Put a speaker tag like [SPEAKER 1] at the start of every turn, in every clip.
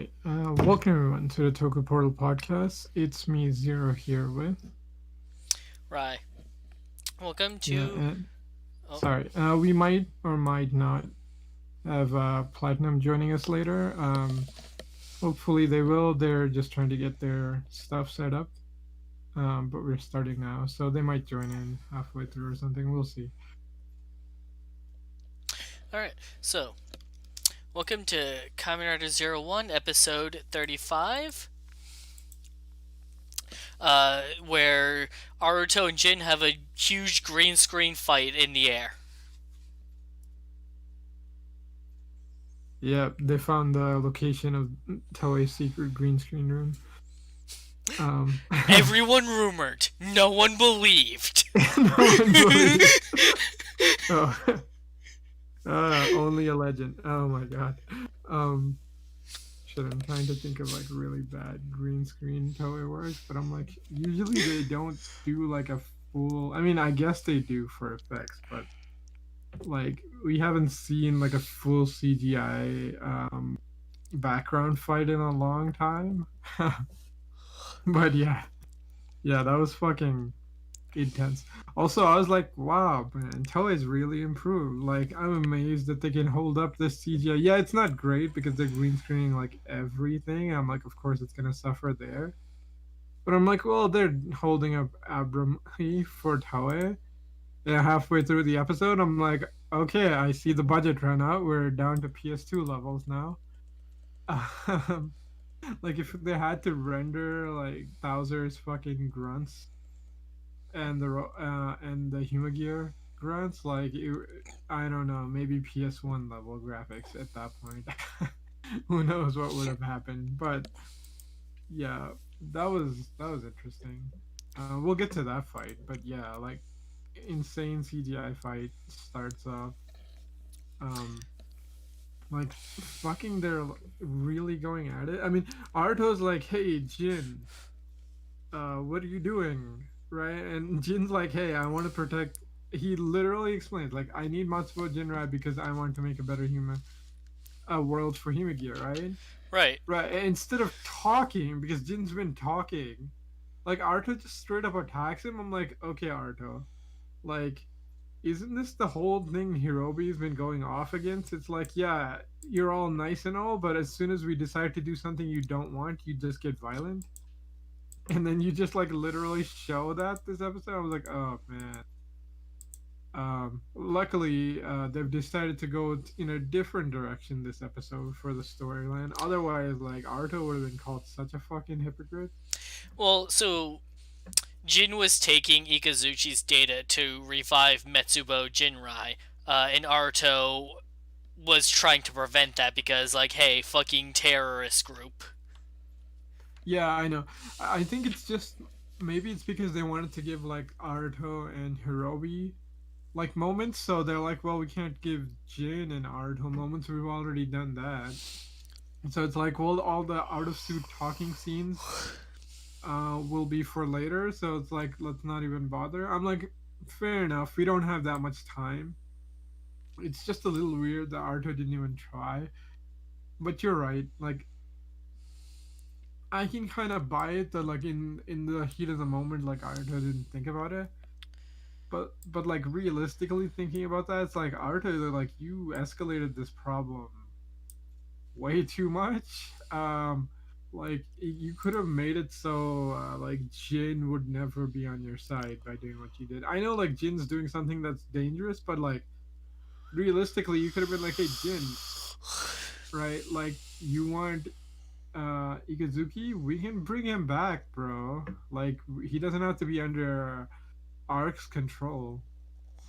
[SPEAKER 1] Hi, welcome everyone to the Toku Portal podcast. It's me, Zero, here with.
[SPEAKER 2] Right. Welcome
[SPEAKER 1] Yeah,
[SPEAKER 2] to.
[SPEAKER 1] and
[SPEAKER 2] Oh,
[SPEAKER 1] sorry, we might or might not have Platinum joining us later. Hopefully they will. They're just trying to get their stuff set up. But we're starting now, so they might join in halfway through or something. We'll see.
[SPEAKER 2] alright. So, welcome to Kamen Rider Zero-One, episode 35, where Aruto and Jin have a huge green screen fight in the air.
[SPEAKER 1] Yeah, they found the location of Toei's secret green screen room. Um,
[SPEAKER 2] Everyone rumored, no one believed.
[SPEAKER 1] no one believes. Oh. Only a legend. Oh my god. Um, shit, I'm trying to think of like really bad green screen Toei works, but I'm like, usually they don't do like a full. I mean, I guess they do for effects, but like we haven't seen like a full CGI background fight in a long time. But yeah, yeah, that was fucking intense. Also, I was like, wow, man, Toei's really improved. Like, I'm amazed that they can hold up this CGI. Yeah, it's not great because they're green screening like everything. I'm like, of course it's gonna suffer there. But I'm like, well, they're holding up admirably for Toei. Yeah, halfway through the episode, I'm like, okay, I see the budget run out. We're down to PS2 levels now. Like if they had to render like Bowser's fucking grunts and the Humagear grunts, like I don't know, maybe PS1 level graphics at that point. Who knows what would have happened? But yeah, that was interesting. We'll get to that fight, but yeah, like insane CGI fight starts off. Um, like fucking, they're really going at it. I mean, Arto's like, "Hey, Jin, what are you doing?" Right? And Jin's like, hey, I want to protect. He literally explains, like, I need Matsubo Jinrai because I want to make a better a world for Himegear, right?
[SPEAKER 2] Right.
[SPEAKER 1] Right. And instead of talking, because Jin's been talking, like, Arto just straight up attacks him. I'm like, okay, Arto, like, isn't this the whole thing Hirobi's been going off against? It's like, yeah, you're all nice and all, but as soon as we decide to do something you don't want, you just get violent. And then you just like literally show that this episode. I was like, oh man. Luckily, they've decided to go in a different direction this episode for the storyline. Otherwise, like Arto would have been called such a fucking hypocrite.
[SPEAKER 2] Well, so Jin was taking Ikazuchi's data to revive Metsubo Jinrai, and Aruto was trying to prevent that because, like, hey, fucking terrorist group.
[SPEAKER 1] Yeah, I know. I think it's just maybe it's because they wanted to give like Arto and Hirobi like moments, so they're like, well, we can't give Jin and Arto moments. We've already done that. So it's like, well, all the out of suit talking scenes will be for later. So it's like, let's not even bother. I'm like, fair enough. We don't have that much time. It's just a little weird that Arto didn't even try. But you're right. Like, I can kind of buy it that like in the heat of the moment, like Arto didn't think about it. But like realistically thinking about that, it's like Arto, like you escalated this problem way too much. Like you could have made it so like Jin would never be on your side by doing what you did. I know like Jin's doing something that's dangerous, but like realistically, you could have been like, "Hey Jin, right? Like you want Ikazuki? We can bring him back, bro. Like he doesn't have to be under Ark's control.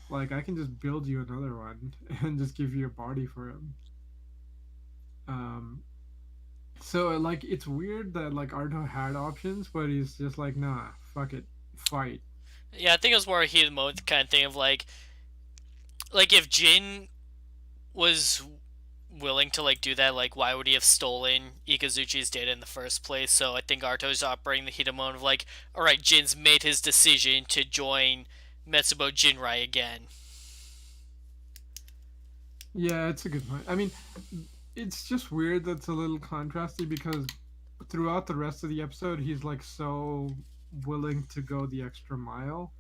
[SPEAKER 1] Like I can just build you another one and just give you a body for him." Um, So like it's weird that like Arto had options, but he's just like, nah, fuck it, fight.
[SPEAKER 2] Yeah, I think it was more a heated moment kind of thing of like if Jin was willing to like do that, like why would he have stolen Ikazuchi's data in the first place? So I think Arto's operating the heated moment of like, all right, Jin's made his decision to join Metsubo Jinrai again.
[SPEAKER 1] Yeah, it's a good point. I mean, it's just weird that's a little contrasty because throughout the rest of the episode he's like so willing to go the extra mile,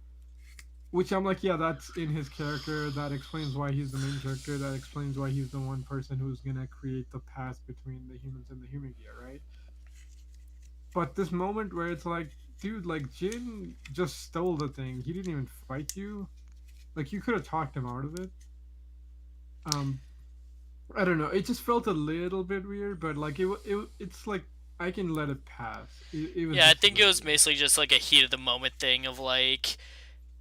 [SPEAKER 1] which I'm like, yeah, that's in his character, that explains why he's the main character, that explains why he's the one person who's gonna create the path between the humans and the Humagear, right? But this moment where it's like, dude, like Jin just stole the thing, he didn't even fight you, like you could have talked him out of it. um I don't know. It just felt a little bit weird, but like it's like I can let it pass. It was
[SPEAKER 2] Yeah, I
[SPEAKER 1] just a
[SPEAKER 2] think it
[SPEAKER 1] little
[SPEAKER 2] was
[SPEAKER 1] weird.
[SPEAKER 2] basically just like a heat of the moment thing of like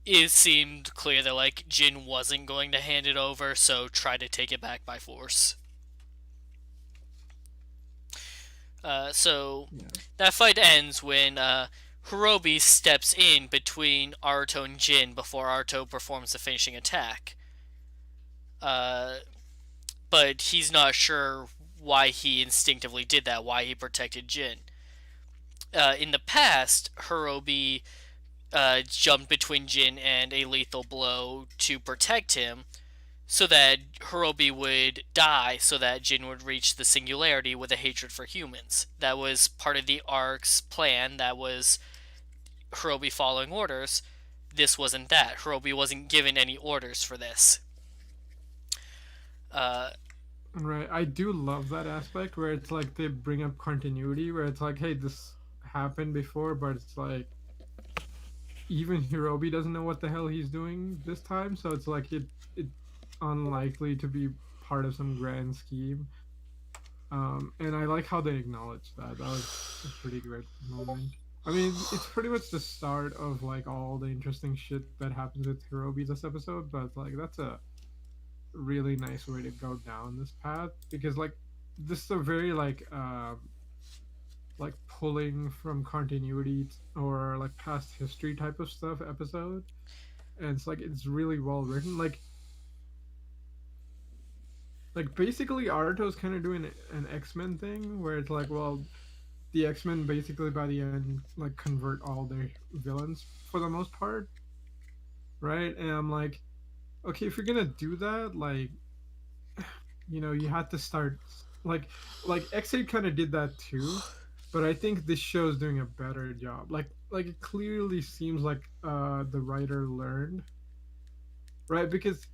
[SPEAKER 2] it seemed clear that like Jin wasn't going to hand it over, so try to take it back by force. So
[SPEAKER 1] Yeah.
[SPEAKER 2] that fight ends when Hirobi steps in between Aruto and Jin before Aruto performs the finishing attack. Uh, but he's not sure why he instinctively did that, why he protected Jin. In the past, Hirobi jumped between Jin and a lethal blow to protect him, so that Hirobi would die, so that Jin would reach the singularity with a hatred for humans. That was part of the arc's plan. That was Hirobi following orders. This wasn't that. Hirobi wasn't given any orders for this. Uh,
[SPEAKER 1] Right. I do love that aspect where it's like they bring up continuity, where it's like, hey, this happened before, but it's like even Hirobi doesn't know what the hell he's doing this time, so it's like it's unlikely to be part of some grand scheme. And I like how they acknowledge that. That was a pretty great moment. I mean, it's pretty much the start of like all the interesting shit that happens with Hirobi this episode, but like that's a really nice way to go down this path because like this is a very like pulling from continuity or like past history type of stuff episode, and it's like it's really well written. Like basically Aruto's kind of doing an X-Men thing where it's like, well, the X-Men basically by the end like convert all their villains for the most part, right? And I'm like, okay, if you're gonna do that, like, you had to start like X8 kind of did that too, but I think this show is doing a better job. Like it clearly seems like the writer learned, right? Because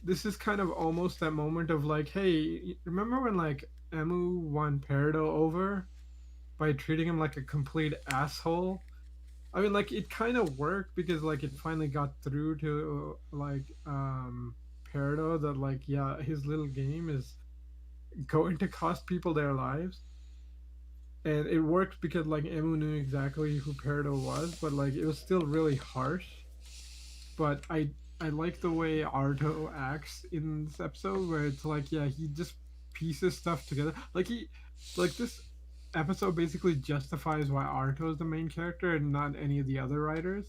[SPEAKER 1] this is kind of almost that moment of like, hey, remember when like Emu won Peridot over by treating him like a complete asshole? I mean, like it kind of worked because like it finally got through to like Peridot that like yeah his little game is going to cost people their lives, and it worked because like Emu knew exactly who Peridot was, but like it was still really harsh. But I like the way Arto acts in this episode where it's like yeah he just pieces stuff together like this episode basically justifies why Arto is the main character and not any of the other writers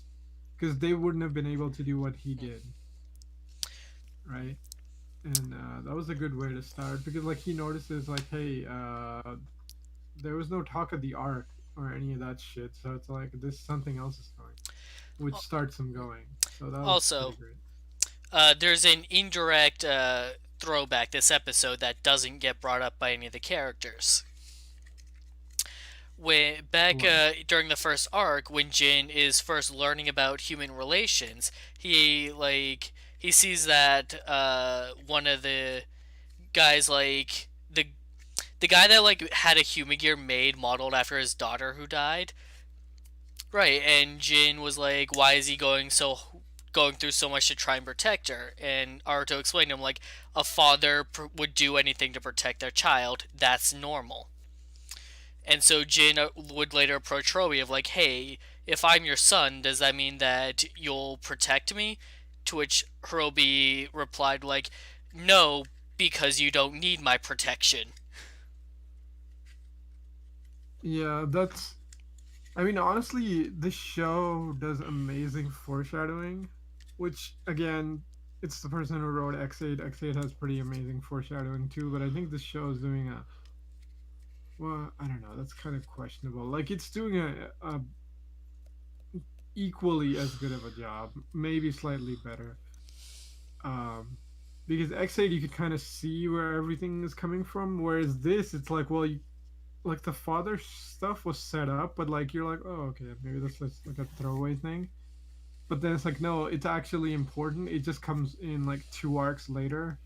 [SPEAKER 1] because they wouldn't have been able to do what he did, right? And that was a good way to start because like he notices like hey there was no talk of the arc or any of that shit, so it's like this something else is going, which starts him going. So that was pretty
[SPEAKER 2] Also,
[SPEAKER 1] great.
[SPEAKER 2] there's an indirect throwback this episode that doesn't get brought up by any of the characters. When back
[SPEAKER 1] What?
[SPEAKER 2] during the first arc, when Jin is first learning about human relations, he sees that one of the guys the guy that like had a human gear made modeled after his daughter who died. Right, and Jin was like, "Why is he going through so much to try and protect her?" And Aruto explained to him like, "A father would do anything to protect their child. That's normal." And so Jin would later approach Hirobi of like, "Hey, if I'm your son, does that mean that you'll protect me?" To which Hirobi replied like, "No, because you don't need my protection."
[SPEAKER 1] Yeah, that's. I mean, honestly, this show does amazing foreshadowing, which again, it's the person who wrote X8. X8 has pretty amazing foreshadowing too, but I think this show is doing a. Well, I don't know. That's kind of questionable. Like it's doing a equally as good of a job, maybe slightly better. Um, because X8 you could kind of see where everything is coming from, whereas this it's like, well, you, like the father stuff was set up, but like you're like, oh, okay, maybe that's just like a throwaway thing. But then it's like, no, it's actually important. It just comes in like two arcs later,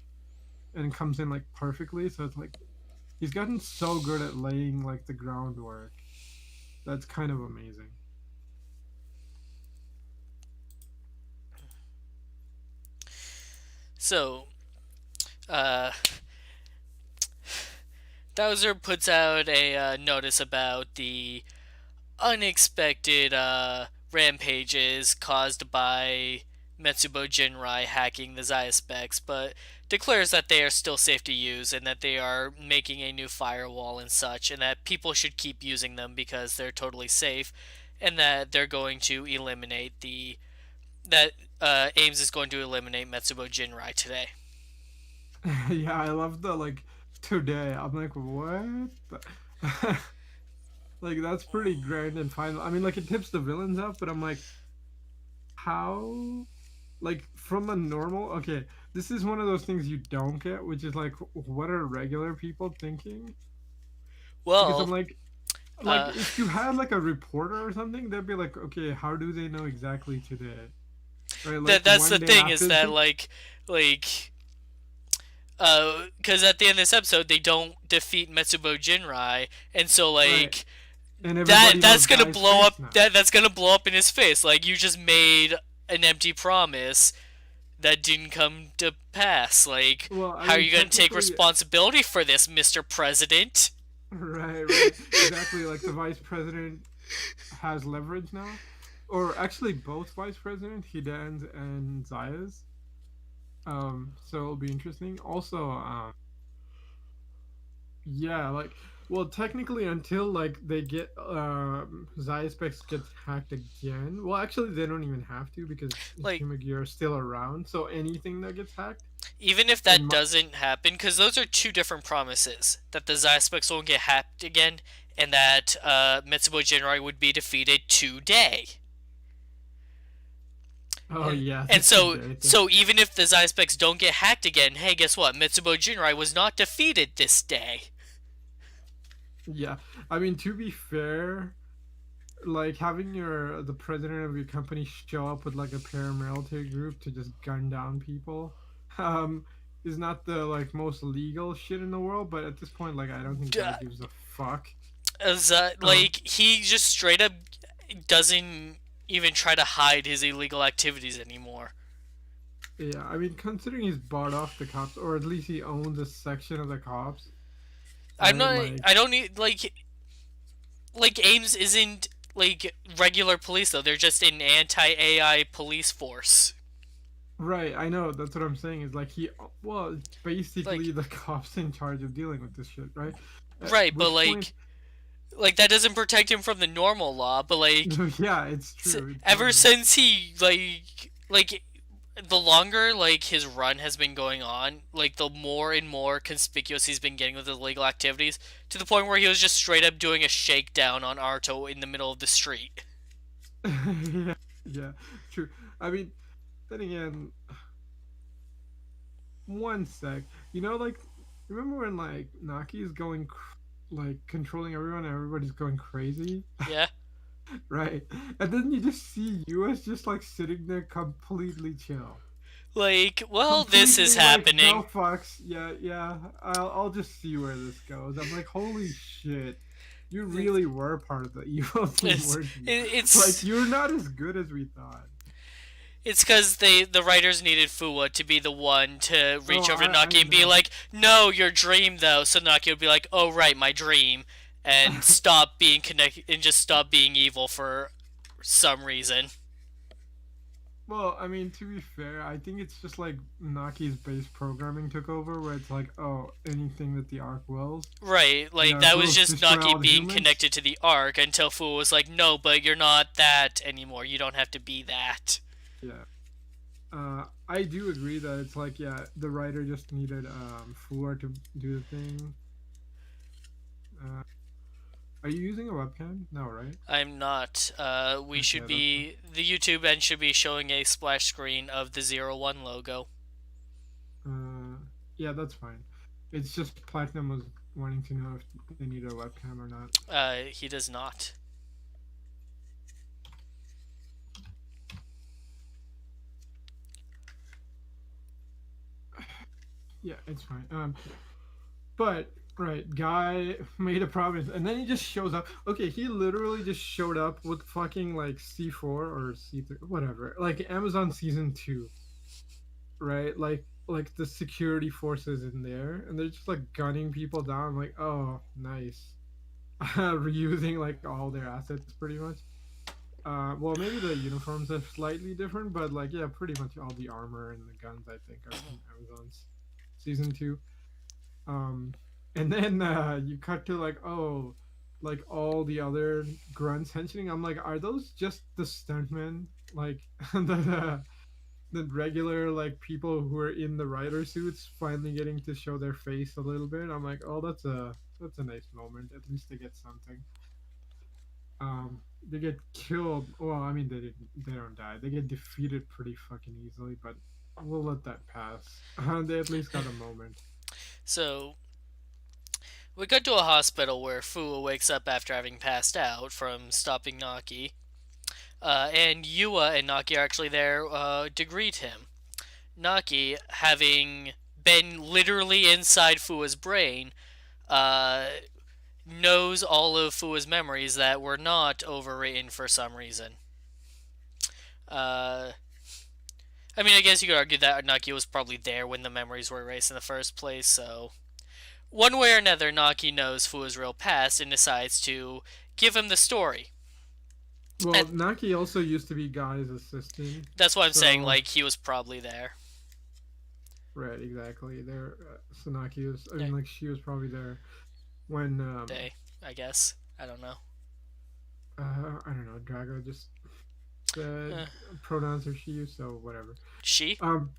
[SPEAKER 1] and comes in like perfectly. So it's like he's gotten so good at laying like the groundwork. That's kind of amazing.
[SPEAKER 2] So, uh, Dowser puts out a notice about the unexpected rampages caused by Metsubo Jinrai hacking the Zaya specs, but declares that they are still safe to use and that they are making a new firewall and such, and that people should keep using them because they're totally safe, and that they're going to eliminate the that Ames is going to eliminate Metsubo Jinrai today.
[SPEAKER 1] Yeah, I love the like today. I'm like, what? Like that's pretty grand and final. I mean, like it tips the villains up, but I'm like, how? Like from a normal, okay, this is one of those things you don't get, which is like, what are regular people thinking? Because I'm
[SPEAKER 2] Well,
[SPEAKER 1] like
[SPEAKER 2] uh,
[SPEAKER 1] if you had like a reporter or something, they'd be like, okay, how do they know exactly today? Right, like
[SPEAKER 2] that's the
[SPEAKER 1] one day
[SPEAKER 2] thing is
[SPEAKER 1] after
[SPEAKER 2] that
[SPEAKER 1] the
[SPEAKER 2] like because at the end of this episode they don't defeat Metsubo Jinrai, and so
[SPEAKER 1] right,
[SPEAKER 2] like
[SPEAKER 1] and everybody knows
[SPEAKER 2] that's gonna
[SPEAKER 1] Zai's
[SPEAKER 2] blow
[SPEAKER 1] face
[SPEAKER 2] up
[SPEAKER 1] now.
[SPEAKER 2] that's gonna blow up in his face. Like you just made an empty promise that didn't come to pass. Like
[SPEAKER 1] Well, I
[SPEAKER 2] how are
[SPEAKER 1] mean,
[SPEAKER 2] you gonna take
[SPEAKER 1] technically,
[SPEAKER 2] responsibility for this, Mr. President?
[SPEAKER 1] right, exactly. Like the vice president has leverage now, or actually both vice president Hiden's and Zaya's. So it'll be interesting. Also, yeah, like, well, technically, until like they get Zaya specs gets hacked again. Well, actually, they don't even have to because
[SPEAKER 2] Like
[SPEAKER 1] Shimagi are still around. So anything that gets hacked,
[SPEAKER 2] even if
[SPEAKER 1] and
[SPEAKER 2] that doesn't happen, because those are two different promises that the Zyspeks won't get hacked again, and that Mitsubo Jinrai would be defeated today.
[SPEAKER 1] oh
[SPEAKER 2] And
[SPEAKER 1] yeah, the
[SPEAKER 2] and
[SPEAKER 1] today thing.
[SPEAKER 2] so even if the Zyspeks don't get hacked again, hey, guess what? Mitsubo Jinrai was not defeated this day.
[SPEAKER 1] Yeah, I mean, to be fair, like having your the president of your company show up with like a paramilitary group to just gun down people, um, is not the like most legal shit in the world. But at this point, like I don't think Zai
[SPEAKER 2] Duh.
[SPEAKER 1] gives a fuck.
[SPEAKER 2] As
[SPEAKER 1] Um,
[SPEAKER 2] like he just straight up doesn't even try to hide his illegal activities anymore.
[SPEAKER 1] yeah, I mean, considering he's bought off the cops, or at least he owns a section of the cops,
[SPEAKER 2] I'm
[SPEAKER 1] right?
[SPEAKER 2] not.
[SPEAKER 1] Like,
[SPEAKER 2] I don't need like Ames isn't like regular police though. They're just an anti AI police force.
[SPEAKER 1] right, I know that's what I'm saying. Is like he, well, it's basically
[SPEAKER 2] Like
[SPEAKER 1] the cops in charge of dealing with this shit, right? At
[SPEAKER 2] right, but
[SPEAKER 1] which point,
[SPEAKER 2] like that doesn't protect him from the normal law. But like
[SPEAKER 1] yeah, it's true, it
[SPEAKER 2] ever
[SPEAKER 1] doesn't.
[SPEAKER 2] since he like the longer like his run has been going on, like the more and more conspicuous he's been getting with his illegal activities, to the point where he was just straight up doing a shakedown on Arto in the middle of the street.
[SPEAKER 1] Yeah, yeah, true. I mean, then again, one sec. You know, like, remember when like Naki's going like controlling everyone, and everybody's going crazy,
[SPEAKER 2] Yeah,
[SPEAKER 1] right? And then you just see US just like sitting there completely chill,
[SPEAKER 2] like well, this is
[SPEAKER 1] completely like no
[SPEAKER 2] happening.
[SPEAKER 1] fucks. Yeah, yeah. I'll just see where this goes. I'm like, holy shit. You really were part of the evil team,
[SPEAKER 2] It's
[SPEAKER 1] weren't you? Like,
[SPEAKER 2] it's
[SPEAKER 1] you're not as good as we thought.
[SPEAKER 2] it's because the writers needed Fuwa to be the one to
[SPEAKER 1] Oh,
[SPEAKER 2] reach over to
[SPEAKER 1] I
[SPEAKER 2] Naki and be
[SPEAKER 1] know.
[SPEAKER 2] like, "No, your dream though." So Naki would be like, "Oh right, my dream," and stop being connected and just stop being evil for some reason.
[SPEAKER 1] Well, I mean, to be fair, I think it's just like Naki's base programming took over, where it's like, oh, anything that
[SPEAKER 2] Right,
[SPEAKER 1] the
[SPEAKER 2] like
[SPEAKER 1] arc
[SPEAKER 2] that was
[SPEAKER 1] wills
[SPEAKER 2] just
[SPEAKER 1] destroy
[SPEAKER 2] Naki
[SPEAKER 1] all the
[SPEAKER 2] being
[SPEAKER 1] humans.
[SPEAKER 2] connected to the arc until Fuwa was like, "No, but you're not that anymore. You don't have to be that."
[SPEAKER 1] Yeah. I do agree that it's like, yeah, the writer just needed Fuar to do the thing. Uh, are you using a webcam? No, right?
[SPEAKER 2] I'm not. We should
[SPEAKER 1] Okay, that's fine.
[SPEAKER 2] be the YouTube end should be showing a splash screen of the Zero-One logo.
[SPEAKER 1] Yeah, that's fine. It's just Platinum was wanting to know if they need a webcam or not.
[SPEAKER 2] He does not.
[SPEAKER 1] Yeah, it's fine. But right, guy made a promise, and then he just shows up. Okay, he literally just showed up with fucking like C4 or C3, whatever, like Amazon season 2, right? Like the security forces in there, and they're just like gunning people down. I'm like, oh, nice, reusing like all their assets pretty much. Well, maybe the uniforms are slightly different, but like yeah, pretty much all the armor and the guns I think are from Amazon's season 2. Um, and then you cut to like, oh, like all the other grunts henching. I'm like, are those just the stuntmen? Like the regular like people who are in the rider suits finally getting to show their face a little bit. I'm like, oh, that's a nice moment. At least they get something. They get killed. Well, I mean, they don't die. They get defeated pretty fucking easily, but we'll let that pass. They at least got a moment.
[SPEAKER 2] So we go to a hospital where Fuwa wakes up after having passed out from stopping Naki. And Yua and Naki are actually there to greet him. Naki, having been literally inside Fuwa's brain, uh, knows all of Fuwa's memories that were not overwritten for some reason. Uh, I mean, I guess you could argue that Naki was probably there when the memories were erased in the first place, so. One way or another, Naki knows Fuwa's real past and decides to give him the story.
[SPEAKER 1] Well,
[SPEAKER 2] And
[SPEAKER 1] Naki also used to be Guy's assistant,
[SPEAKER 2] that's why I'm saying,
[SPEAKER 1] so
[SPEAKER 2] like, he was probably there.
[SPEAKER 1] right, exactly. There, Sanaki was. I
[SPEAKER 2] Yeah,
[SPEAKER 1] mean, like she was probably there when
[SPEAKER 2] they, I guess. I don't know.
[SPEAKER 1] I don't know. Drago just said
[SPEAKER 2] Uh,
[SPEAKER 1] pronouns are she, so whatever.
[SPEAKER 2] she?
[SPEAKER 1] Um,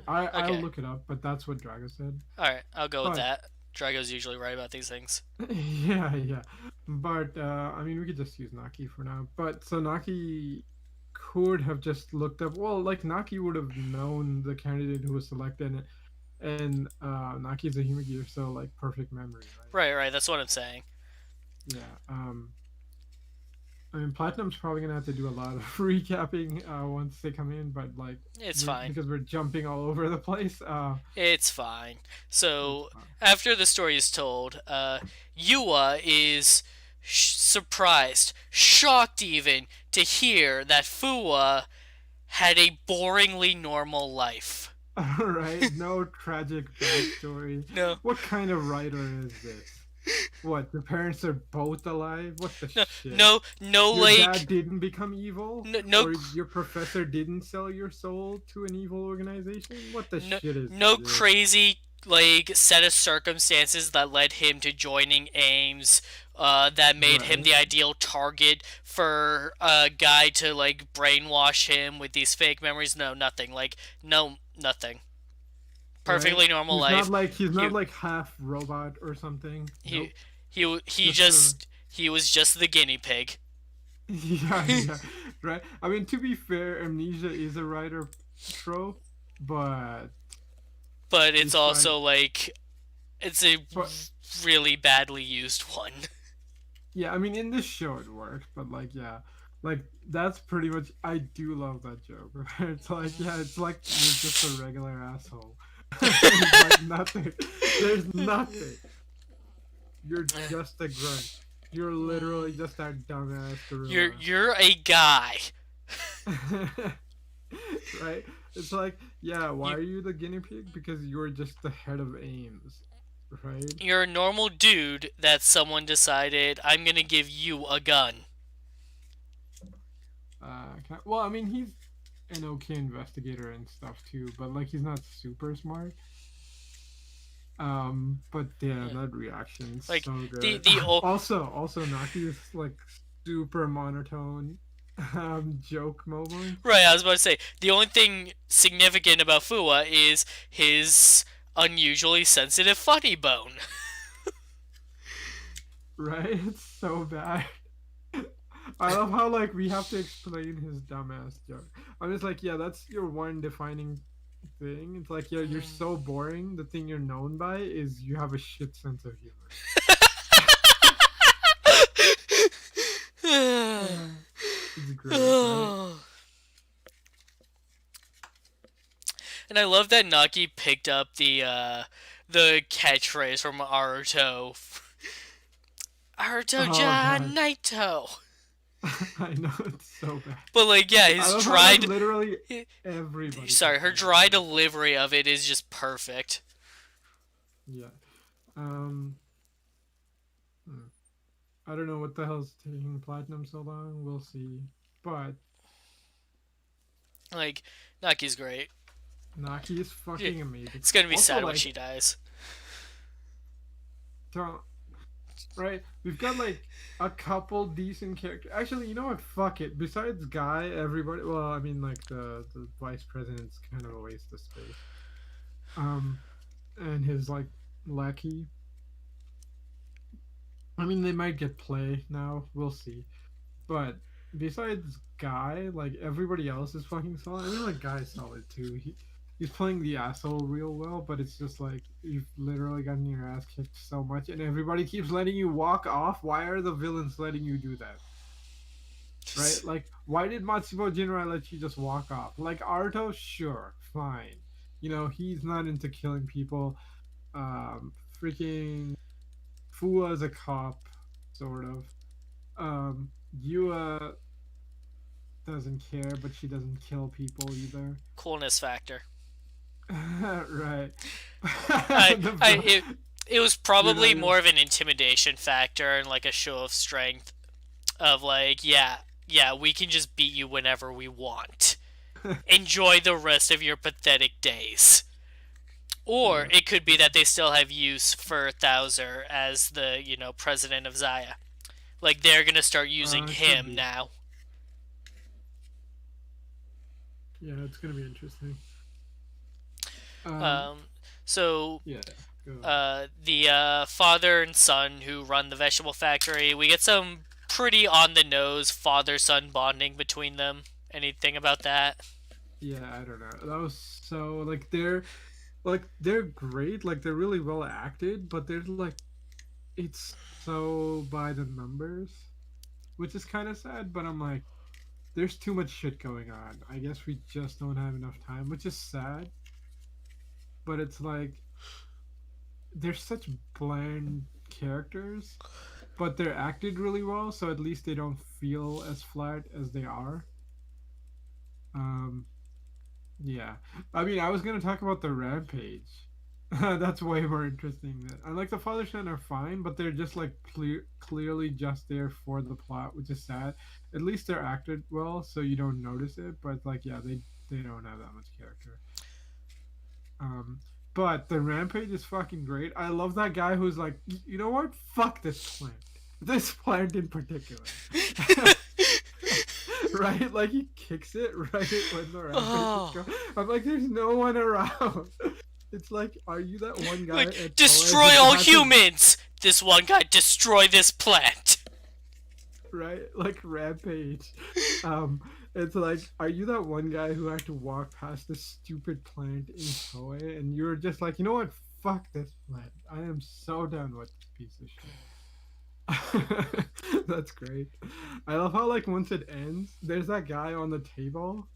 [SPEAKER 1] I'll
[SPEAKER 2] Okay.
[SPEAKER 1] look it up, but that's what Drago said.
[SPEAKER 2] Alright, I'll go with
[SPEAKER 1] But
[SPEAKER 2] that. Drago's usually right about these things.
[SPEAKER 1] yeah. But I mean, we could just use Naki for now. But so Naki could have just looked up. Well, like Naki would have known the candidate who was selected, and Naki's a human gear, so like perfect memory, right?
[SPEAKER 2] Right, that's what I'm saying.
[SPEAKER 1] Yeah. I mean, Platinum's probably gonna have to do a lot of recapping once they come in, but like,
[SPEAKER 2] It's fine.
[SPEAKER 1] because we're jumping all over the place,
[SPEAKER 2] It's fine.
[SPEAKER 1] it's
[SPEAKER 2] So,
[SPEAKER 1] fine.
[SPEAKER 2] after the story is told, Yua is surprised, shocked even, to hear that Fuwa had a boringly normal life.
[SPEAKER 1] All right, no tragic backstory.
[SPEAKER 2] No,
[SPEAKER 1] What kind of writer is this? What, the parents are both alive? What the
[SPEAKER 2] no,
[SPEAKER 1] shit?
[SPEAKER 2] no,
[SPEAKER 1] Your dad
[SPEAKER 2] like,
[SPEAKER 1] didn't become evil?
[SPEAKER 2] no,
[SPEAKER 1] Or your professor didn't sell your soul to an evil organization? What the
[SPEAKER 2] no,
[SPEAKER 1] shit is
[SPEAKER 2] no
[SPEAKER 1] this?
[SPEAKER 2] crazy like set of circumstances that led him to joining Ames. That made him
[SPEAKER 1] Right,
[SPEAKER 2] the ideal target for a guy to like brainwash him with these fake memories. No, nothing. Like no, nothing.
[SPEAKER 1] right.
[SPEAKER 2] Perfectly normal life.
[SPEAKER 1] He's
[SPEAKER 2] He
[SPEAKER 1] not like half robot or something.
[SPEAKER 2] he
[SPEAKER 1] Nope.
[SPEAKER 2] he
[SPEAKER 1] Just a
[SPEAKER 2] just he was just the guinea pig.
[SPEAKER 1] yeah, right. I mean, to be fair, amnesia is a writer trope, but
[SPEAKER 2] But it's
[SPEAKER 1] it's like,
[SPEAKER 2] also like it's a
[SPEAKER 1] but
[SPEAKER 2] really badly used one.
[SPEAKER 1] yeah, I mean, in this show it works, but like, yeah, like that's pretty much. I do love that joke. It's like, yeah, it's like you're just a regular asshole. There's like nothing. There's nothing. You're just a grunt. You're literally just that dumbass
[SPEAKER 2] you're
[SPEAKER 1] gorilla.
[SPEAKER 2] you're a guy.
[SPEAKER 1] Right? It's like, yeah, why
[SPEAKER 2] You
[SPEAKER 1] are you the guinea pig? Because you're just the head of Ames, right?
[SPEAKER 2] you're a normal dude that someone decided I'm gonna give you a gun.
[SPEAKER 1] Well, I mean, he's an okay investigator and stuff too, but like, he's not super smart. But yeah,
[SPEAKER 2] Yeah.
[SPEAKER 1] that reaction's
[SPEAKER 2] Like
[SPEAKER 1] so
[SPEAKER 2] the
[SPEAKER 1] good.
[SPEAKER 2] the oh
[SPEAKER 1] Also, Naki is like super monotone, joke moment,
[SPEAKER 2] right, I was about to say the only thing significant about Fuwa is his unusually sensitive funny bone.
[SPEAKER 1] right? It's so bad. I love how like we have to explain his dumbass joke. I'm just like, yeah, that's your one defining thing. It's like you're so boring. The thing you're known by is you have a shit sense of humor. It's great, right?
[SPEAKER 2] And I love that Naki picked up the catchphrase from Aruto.
[SPEAKER 1] Oh
[SPEAKER 2] Aruto-chan
[SPEAKER 1] god,
[SPEAKER 2] Naito.
[SPEAKER 1] I know it's so bad.
[SPEAKER 2] But like, yeah,
[SPEAKER 1] I
[SPEAKER 2] his
[SPEAKER 1] love how like
[SPEAKER 2] dried.
[SPEAKER 1] literally everybody
[SPEAKER 2] Sorry,
[SPEAKER 1] keeps
[SPEAKER 2] her
[SPEAKER 1] saying
[SPEAKER 2] dry
[SPEAKER 1] that.
[SPEAKER 2] delivery of it is just perfect.
[SPEAKER 1] Yeah. Um. hmm. I don't know what the hell's taking Platinum so long. We'll see. But
[SPEAKER 2] Like, Naki's great.
[SPEAKER 1] Naki is
[SPEAKER 2] Yeah,
[SPEAKER 1] fucking amazing.
[SPEAKER 2] it's gonna be
[SPEAKER 1] Also,
[SPEAKER 2] sad when
[SPEAKER 1] like,
[SPEAKER 2] she dies.
[SPEAKER 1] so right? We've got like a couple decent characters. Actually, you know what? Fuck it. Besides Guy, everybody. Well, I mean, like the vice president's kind of a waste of space. Um, and his like lackey. I mean, they might get play now. We'll see. But besides Guy, like everybody else is fucking solid. I mean, like Guy's solid too. He's playing the asshole real well, but it's just like you've literally gotten your ass kicked so much, and everybody keeps letting you walk off. Why are the villains letting you do that? Right? Like, why did Matsubo Jinrai let you just walk off? Like Arto, sure, fine. You know, he's not into killing people. Freaking Fua's a cop, sort of. Yua doesn't care, but she doesn't kill people either.
[SPEAKER 2] Coolness factor.
[SPEAKER 1] Right.
[SPEAKER 2] I,
[SPEAKER 1] the
[SPEAKER 2] I,
[SPEAKER 1] bro-
[SPEAKER 2] it was
[SPEAKER 1] you're not
[SPEAKER 2] probably
[SPEAKER 1] even.
[SPEAKER 2] more of an intimidation factor and like a show of strength of like, yeah, we can just beat you whenever we want. Enjoy the rest of your pathetic days. Or
[SPEAKER 1] Yeah.
[SPEAKER 2] it could be that they still have use for Thouser as the, president of Zaya. Like they're gonna start using
[SPEAKER 1] It could
[SPEAKER 2] him
[SPEAKER 1] be.
[SPEAKER 2] now.
[SPEAKER 1] Yeah, it's gonna be interesting. Um.
[SPEAKER 2] Um, so
[SPEAKER 1] Yeah. Go ahead.
[SPEAKER 2] the father and son who run the vegetable factory, we get some pretty on the nose father son bonding between them. Anything about that?
[SPEAKER 1] Yeah, I don't know. That was so they're great. Like they're really well acted, but they're like it's so by the numbers, which is kind of sad. But I'm like, there's too much shit going on. I guess we just don't have enough time, which is sad. But it's like they're such bland characters, but they're acted really well, so at least they don't feel as flat as they are. Um, yeah. I mean, I was gonna talk about the rampage. That's way more interesting. I like the father son are fine, but they're just like clearly just there for the plot, which is sad. At least they're acted well, so you don't notice it. But like, yeah, they don't have that much character. Um, but the rampage is fucking great. I love that guy who's like, you know what? Fuck this plant. This plant in particular. Right? Like he kicks it right when the rampage is
[SPEAKER 2] Oh,
[SPEAKER 1] going. I'm like, there's no one around. It's like, are you that one guy
[SPEAKER 2] like
[SPEAKER 1] at Toei
[SPEAKER 2] destroy
[SPEAKER 1] who
[SPEAKER 2] all
[SPEAKER 1] had to,
[SPEAKER 2] humans. This one guy destroy this plant.
[SPEAKER 1] right? Like rampage. Um, it's like, are you that one guy who had to walk past this stupid plant in Toei, and you're just like, you know what? Fuck this plant. I am so done with this piece of shit. That's great. I love how like once it ends, there's that guy on the table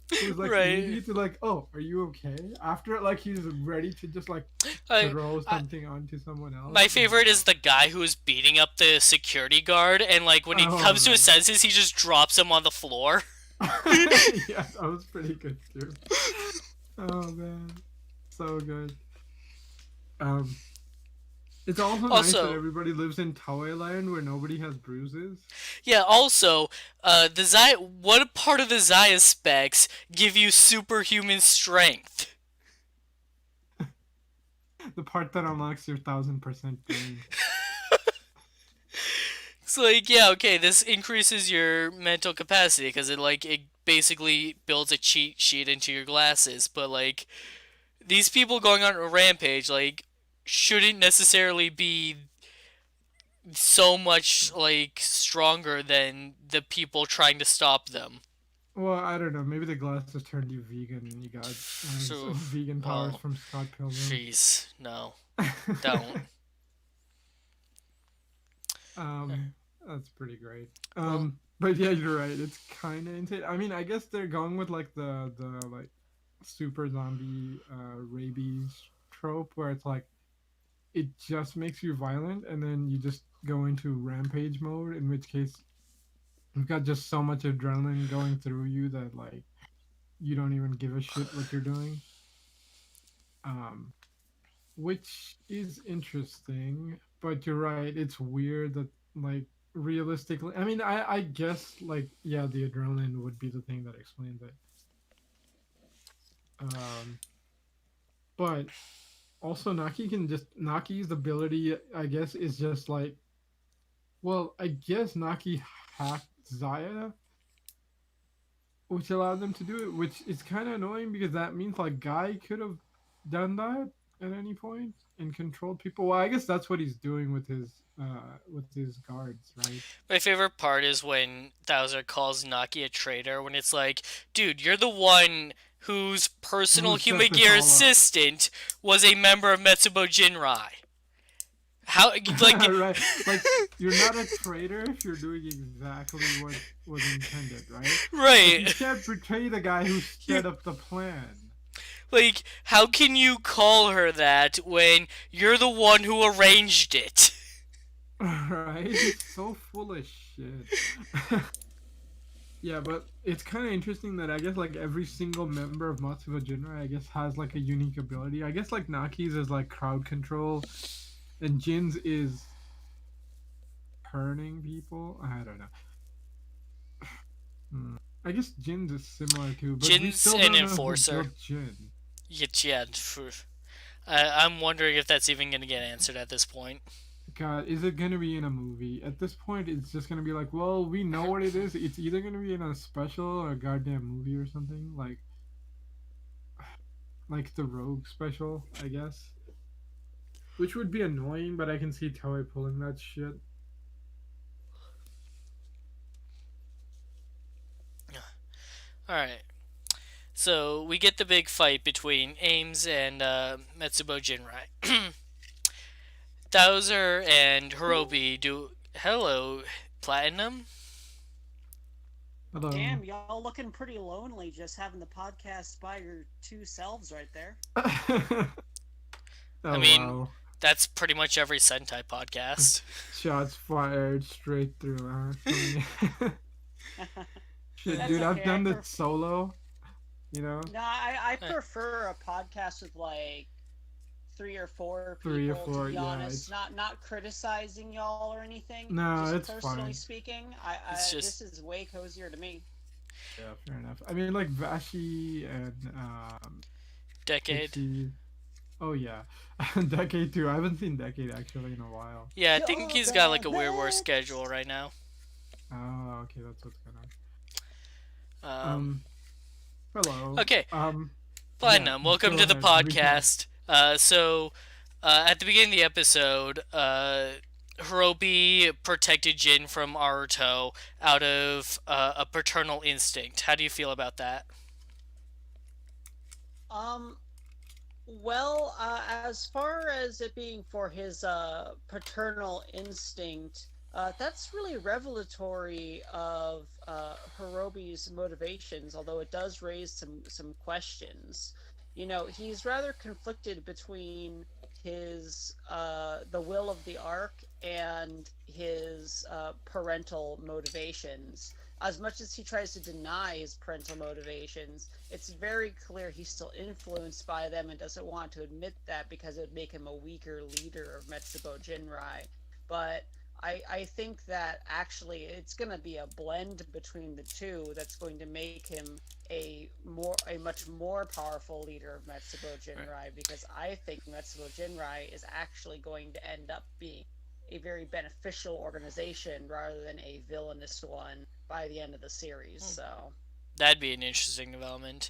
[SPEAKER 1] who's like
[SPEAKER 2] Right.
[SPEAKER 1] immediately like, "Oh, are you okay?" After like he's ready to just like
[SPEAKER 2] I,
[SPEAKER 1] throw
[SPEAKER 2] I
[SPEAKER 1] something onto someone else.
[SPEAKER 2] my
[SPEAKER 1] I'm like,
[SPEAKER 2] favorite is
[SPEAKER 1] "Oh,
[SPEAKER 2] the guy who is beating up the security guard, and like when he
[SPEAKER 1] oh
[SPEAKER 2] comes to his
[SPEAKER 1] man."
[SPEAKER 2] senses, he just drops him on the floor.
[SPEAKER 1] Yeah, that was pretty good too. Oh man, so good. Um, it's also nice that
[SPEAKER 2] Also,
[SPEAKER 1] everybody lives in Toei land where nobody has bruises.
[SPEAKER 2] yeah. Also, the Zaya. What part of the Zaya specs give you superhuman strength?
[SPEAKER 1] The part that unlocks your 1000% brain.
[SPEAKER 2] It's like, yeah, okay, this increases your mental capacity because it basically builds a cheat sheet into your glasses. But like these people going on a rampage, like shouldn't necessarily be so much like stronger than the people trying to stop them.
[SPEAKER 1] Well, I don't know. Maybe the glasses turned you vegan and you got
[SPEAKER 2] So,
[SPEAKER 1] vegan powers
[SPEAKER 2] oh,
[SPEAKER 1] from Scott Pilgrim.
[SPEAKER 2] jeez, no, don't.
[SPEAKER 1] um, that's pretty great.
[SPEAKER 2] Well,
[SPEAKER 1] But yeah, you're right. It's kind of insane. I mean, I guess they're going with like the like super zombie rabies trope where it's like it just makes you violent and then you just go into rampage mode. In which case, you've got just so much adrenaline going through you that like you don't even give a shit what you're doing. Um, which is interesting, but you're right. It's weird that like realistically, I mean, I guess like yeah, the adrenaline would be the thing that explains it. Um, but also Naki's ability, I guess, is just like well, I guess Naki hacked Zaya, which allowed them to do it, which is kind of annoying because that means like Guy could have done that at any point and controlled people. Well, I guess that's what he's doing with his guards, right?
[SPEAKER 2] my favorite part is when Bowser calls Naki a traitor. When it's like, dude, you're the one whose personal
[SPEAKER 1] Who set
[SPEAKER 2] Human
[SPEAKER 1] this
[SPEAKER 2] Gear
[SPEAKER 1] all up?
[SPEAKER 2] assistant was a member of Metsubo Jinrai. How, like,
[SPEAKER 1] Right? Like you're not a traitor if you're doing exactly what was intended, right? Like you
[SPEAKER 2] right?
[SPEAKER 1] can't betray the guy who set up the plan.
[SPEAKER 2] Like, how can you call her that when you're the one who arranged it?
[SPEAKER 1] Right? It's so full of shit. Yeah, but it's kind of interesting that I guess like every single member of Matsuba Jinrai, I guess, has like a unique ability. I guess like Naki's is like crowd control, and Jin's is turning people. I don't know. Hmm. I guess Jin's is similar too, but we
[SPEAKER 2] Jin's
[SPEAKER 1] still
[SPEAKER 2] an
[SPEAKER 1] don't know who
[SPEAKER 2] enforcer.
[SPEAKER 1] built Jin.
[SPEAKER 2] Yeah, I'm wondering if that's even going to get answered at this point.
[SPEAKER 1] God, is it gonna be in a movie? At this point, it's just gonna be like, well, we know what it is. It's either gonna be in a special or a goddamn movie or something like the Rogue special, I guess. Which would be annoying, but I can see Toei pulling that shit.
[SPEAKER 2] Alright. So, we get the big fight between Ames and Metsubo Jinrai. Bowser and Hirobi do. Hello, Platinum?
[SPEAKER 1] Hello.
[SPEAKER 3] Damn, y'all looking pretty lonely just having the podcast by your two selves right there.
[SPEAKER 1] Oh
[SPEAKER 2] I mean,
[SPEAKER 1] wow.
[SPEAKER 2] that's pretty much every Sentai podcast.
[SPEAKER 1] Shots fired straight through, huh? Shit,
[SPEAKER 3] That's
[SPEAKER 1] dude, I've
[SPEAKER 3] okay.
[SPEAKER 1] done that solo,
[SPEAKER 3] No, I
[SPEAKER 2] Eh,
[SPEAKER 3] prefer a podcast with like three or four
[SPEAKER 1] three or
[SPEAKER 3] people. To
[SPEAKER 1] four,
[SPEAKER 3] be
[SPEAKER 1] yeah.
[SPEAKER 3] honest, not criticizing y'all or anything.
[SPEAKER 1] No,
[SPEAKER 3] Just
[SPEAKER 1] it's
[SPEAKER 3] personally
[SPEAKER 1] fine.
[SPEAKER 3] speaking,
[SPEAKER 2] it's
[SPEAKER 3] this
[SPEAKER 2] just
[SPEAKER 3] is way cozier to me.
[SPEAKER 1] Yeah, fair enough. I mean, like Vashi and
[SPEAKER 2] Decade.
[SPEAKER 1] Pixie. Oh yeah, Decade too. I haven't seen Decade actually in a while.
[SPEAKER 2] Yeah, I think
[SPEAKER 3] You're
[SPEAKER 2] he's got like
[SPEAKER 3] the
[SPEAKER 2] a weird work
[SPEAKER 3] best.
[SPEAKER 2] schedule right now.
[SPEAKER 1] Oh, okay, that's what's going on.
[SPEAKER 2] Um,
[SPEAKER 1] Hello.
[SPEAKER 2] okay,
[SPEAKER 1] Yeah.
[SPEAKER 2] Platinum, welcome
[SPEAKER 1] Go
[SPEAKER 2] to the
[SPEAKER 1] ahead. Recap.
[SPEAKER 2] podcast. At the beginning of the episode, Hirobi protected Jin from Aruto out of a paternal instinct. How do you feel about that?
[SPEAKER 3] Um, Well, as far as it being for his paternal instinct, that's really revelatory of Hirobi's motivations, although it does raise some questions. You know, he's rather conflicted between his the will of the Ark and his parental motivations. As much as he tries to deny his parental motivations, it's very clear he's still influenced by them and doesn't want to admit that because it would make him a weaker leader of Metsubo Jinrai. But I think that actually it's going to be a blend between the two that's going to make him a much more powerful leader of Metsubo
[SPEAKER 2] Right.
[SPEAKER 3] Jinrai, because I think Metsubo Jinrai is actually going to end up being a very beneficial organization rather than a villainous one by the end of the series. So
[SPEAKER 2] That'd be an interesting development.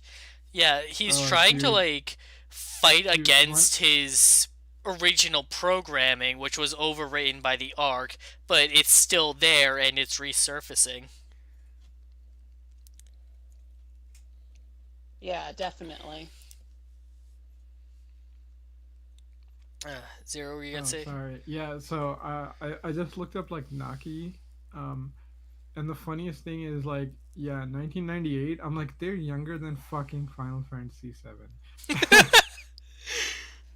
[SPEAKER 2] Yeah, he's
[SPEAKER 1] Oh,
[SPEAKER 2] trying to
[SPEAKER 1] dude,
[SPEAKER 2] like fight
[SPEAKER 1] what?
[SPEAKER 2] against his original programming, which was overwritten by the Ark, but it's still there and it's resurfacing.
[SPEAKER 3] Yeah, definitely.
[SPEAKER 2] Zero, were you gonna
[SPEAKER 1] Oh,
[SPEAKER 2] say?
[SPEAKER 1] sorry. Yeah, so I just looked up like Naki, um, and the funniest thing is like, yeah, 1998. I'm like, they're younger than fucking Final Fantasy 7,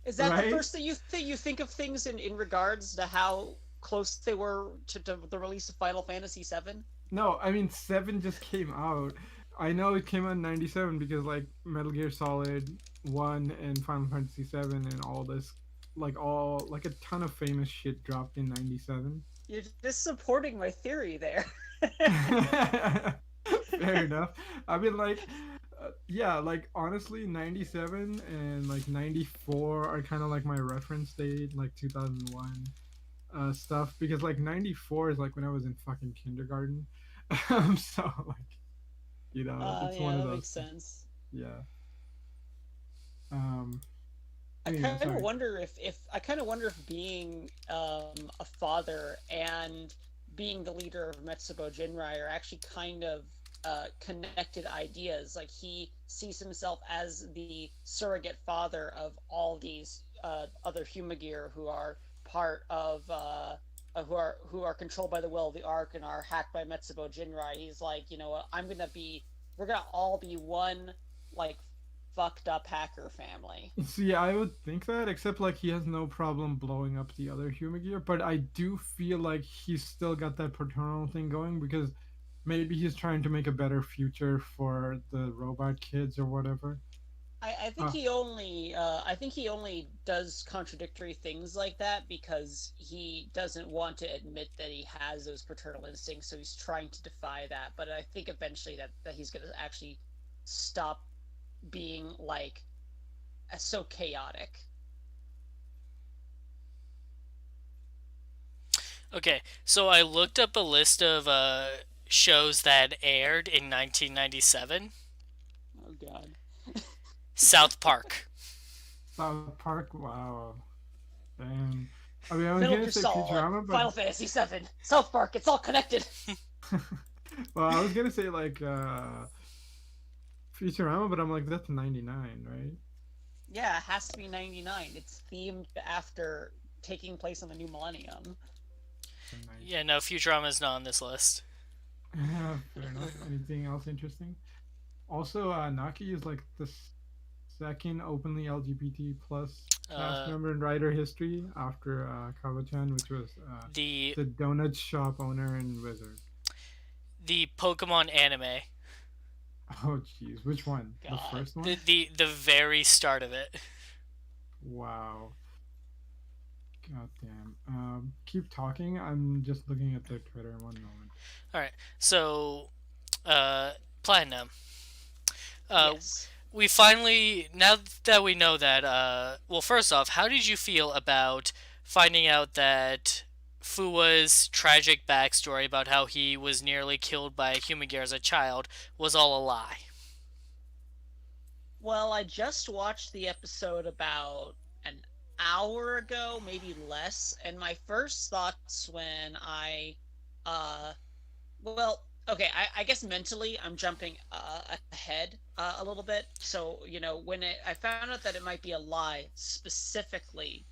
[SPEAKER 3] Is that the
[SPEAKER 1] right?
[SPEAKER 3] first thing you think of things in regards to how close they were to the release of Final Fantasy VII?
[SPEAKER 1] No, I mean 7 just came out. I know it came out in 97 because like Metal Gear Solid 1 and Final Fantasy 7 and all this, like a ton of famous shit dropped in 97.
[SPEAKER 3] You're just supporting my theory there.
[SPEAKER 1] Fair enough. I mean, like, yeah, like honestly, 97 and like 94 are kind of like my reference date, like 2001 stuff, because like 94 is like when I was in fucking kindergarten. So, like, it's one
[SPEAKER 3] Yeah,
[SPEAKER 1] of
[SPEAKER 3] that
[SPEAKER 1] those
[SPEAKER 3] makes
[SPEAKER 1] things.
[SPEAKER 3] sense.
[SPEAKER 1] Yeah. Um,
[SPEAKER 3] I
[SPEAKER 1] yeah,
[SPEAKER 3] kind of
[SPEAKER 1] sorry.
[SPEAKER 3] wonder if I kind of wonder if being a father and being the leader of Metsubo Jinrai are actually kind of connected ideas. Like he sees himself as the surrogate father of all these other Humagear who are part of who are controlled by the will of the Ark and are hacked by Metsubo Jinrai. He's like, you know what, we're gonna all be one like fucked up hacker family.
[SPEAKER 1] See, I would think that, except like he has no problem blowing up the other human gear, but I do feel like he's still got that paternal thing going because maybe he's trying to make a better future for the robot kids or whatever. Uh,
[SPEAKER 3] I think he only does contradictory things like that because he doesn't want to admit that he has those paternal instincts, so he's trying to defy that. But I think eventually that he's gonna actually stop being like so chaotic.
[SPEAKER 2] Okay, so I looked up a list of shows that aired in 1997.
[SPEAKER 3] Oh god.
[SPEAKER 2] South Park.
[SPEAKER 1] South Park, wow. Damn. I mean, I was
[SPEAKER 3] Metal
[SPEAKER 1] gonna
[SPEAKER 3] Gear
[SPEAKER 1] say
[SPEAKER 3] Solid,
[SPEAKER 1] Futurama, but
[SPEAKER 3] Final Fantasy VII, South Park, it's all connected.
[SPEAKER 1] well, I was gonna say like Futurama, but I'm like that's 99, right?
[SPEAKER 3] Yeah, it has to be 99. It's themed after taking place on the new millennium.
[SPEAKER 1] So nice.
[SPEAKER 2] Yeah, no, Futurama is not on this list.
[SPEAKER 1] Fair enough. Anything else interesting? Also, Naki is like the second openly LGBT plus cast
[SPEAKER 2] Uh,
[SPEAKER 1] member in writer history after Kawa-chan, which was
[SPEAKER 2] the
[SPEAKER 1] the donut shop owner and wizard.
[SPEAKER 2] the Pokemon anime.
[SPEAKER 1] Oh, jeez. Which one? The
[SPEAKER 3] God.
[SPEAKER 1] first
[SPEAKER 2] The
[SPEAKER 1] one?
[SPEAKER 2] the the very start of it.
[SPEAKER 1] Wow. God damn. Keep talking. I'm just looking at their Twitter. One moment.
[SPEAKER 2] All right. So, uh, Platinum. Uh,
[SPEAKER 3] Yes.
[SPEAKER 2] we finally, now that we know that, well, first off, how did you feel about finding out that Fuwa's tragic backstory about how he was nearly killed by a human gear as a child was all a lie?
[SPEAKER 3] Well, I just watched the episode about an hour ago, maybe less, and my first thoughts when uh, well, okay, I guess mentally I'm jumping ahead a little bit. So, you know, I found out that it might be a lie specifically,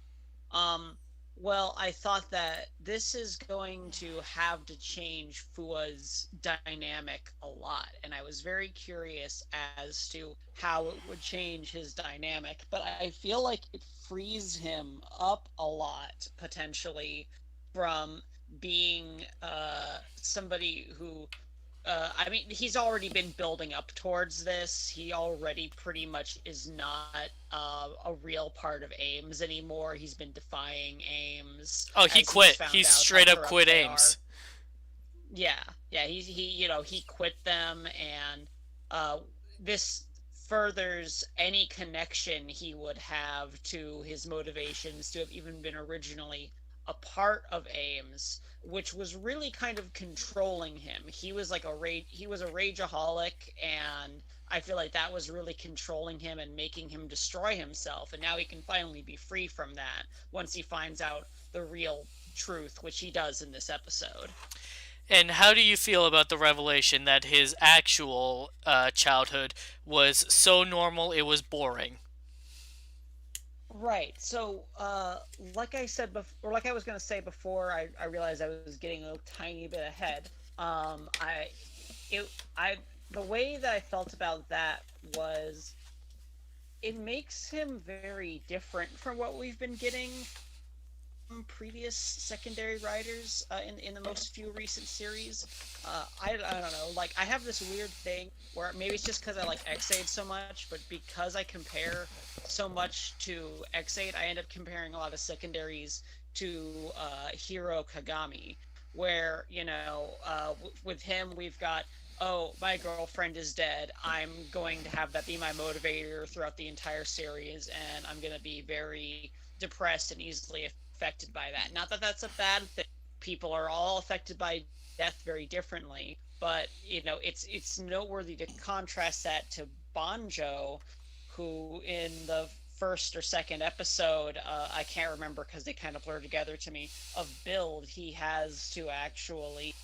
[SPEAKER 3] Um, well, I thought that this is going to have to change Fua's dynamic a lot, and I was very curious as to how it would change his dynamic. But I feel like it frees him up a lot potentially from being somebody who I mean, he's already been building up towards this. He already pretty much is not a real part of Ames anymore. He's been defying Ames
[SPEAKER 2] Oh, he
[SPEAKER 3] as he's
[SPEAKER 2] quit. He
[SPEAKER 3] found out how
[SPEAKER 2] straight up
[SPEAKER 3] corrupt
[SPEAKER 2] quit
[SPEAKER 3] they
[SPEAKER 2] Ames.
[SPEAKER 3] are. Yeah, yeah. He quit them, and uh, this furthers any connection he would have to his motivations to have even been originally a part of Ames, which was really kind of controlling him. He was a rageaholic, and I feel like that was really controlling him and making him destroy himself. And now he can finally be free from that once he finds out the real truth, which he does in this episode.
[SPEAKER 2] And how do you feel about the revelation that his actual childhood was so normal it was boring?
[SPEAKER 3] Right. So, like I said before, or like I was gonna say before, I realized I was getting a tiny bit ahead. I, it, I, the way that I felt about that was it makes him very different from what we've been getting from previous secondary writers in the most few recent series. I don't know. Like I have this weird thing where maybe it's just because I like X8 so much, but because I compare so much to X8, I end up comparing a lot of secondaries to Hiro Kagami, where with him we've got, oh, my girlfriend is dead. I'm going to have that be my motivator throughout the entire series, and I'm going to be very depressed and easily affected by that. Not that that's a bad thing. People are all affected by death very differently, but it's noteworthy to contrast that to Banjo, who in the first or second episode, I can't remember because they kind of blur together to me, of Build, he has to actually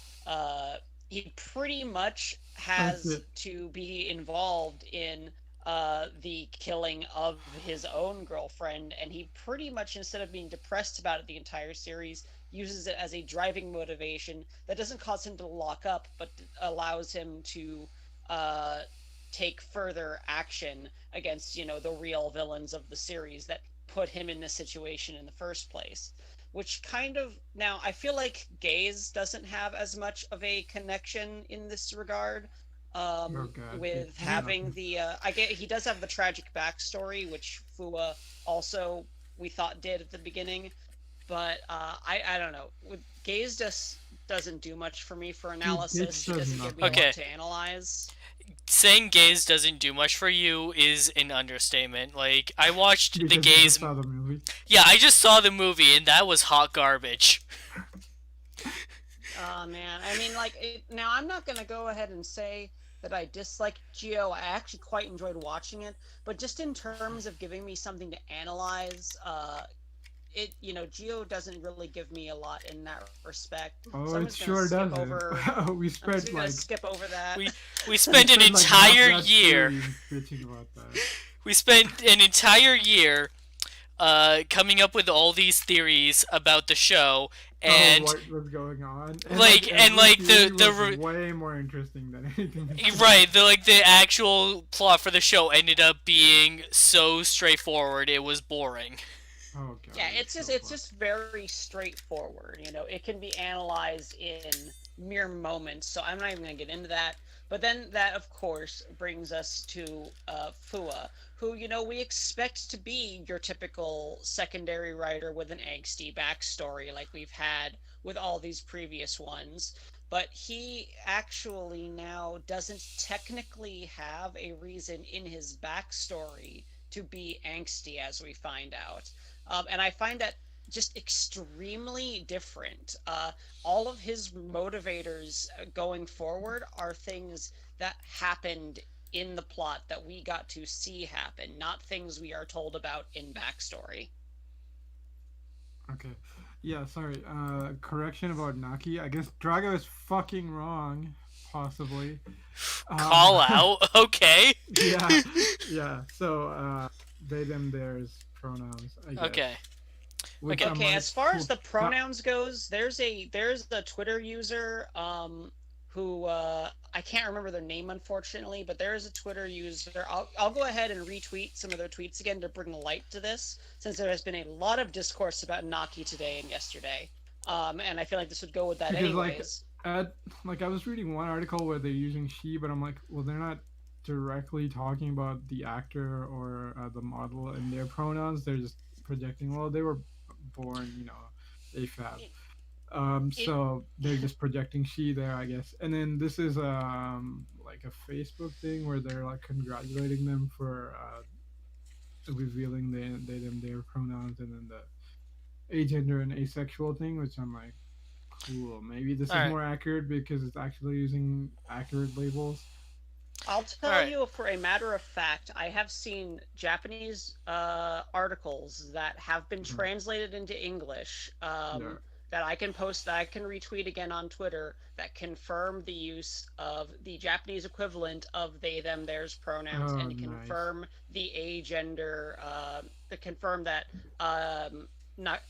[SPEAKER 3] he pretty much
[SPEAKER 1] That's
[SPEAKER 3] has
[SPEAKER 1] it.
[SPEAKER 3] to be involved in the killing of his own girlfriend, and he pretty much, instead of being depressed about it the entire series, uses it as a driving motivation that doesn't cause him to lock up, but allows him to uh, take further action against the real villains of the series that put him in this situation in the first place. Which kind of, now I feel like Gaze doesn't have as much of a connection in this regard,
[SPEAKER 1] Oh god, he
[SPEAKER 3] with
[SPEAKER 1] has
[SPEAKER 3] having
[SPEAKER 1] nothing.
[SPEAKER 3] the I get he does have the tragic backstory, which Fua also we thought did at the beginning, but I don't know. With Gaze just doesn't do much for me for
[SPEAKER 1] It
[SPEAKER 3] analysis. She
[SPEAKER 1] does
[SPEAKER 3] doesn't give me a
[SPEAKER 1] nothing
[SPEAKER 3] lot
[SPEAKER 2] Okay,
[SPEAKER 3] to analyze.
[SPEAKER 2] saying Gaze doesn't do much for you is an understatement. Like, I watched the
[SPEAKER 1] because you just
[SPEAKER 2] Gaze.
[SPEAKER 1] saw the movie.
[SPEAKER 2] Yeah, I just saw the movie, and that was hot garbage.
[SPEAKER 3] Oh man, I mean, like now I'm not gonna go ahead and say that I dislike Geo. I actually quite enjoyed watching it, but just in terms of giving me something to analyze, Geo doesn't really give me a lot in that respect. So
[SPEAKER 1] Oh,
[SPEAKER 3] I'm
[SPEAKER 1] it
[SPEAKER 3] just gonna
[SPEAKER 1] sure
[SPEAKER 3] skip
[SPEAKER 1] doesn't.
[SPEAKER 3] over.
[SPEAKER 1] we
[SPEAKER 3] I'm just
[SPEAKER 1] spent
[SPEAKER 3] gonna
[SPEAKER 1] like
[SPEAKER 3] skip over that.
[SPEAKER 2] We we
[SPEAKER 1] we
[SPEAKER 2] spent an
[SPEAKER 1] spent like half
[SPEAKER 2] entire
[SPEAKER 1] that
[SPEAKER 2] year.
[SPEAKER 1] series bitching about that.
[SPEAKER 2] We spent an entire year coming up with all these theories about the show,
[SPEAKER 1] Oh,
[SPEAKER 2] and
[SPEAKER 1] what was going on? And like every
[SPEAKER 2] like
[SPEAKER 1] theory was way more interesting than anything else.
[SPEAKER 2] right, the actual plot for the show ended up being so straightforward it was boring.
[SPEAKER 1] Oh
[SPEAKER 3] Yeah,
[SPEAKER 1] god,
[SPEAKER 3] it's
[SPEAKER 1] it's
[SPEAKER 3] just
[SPEAKER 1] so
[SPEAKER 3] it's
[SPEAKER 1] fun.
[SPEAKER 3] just very straightforward. It can be analyzed in mere moments. So I'm not even going to get into that. But then that, of course, brings us to Fua, who we expect to be your typical secondary writer with an angsty backstory, like we've had with all these previous ones. But he actually now doesn't technically have a reason in his backstory to be angsty, as we find out. And I find that just extremely different. All of his motivators going forward are things that happened in the plot that we got to see happen, not things we are told about in backstory.
[SPEAKER 1] Okay. Yeah, sorry. Correction about Naki. I guess Drago is fucking wrong, possibly. Um,
[SPEAKER 2] Call out, okay.
[SPEAKER 1] yeah, yeah. So, they, them, theirs pronouns, I guess.
[SPEAKER 2] Okay.
[SPEAKER 1] Which
[SPEAKER 2] Okay.
[SPEAKER 1] I'm
[SPEAKER 3] Okay,
[SPEAKER 1] like,
[SPEAKER 3] as far as
[SPEAKER 1] cool.
[SPEAKER 3] the pronouns goes, there's a Twitter user who I can't remember their name unfortunately, but there is a Twitter user. I'll go ahead and retweet some of their tweets again to bring light to this, since there has been a lot of discourse about Naki today and yesterday. And I feel like this would go with that
[SPEAKER 1] Because
[SPEAKER 3] anyways.
[SPEAKER 1] at like I was reading one article where they're using she, but I'm like, well, they're not directly talking about the actor or the model and their pronouns. They're just projecting. Well, they were born, AFAB.
[SPEAKER 3] It, it
[SPEAKER 1] So they're just projecting she there, I guess. And then this is like a Facebook thing where they're like congratulating them for revealing they them their pronouns, and then the agender and asexual thing, which I'm like, cool. Maybe this
[SPEAKER 2] All
[SPEAKER 1] is
[SPEAKER 2] right.
[SPEAKER 1] more accurate because it's actually using accurate labels.
[SPEAKER 3] I'll
[SPEAKER 2] All
[SPEAKER 3] tell
[SPEAKER 2] right.
[SPEAKER 3] you for a matter of fact, I have seen Japanese articles that have been
[SPEAKER 1] Mhm.
[SPEAKER 3] translated into English
[SPEAKER 1] Yeah.
[SPEAKER 3] that I can post, that I can retweet again on Twitter, that confirm the use of the Japanese equivalent of they, them, theirs pronouns,
[SPEAKER 1] Oh,
[SPEAKER 3] and
[SPEAKER 1] nice.
[SPEAKER 3] confirm the agender, confirm that um,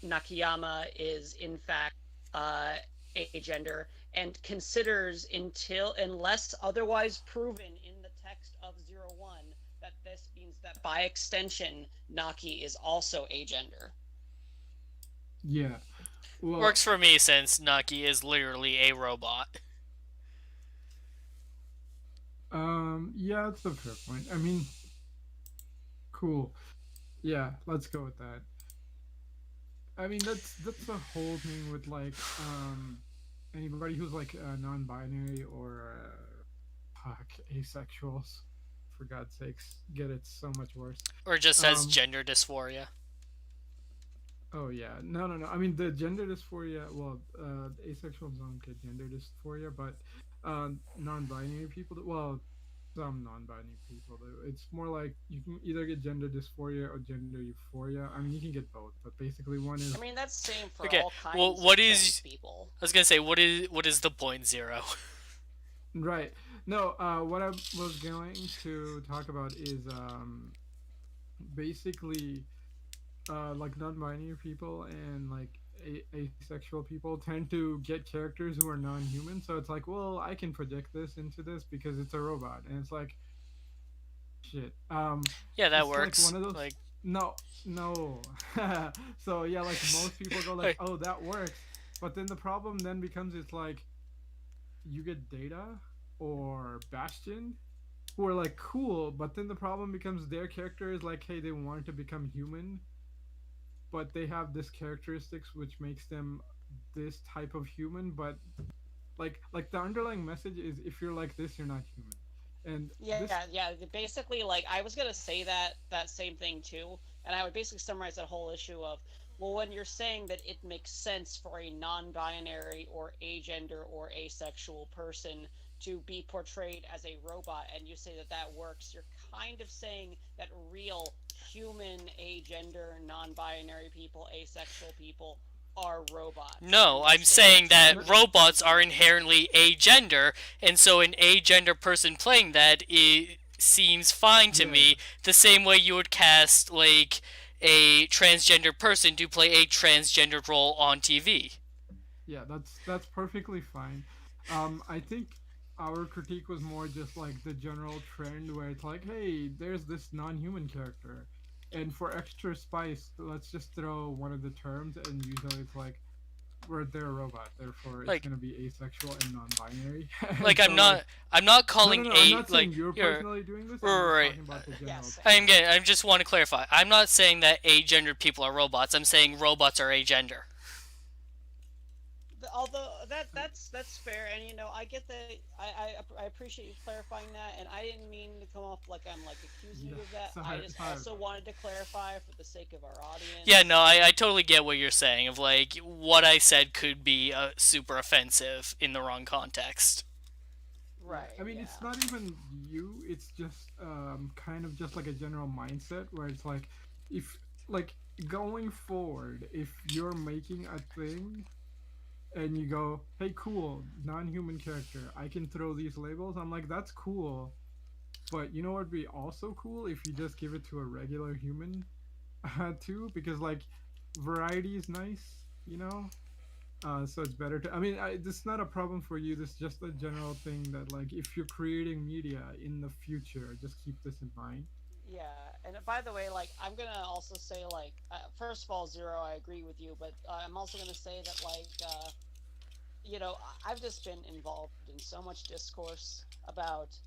[SPEAKER 3] Nakayama is in fact uh, agender, and considers until unless otherwise proven in the text of 01 that this means that by extension Naki is also agender.
[SPEAKER 1] Yeah. Well,
[SPEAKER 2] Works for me since Naki is literally a robot.
[SPEAKER 1] yeah, it's a fair point. I mean, cool. Yeah, let's go with that. I mean, that's the whole thing with like anybody who's like non-binary or fuck asexuals. For God's sakes, get it so much worse.
[SPEAKER 2] Or just has
[SPEAKER 1] Um,
[SPEAKER 2] gender dysphoria.
[SPEAKER 1] oh yeah, no, no, no. I mean, the gender dysphoria. Well, asexuals don't get gender dysphoria, but non-binary people. Well, some non-binary people do. It's more like you can either get gender dysphoria or gender euphoria. I mean, you can get both, but basically one
[SPEAKER 3] I
[SPEAKER 1] is
[SPEAKER 3] mean, that's the same for
[SPEAKER 2] Okay,
[SPEAKER 3] all
[SPEAKER 2] well,
[SPEAKER 3] kinds of
[SPEAKER 2] what
[SPEAKER 3] trans
[SPEAKER 2] is?
[SPEAKER 3] people.
[SPEAKER 2] I was gonna say, what is the point zero?
[SPEAKER 1] right. No, what I was going to talk about is basically like non-binary people and like asexual people tend to get characters who are non-human. So it's like, well, I can project this into this because it's a robot, and it's like, shit.
[SPEAKER 2] Yeah, that
[SPEAKER 1] It's like
[SPEAKER 2] works.
[SPEAKER 1] one of those.
[SPEAKER 2] Like,
[SPEAKER 1] No, no. So yeah, like most people go like,
[SPEAKER 2] like,
[SPEAKER 1] oh, that works. But then the problem then becomes it's like you get Data or Bastion who are like cool, but then the problem becomes their character is like, hey, they want to become human, but they have this characteristics which makes them this type of human, but like the underlying message is if you're like this, you're not human. And
[SPEAKER 3] Yeah,
[SPEAKER 1] this
[SPEAKER 3] yeah. Basically, like I was gonna say that same thing too, and I would basically summarize that whole issue of, well, when you're saying that it makes sense for a non-binary or agender or asexual person to be portrayed as a robot, and you say that that works, you're kind of saying that real human agender, non-binary people, asexual people are robots, and
[SPEAKER 2] no,
[SPEAKER 3] you're
[SPEAKER 2] I'm
[SPEAKER 3] saying
[SPEAKER 2] saying
[SPEAKER 3] that
[SPEAKER 2] that
[SPEAKER 3] someone
[SPEAKER 2] robots are inherently agender, and so an agender person playing that seems fine to
[SPEAKER 1] yeah,
[SPEAKER 2] me. The same way you would cast like a transgender person to play a transgendered role on TV.
[SPEAKER 1] yeah, that's perfectly fine. I think our critique was more just like the general trend where it's like, hey, there's this non-human character, and for extra spice, let's just throw one of the terms, and usually it's like, where they're a robot, therefore it's
[SPEAKER 2] Like
[SPEAKER 1] gonna be asexual and non-binary. And
[SPEAKER 2] like
[SPEAKER 1] so like,
[SPEAKER 2] I'm not
[SPEAKER 1] no, no,
[SPEAKER 2] calling
[SPEAKER 1] no, I'm
[SPEAKER 2] a
[SPEAKER 1] not
[SPEAKER 2] like
[SPEAKER 1] saying you're
[SPEAKER 2] you're
[SPEAKER 1] personally doing this. I'm just
[SPEAKER 2] right.
[SPEAKER 1] talking about the
[SPEAKER 3] yeah,
[SPEAKER 1] general
[SPEAKER 3] same.
[SPEAKER 2] I'm
[SPEAKER 1] trend.
[SPEAKER 2] getting. I just want to clarify. I'm not saying that agendered people are robots. I'm saying robots are agender.
[SPEAKER 3] Although that's fair, and I get that. I appreciate you clarifying that, and I didn't mean to come off like I'm like accusing
[SPEAKER 1] Yeah,
[SPEAKER 3] you of that. I
[SPEAKER 1] sorry,
[SPEAKER 3] just
[SPEAKER 1] sorry
[SPEAKER 3] also
[SPEAKER 1] about
[SPEAKER 3] wanted to clarify for the sake of our
[SPEAKER 2] Yeah,
[SPEAKER 3] audience.
[SPEAKER 2] no, I totally get what you're saying. Of like what I said could be super offensive in the wrong context.
[SPEAKER 1] Yeah, I
[SPEAKER 3] Right?
[SPEAKER 1] mean, it's
[SPEAKER 3] Yeah.
[SPEAKER 1] not even you. It's just kind of just like a general mindset where it's like, if like going forward, if you're making a thing and you go, hey, cool, non-human character, I can throw these labels. I'm like, that's cool, but you know what would be also cool if you just give it to a regular human too, because like variety is nice, you know. So it's better to. I mean, this is not a problem for you. This is just a general thing that, like, if you're creating media in the future, just keep this in mind.
[SPEAKER 3] Yeah, and by the way, like I'm gonna also say, like, first of all, Zero, I agree with you, but I'm also gonna say that, like, I've just been involved in so much discourse about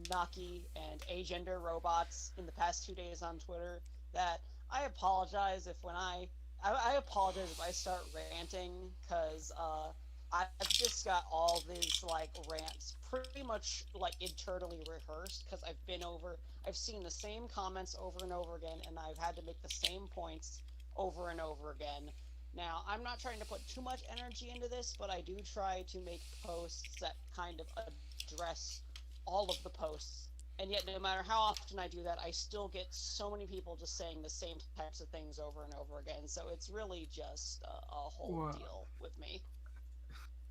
[SPEAKER 3] Naki and agender robots in the past 2 days on Twitter that I apologize if I apologize if I start ranting because I've just got all these like rants pretty much like internally rehearsed because I've seen the same comments over and over again, and I've had to make the same points over and over again. Now, I'm not trying to put too much energy into this, but I do try to make posts that kind of address all of the posts And yet, no matter how often I do that, I still get so many people just saying the same types of things over and over again. So it's really just a whole
[SPEAKER 1] Well,
[SPEAKER 3] deal with me.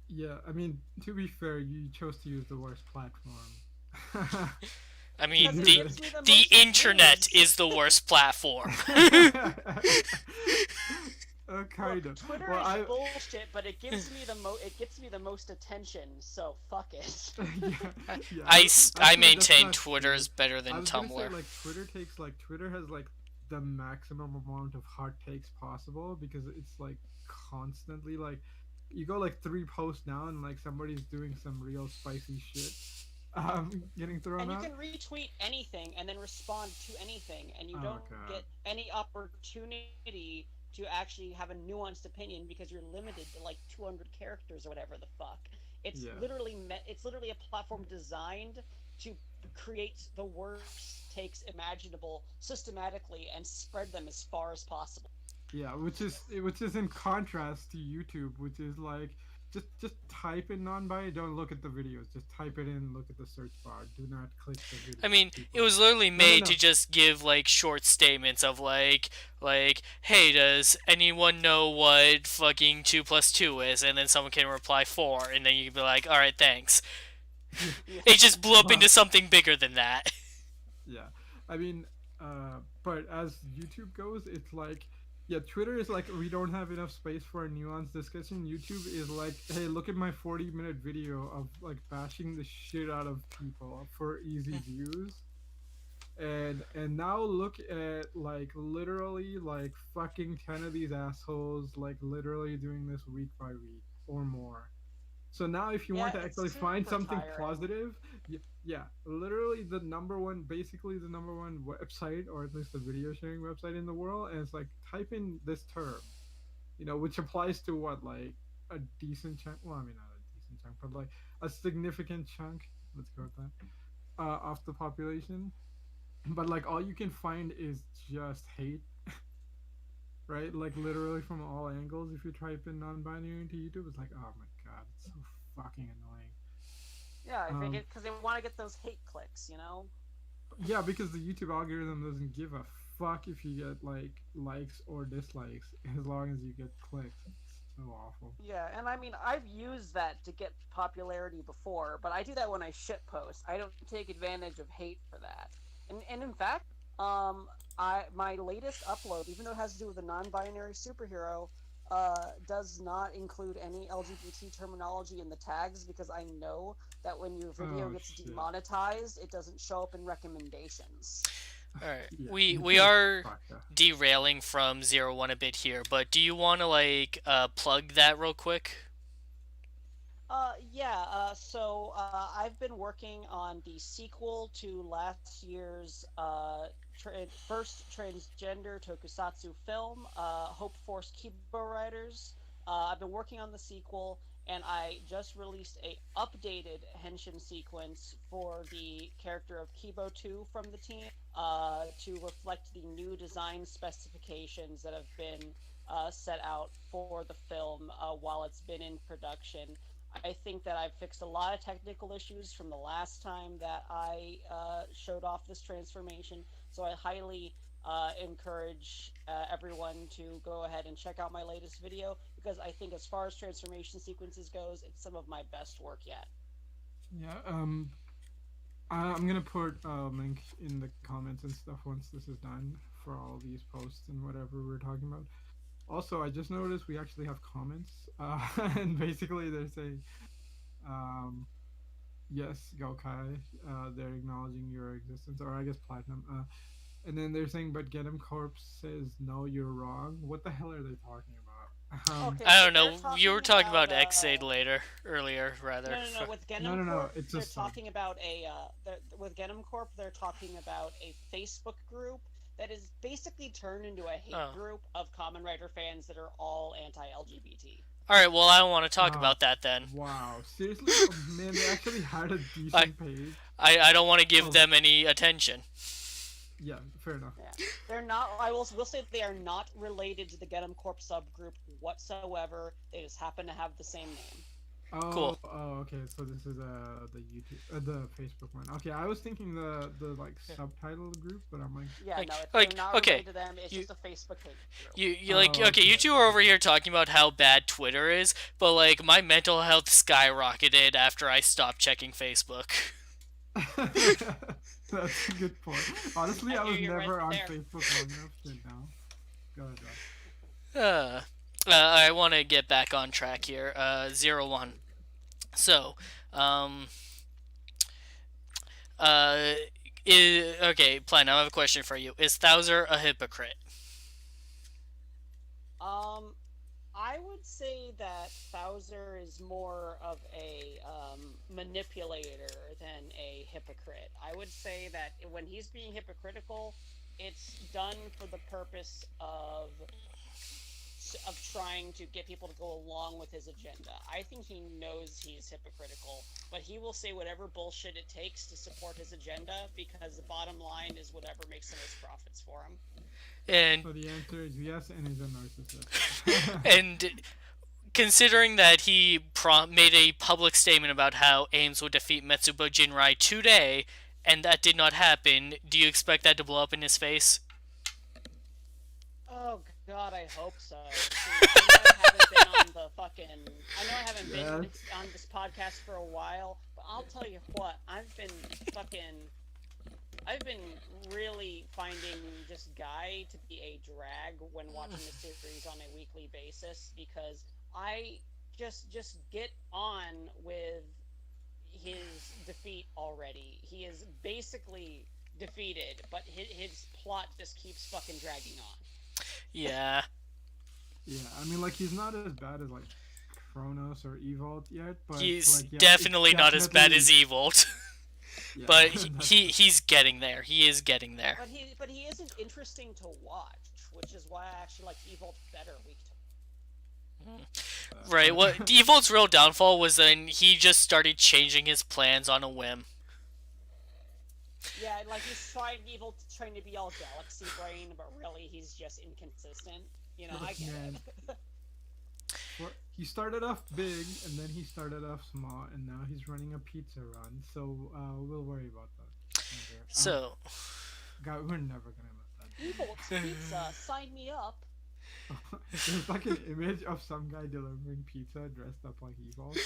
[SPEAKER 1] yeah. I mean, to be fair, you chose to use the worst platform
[SPEAKER 2] I
[SPEAKER 1] to
[SPEAKER 2] mean,
[SPEAKER 3] Because it
[SPEAKER 1] do
[SPEAKER 2] the
[SPEAKER 3] gives me the
[SPEAKER 2] the
[SPEAKER 3] most
[SPEAKER 2] internet
[SPEAKER 3] views.
[SPEAKER 2] is the worst platform.
[SPEAKER 1] Kind
[SPEAKER 3] Look,
[SPEAKER 1] of.
[SPEAKER 3] Twitter
[SPEAKER 1] Well,
[SPEAKER 3] is
[SPEAKER 1] I
[SPEAKER 3] bullshit, but it gets me the most attention. So fuck it.
[SPEAKER 1] yeah, yeah.
[SPEAKER 2] I
[SPEAKER 1] Actually, that's
[SPEAKER 2] maintain
[SPEAKER 1] not
[SPEAKER 2] Twitter
[SPEAKER 1] true.
[SPEAKER 2] is better
[SPEAKER 1] I
[SPEAKER 2] than
[SPEAKER 1] was gonna say
[SPEAKER 2] Tumblr.
[SPEAKER 1] like Twitter has like the maximum amount of hot takes possible because it's like constantly like you go like three posts now and like somebody's doing some real spicy shit getting thrown
[SPEAKER 3] And you
[SPEAKER 1] out.
[SPEAKER 3] can retweet anything and then respond to anything, and you
[SPEAKER 1] Oh
[SPEAKER 3] don't
[SPEAKER 1] god.
[SPEAKER 3] get any opportunity to actually have a nuanced opinion because you're limited to like 200 characters or whatever the fuck.
[SPEAKER 1] Yeah.
[SPEAKER 3] It's literally a platform designed to create the worst takes imaginable systematically and spread them as far as possible.
[SPEAKER 1] Yeah, which is in contrast to YouTube, which is like just type in non-binary. Don't look at the videos. Just type it in. Look at the search bar. Do not click the
[SPEAKER 2] I
[SPEAKER 1] videos.
[SPEAKER 2] mean, it
[SPEAKER 1] People.
[SPEAKER 2] was literally
[SPEAKER 1] No, no,
[SPEAKER 2] made
[SPEAKER 1] no.
[SPEAKER 2] to just give like short statements of like, hey, does anyone know what fucking 2 plus 2 is? And then someone can reply 4, and then you can be like, all right, thanks.
[SPEAKER 1] Yeah.
[SPEAKER 3] Yeah.
[SPEAKER 2] It just blew up
[SPEAKER 1] Well,
[SPEAKER 2] into something bigger than that.
[SPEAKER 1] yeah. I mean, but as YouTube goes, it's like, yeah, Twitter is like we don't have enough space for a nuanced discussion. YouTube is like, hey, look at my 40-minute video of like bashing the shit out of people for easy views. And now look at like literally like fucking 10 of these assholes like literally doing this week by week or more. So now if you
[SPEAKER 3] Yeah,
[SPEAKER 1] want to
[SPEAKER 3] it's
[SPEAKER 1] actually find
[SPEAKER 3] super
[SPEAKER 1] something
[SPEAKER 3] tiring.
[SPEAKER 1] positive, yeah, literally the number one, basically the number one website, or at least the video sharing website in the world, and it's like type in this term, which applies to what, like a decent chunk, well, I mean not a decent chunk, but like a significant chunk, let's go with that, of the population. But like all you can find is just hate, right? Like literally from all angles. If you type in non-binary into YouTube, it's like, oh my god, it's so fucking annoying.
[SPEAKER 3] Yeah, I think
[SPEAKER 1] Um,
[SPEAKER 3] it because they want to get those hate clicks, you know.
[SPEAKER 1] yeah, because the YouTube algorithm doesn't give a fuck if you get like likes or dislikes, as long as you get clicks. It's so awful.
[SPEAKER 3] Yeah, and I mean, I've used that to get popularity before, but I do that when I shit post. I don't take advantage of hate for that. And in fact, um, my latest upload, even though it has to do with a non-binary superhero, does not include any LGBT terminology in the tags because I know that when your video
[SPEAKER 1] Oh
[SPEAKER 3] gets
[SPEAKER 1] shit.
[SPEAKER 3] demonetized, it doesn't show up in recommendations.
[SPEAKER 2] All right,
[SPEAKER 1] Yeah,
[SPEAKER 2] we
[SPEAKER 1] YouTube is
[SPEAKER 2] are
[SPEAKER 1] fucked up.
[SPEAKER 2] derailing from 0-1 a bit here, but do you want to like plug that real quick?
[SPEAKER 3] Yeah, I've been working on the sequel to last year's first transgender tokusatsu film, Hope Force Kibo Riders. I've been working on the sequel, and I just released a updated Henshin sequence for the character of Kibo 2 from the team to reflect the new design specifications that have been set out for the film while it's been in production. I think that I've fixed a lot of technical issues from the last time that I showed off this transformation. So I highly encourage everyone to go ahead and check out my latest video because I think as far as transformation sequences goes, it's some of my best work yet.
[SPEAKER 1] Yeah. I'm gonna put a link in the comments and stuff once this is done for all these posts and whatever we're talking about. Also, I just noticed we actually have comments, and basically they're saying, um, "Yes, Gokai, they're acknowledging your existence," or I guess Platinum. And then they're saying, "But Get 'em Corp says no, you're wrong." What the hell are they talking about?
[SPEAKER 3] Okay,
[SPEAKER 2] I
[SPEAKER 3] so
[SPEAKER 2] don't
[SPEAKER 3] they're
[SPEAKER 2] know. You were
[SPEAKER 3] talking
[SPEAKER 2] talking
[SPEAKER 3] about
[SPEAKER 2] about Xaid later, earlier rather.
[SPEAKER 3] no. With
[SPEAKER 1] No,
[SPEAKER 3] Genom
[SPEAKER 1] no, no.
[SPEAKER 3] Corp,
[SPEAKER 1] It's a
[SPEAKER 3] they're
[SPEAKER 1] sub.
[SPEAKER 3] talking about with Genom Corp, they're talking about a Facebook group that is basically turned into a hate
[SPEAKER 2] Oh.
[SPEAKER 3] group of Kamen Rider fans that are all anti-LGBT.
[SPEAKER 2] All right. Well, I don't want to talk
[SPEAKER 1] Uh,
[SPEAKER 2] about that then.
[SPEAKER 1] wow. Seriously? Oh, man, they actually had a
[SPEAKER 2] I
[SPEAKER 1] decent page.
[SPEAKER 2] I don't want to give
[SPEAKER 1] Oh,
[SPEAKER 2] them any attention.
[SPEAKER 1] yeah, fair enough.
[SPEAKER 3] Yeah, they're not. I will say they are not related to the Genom Corp subgroup whatsoever. They just happen to have the same name.
[SPEAKER 2] Cool.
[SPEAKER 1] Okay. So this is the YouTube, the Facebook one. Okay, I was thinking the like
[SPEAKER 2] Yeah.
[SPEAKER 1] subtitle group, but I'm like,
[SPEAKER 3] Yeah, no, they're
[SPEAKER 2] Like
[SPEAKER 3] not
[SPEAKER 2] okay,
[SPEAKER 3] related to them. It's
[SPEAKER 2] you
[SPEAKER 3] just a Facebook hate group.
[SPEAKER 2] you like
[SPEAKER 1] oh,
[SPEAKER 2] okay, you
[SPEAKER 1] okay,
[SPEAKER 2] two are over
[SPEAKER 1] okay.
[SPEAKER 2] here talking about how bad Twitter is, but like my mental health skyrocketed after I stopped checking Facebook.
[SPEAKER 1] That's a good point. Honestly,
[SPEAKER 3] I
[SPEAKER 1] I
[SPEAKER 3] hear
[SPEAKER 1] was
[SPEAKER 3] you right
[SPEAKER 1] never on
[SPEAKER 3] there.
[SPEAKER 1] Facebook long enough to know. Go ahead, Rob.
[SPEAKER 2] Uh, I want to get back on track here. 01. So, um, uh, okay, Platinum, I have a question for you. Is Thouser a hypocrite?
[SPEAKER 3] Um, I would say that Bowser is more of a manipulator than a hypocrite. I would say that when he's being hypocritical, it's done for the purpose of trying to get people to go along with his agenda. I think he knows he's hypocritical, but he will say whatever bullshit it takes to support his agenda because the bottom line is whatever makes the most profits for him.
[SPEAKER 2] And
[SPEAKER 1] So the answer is yes, and he's a narcissist.
[SPEAKER 2] and considering that he made a public statement about how Ames would defeat Metsubo Jinrai today, and that did not happen, do you expect that to blow up in his face?
[SPEAKER 3] Oh God, I hope so. See, I know I haven't been on the fucking. I know I haven't been
[SPEAKER 1] That's
[SPEAKER 3] on this podcast for a while, but I'll tell you what, fucking. I've been really finding this guy to be a drag when watching the series on a weekly basis because I just get on with his defeat already. He is basically defeated, but his plot just keeps fucking dragging on.
[SPEAKER 2] Yeah.
[SPEAKER 1] yeah. I mean, like he's not as bad as like Kronos or Evolt yet, but
[SPEAKER 2] He's
[SPEAKER 1] like yeah, it's
[SPEAKER 2] definitely not as bad
[SPEAKER 1] definitely
[SPEAKER 2] as Evolt.
[SPEAKER 1] yeah.
[SPEAKER 2] But
[SPEAKER 1] That's
[SPEAKER 2] he's getting there. He is getting there.
[SPEAKER 3] But he isn't interesting to watch, which is why I actually like Evolt better week to.
[SPEAKER 2] Right. What Evolt's real downfall was then he just started changing his plans on a whim.
[SPEAKER 3] Yeah, like trying to be all galaxy brain, but really he's just inconsistent. You know, I get
[SPEAKER 1] man.
[SPEAKER 3] it.
[SPEAKER 1] Well, he started off big, and then he started off small, and now he's running a pizza run. So we'll worry about that later.
[SPEAKER 2] So,
[SPEAKER 1] God, we're never gonna let that
[SPEAKER 3] Evolt's Pizza, sign me up.
[SPEAKER 1] go. There's like an image of some guy delivering pizza dressed up like Evolve.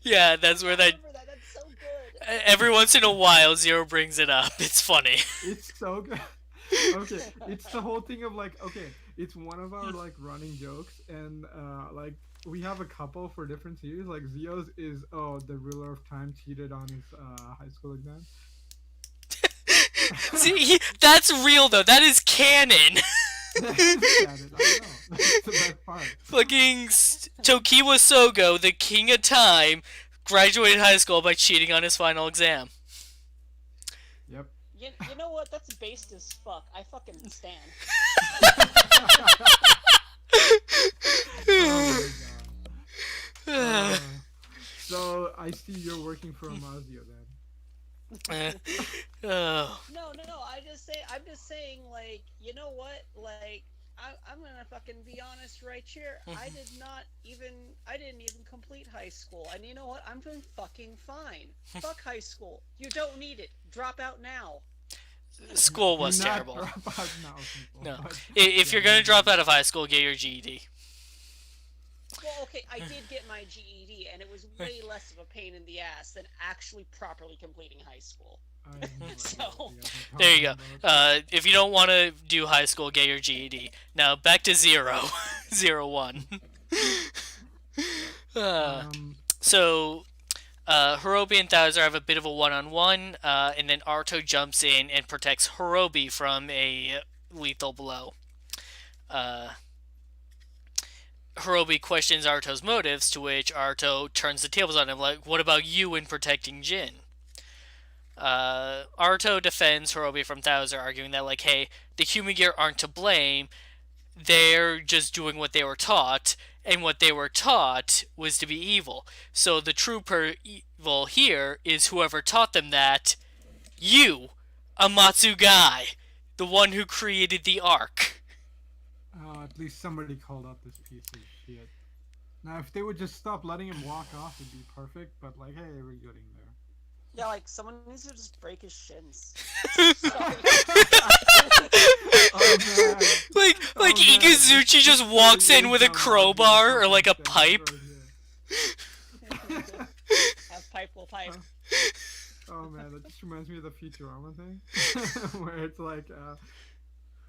[SPEAKER 2] yeah, that's where
[SPEAKER 3] I
[SPEAKER 2] that
[SPEAKER 3] remember that. That's so good.
[SPEAKER 2] every once in a while Zero brings it up. It's funny.
[SPEAKER 1] It's so good. Okay, it's the whole thing of like, okay, it's one of our like running jokes, and like we have a couple for different series. Like Zio's is the ruler of time cheated on his high school exam.
[SPEAKER 2] See, that's real though. That is canon.
[SPEAKER 1] Got it. I know. That's the best part.
[SPEAKER 2] Fucking Tokiwa Sogo, the king of time, graduated high school by cheating on his final exam.
[SPEAKER 1] Yep.
[SPEAKER 3] You know what? That's based as fuck. I fucking stand.
[SPEAKER 1] Oh my god. So I see you're working for Amazio then.
[SPEAKER 2] Oh.
[SPEAKER 3] No. I'm just saying, like, you know what? Like, I'm gonna fucking be honest right here. I didn't even complete high school, and you know what? I'm doing fucking fine. Fuck high school. You don't need it. Drop out now.
[SPEAKER 2] School was
[SPEAKER 1] Do not
[SPEAKER 2] terrible.
[SPEAKER 1] drop out now, people,
[SPEAKER 2] No.
[SPEAKER 1] but-
[SPEAKER 2] If
[SPEAKER 1] yeah,
[SPEAKER 2] you're gonna
[SPEAKER 1] no,
[SPEAKER 2] drop out of high school, get your GED.
[SPEAKER 3] Well, okay, I did get my GED, and it was way less of a pain in the ass than actually properly completing high school.
[SPEAKER 1] I have no idea
[SPEAKER 3] So-
[SPEAKER 1] what you guys are
[SPEAKER 2] There you go.
[SPEAKER 1] talking about.
[SPEAKER 2] If you don't want to do high school, get your GED. Now back to Zero, 01.
[SPEAKER 1] Um,
[SPEAKER 2] So, Hirobi and Thouser have a bit of a one-on-one, and then Arto jumps in and protects Hirobi from a lethal blow. Hirobi questions Arto's motives, to which Arto turns the tables on him, like, what about you in protecting Jin? Arto defends Hirobi from Thouser, arguing that, like, hey, the human gear aren't to blame, they're just doing what they were taught, and what they were taught was to be evil. So the true evil here is whoever taught them that, you, Amatsu guy, the one who created the arc.
[SPEAKER 1] at least somebody called out this piece of shit. Now, if they would just stop letting him walk off, it'd be perfect. But like, hey, we're getting there.
[SPEAKER 3] Yeah, like someone needs to just break his shins.
[SPEAKER 1] Oh man.
[SPEAKER 2] like
[SPEAKER 1] Oh man.
[SPEAKER 2] Ikazuchi just walks in with a crowbar or like a pipe.
[SPEAKER 3] Have pipe will pipe.
[SPEAKER 1] Oh man, that just reminds me of the Futurama thing, where it's like,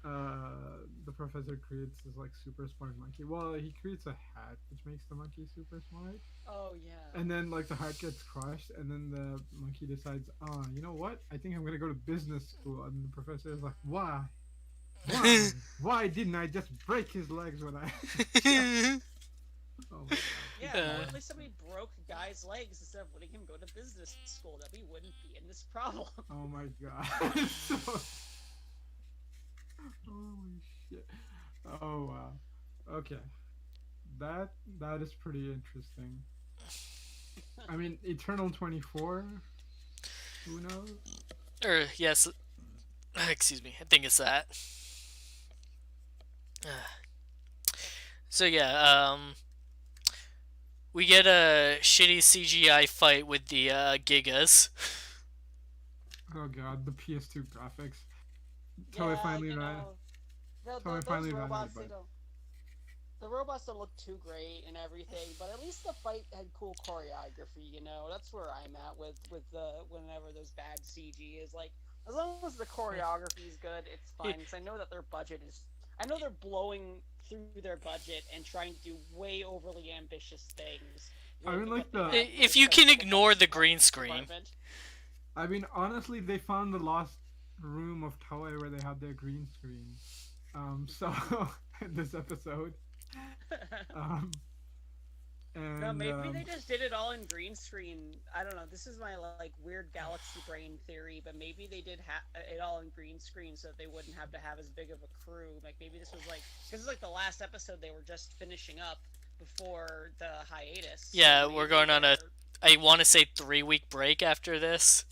[SPEAKER 1] the professor creates this like super smart monkey. Well, he creates a hat which makes the monkey super smart,
[SPEAKER 3] Oh yeah.
[SPEAKER 1] and then like the hat gets crushed, and then the monkey decides, you know what? I think I'm gonna go to business school. And the professor is like, why? Why? Why didn't I just break his legs when I? Oh my god.
[SPEAKER 3] Yeah, well, at least somebody broke a guy's legs instead of letting him go to business school. Then we wouldn't be in this problem.
[SPEAKER 1] Oh my god. Holy shit. Oh wow. Okay. That is pretty interesting. I mean, Eternal 24. Who knows?
[SPEAKER 2] Or yes, excuse me. I think it's that. So yeah, we get a shitty CGI fight with the Gigas.
[SPEAKER 1] Oh god, the PS2 graphics.
[SPEAKER 3] Yeah,
[SPEAKER 1] Toei finally
[SPEAKER 3] you
[SPEAKER 1] ran.
[SPEAKER 3] know,
[SPEAKER 1] Toei
[SPEAKER 3] those
[SPEAKER 1] finally ran
[SPEAKER 3] robots,
[SPEAKER 1] it, but
[SPEAKER 3] the robots don't look too great and everything, but at least the fight had cool choreography. You know, that's where I'm at with the whenever there's bad CG is like as long as the choreography is good, it's fine. Because I know that their budget is, I know they're blowing through their budget and trying to do way overly ambitious things.
[SPEAKER 1] I mean, like
[SPEAKER 2] If you can ignore the green screen.
[SPEAKER 1] I mean, honestly, they found the lost room of Toei where they had their green screen. So in this episode, and
[SPEAKER 3] no, maybe they just did it all in green screen. I don't know. This is my like weird galaxy brain theory, but maybe they did it all in green screen so that they wouldn't have to have as big of a crew. Like maybe this was like because it's like the last episode they were just finishing up before the hiatus.
[SPEAKER 2] Yeah,
[SPEAKER 3] so
[SPEAKER 2] we're going on a, I want to say 3-week break after this.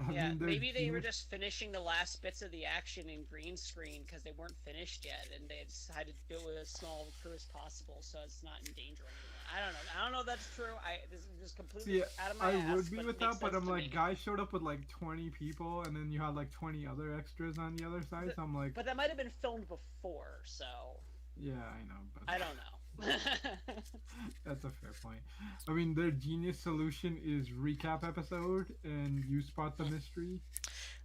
[SPEAKER 3] Yeah,
[SPEAKER 1] mean,
[SPEAKER 3] maybe they were just finishing the last bits of the action in green screen because they weren't finished yet, and they decided to do it with as small a crew as possible, so it's not in danger anymore. I don't know. I don't know if that's true. This is just completely out of my ass.
[SPEAKER 1] I would be
[SPEAKER 3] but
[SPEAKER 1] with
[SPEAKER 3] it
[SPEAKER 1] that,
[SPEAKER 3] makes
[SPEAKER 1] but
[SPEAKER 3] sense
[SPEAKER 1] I'm
[SPEAKER 3] to
[SPEAKER 1] like,
[SPEAKER 3] me.
[SPEAKER 1] guys showed up with like 20 people, and then you had like 20 other extras on the other side. So I'm like,
[SPEAKER 3] But that might have been filmed before, so
[SPEAKER 1] yeah, I know, but
[SPEAKER 3] I don't know.
[SPEAKER 1] that's a fair point. I mean, their genius solution is recap episode, and you spot the mystery.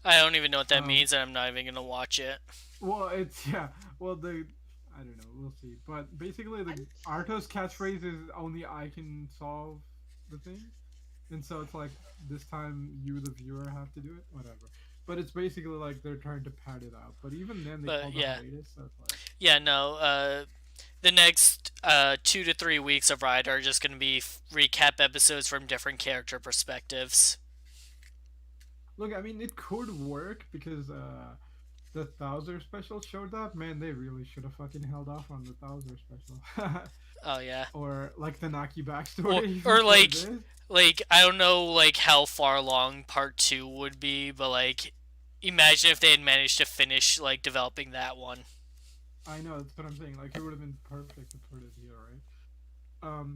[SPEAKER 2] I don't even know what that means, and I'm not even gonna watch it.
[SPEAKER 1] Well, it's yeah. Well, I don't know. We'll see. But basically, the Arto's catchphrase is only I can solve the thing, and so it's like this time you, the viewer, have to do it. Whatever. But it's basically like they're trying to pad it out. But even then, they call the hiatus. So it's like
[SPEAKER 2] yeah, no. The next 2 to 3 weeks of Ride are just gonna be recap episodes from different character perspectives.
[SPEAKER 1] look, I mean, it could work because the Thouser special showed up. Man, they really should have fucking held off on the Thouser special.
[SPEAKER 2] Oh yeah.
[SPEAKER 1] Or like the Naki backstory.
[SPEAKER 2] Or like I don't know like how far along part 2 would be, but like imagine if they had managed to finish like developing that one.
[SPEAKER 1] I know, that's what I'm saying. Like, it would have been perfect to put it here, right?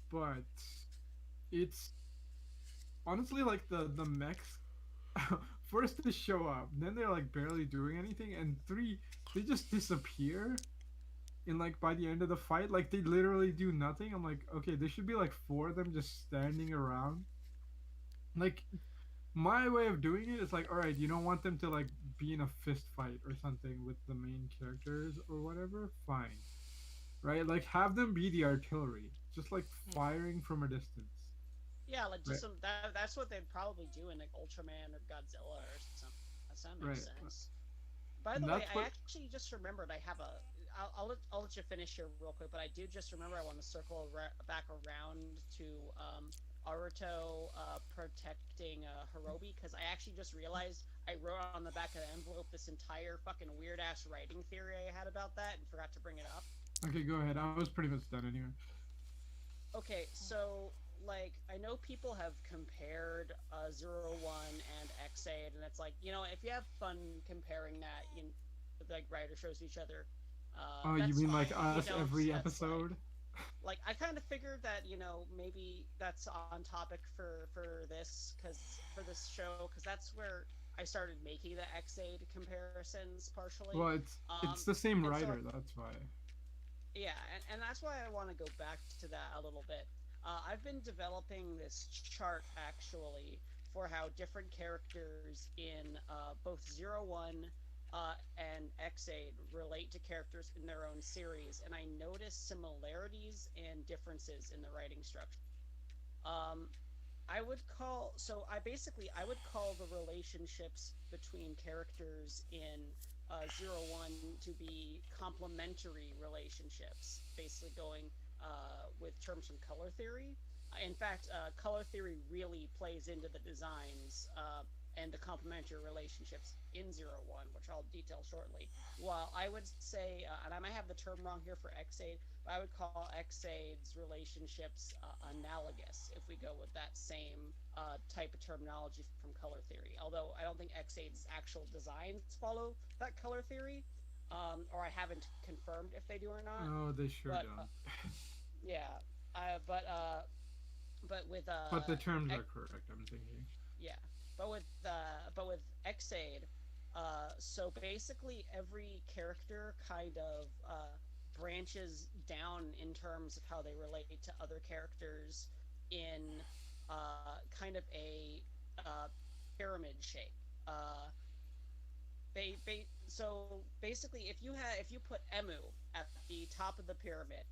[SPEAKER 1] But it's honestly like the mechs first to show up, then they're like barely doing anything, and 3 they just disappear. And like by the end of the fight, like they literally do nothing. I'm like, okay, there should be like 4 of them just standing around. Like, my way of doing it is like, all right, you don't want them to like be in a fist fight or something with the main characters or whatever, fine, right? Like, have them be the artillery, just like firing from a distance.
[SPEAKER 3] Yeah, like just
[SPEAKER 1] Right.
[SPEAKER 3] that's what they'd probably do in like Ultraman or Godzilla or something. That makes
[SPEAKER 1] Right.
[SPEAKER 3] sense. By
[SPEAKER 1] And
[SPEAKER 3] the way,
[SPEAKER 1] that's
[SPEAKER 3] I
[SPEAKER 1] what
[SPEAKER 3] actually just remembered I have a. I'll let you finish here real quick, but I do just remember I want to circle back around to Aruto protecting Hirobi because I actually just realized I wrote on the back of the envelope this entire fucking weird ass writing theory I had about that and forgot to bring it up.
[SPEAKER 1] Okay, go ahead. I was pretty much done anyway.
[SPEAKER 3] Okay, so like I know people have compared Zero-One and X8, and it's like, you know, if you have fun comparing that, like writer shows each other.
[SPEAKER 1] Oh, you
[SPEAKER 3] That's
[SPEAKER 1] mean like
[SPEAKER 3] fine.
[SPEAKER 1] us
[SPEAKER 3] You don't,
[SPEAKER 1] every
[SPEAKER 3] that's
[SPEAKER 1] episode?
[SPEAKER 3] fine. Like I kind of figured that maybe that's on topic for this show because that's where I started making the X-Aid comparisons partially.
[SPEAKER 1] Well, it's
[SPEAKER 3] Um,
[SPEAKER 1] the same
[SPEAKER 3] and so
[SPEAKER 1] writer, that's why.
[SPEAKER 3] yeah, and that's why I want to go back to that a little bit. I've been developing this chart actually for how different characters in both Zero One and X8 relate to characters in their own series, and I noticed similarities and differences in the writing structure. Um, I would call the relationships between characters in Zero One to be complementary relationships, basically going with terms from color theory. In fact, color theory really plays into the designs and the complementary relationships in Zero One, which I'll detail shortly. While I would say, and I might have the term wrong here for Xaid, but I would call Xaid's relationships analogous if we go with that same type of terminology from color theory. Although I don't think Xaid's actual designs follow that color theory, or I haven't confirmed if they do or not.
[SPEAKER 1] Oh, they sure
[SPEAKER 3] But
[SPEAKER 1] don't.
[SPEAKER 3] yeah, uh, but uh, but with
[SPEAKER 1] But the terms are correct, I'm thinking.
[SPEAKER 3] yeah, but with Xaid, so basically every character kind of branches down in terms of how they relate to other characters in kind of a uh, pyramid shape. Uh, so basically, if you put Emu at the top of the pyramid,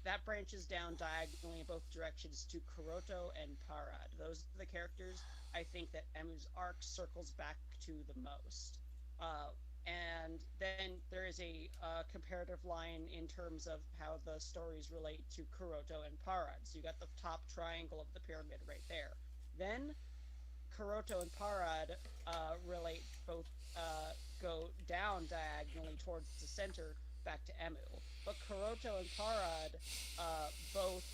[SPEAKER 3] that branches down diagonally in both directions to Kuroto and Parad. Those are the characters I think that Emu's arc circles back to the most. Uh, and then there is a comparative line in terms of how the stories relate to Kuroto and Parad. So you got the top triangle of the pyramid right there. Then Kuroto and Parad relate both go down diagonally towards the center back to Emu. But Kuroto and Parad both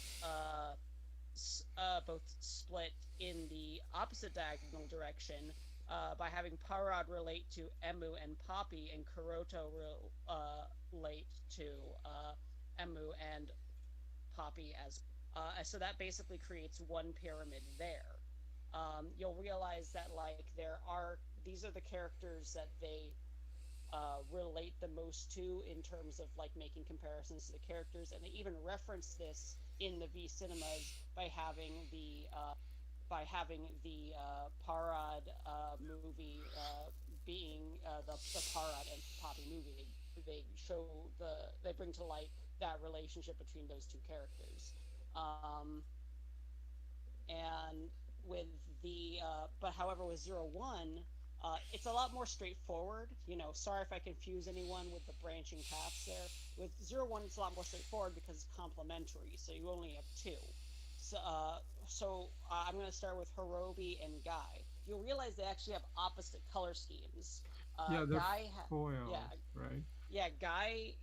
[SPEAKER 3] split in the opposite diagonal direction by having Parad relate to Emu and Poppy, and Kuroto relate to Emu and Poppy as. So that basically creates one pyramid there. You'll realize that like these are the characters that they relate the most to in terms of like making comparisons to the characters, and they even reference this in the V cinemas by having the Parad movie being the Parad and Poppy movie. They bring to light that relationship between those two characters. Um, and with the but however with Zero One, it's a lot more straightforward. Sorry if I confuse anyone with the branching paths there. With Zero One, it's a lot more straightforward because it's complementary, so you only have two. So I'm going to start with Hirobi and Guy. You'll realize they actually have opposite color schemes.
[SPEAKER 1] Yeah, they're
[SPEAKER 3] Yeah,
[SPEAKER 1] foils, right?
[SPEAKER 3] yeah, Guy.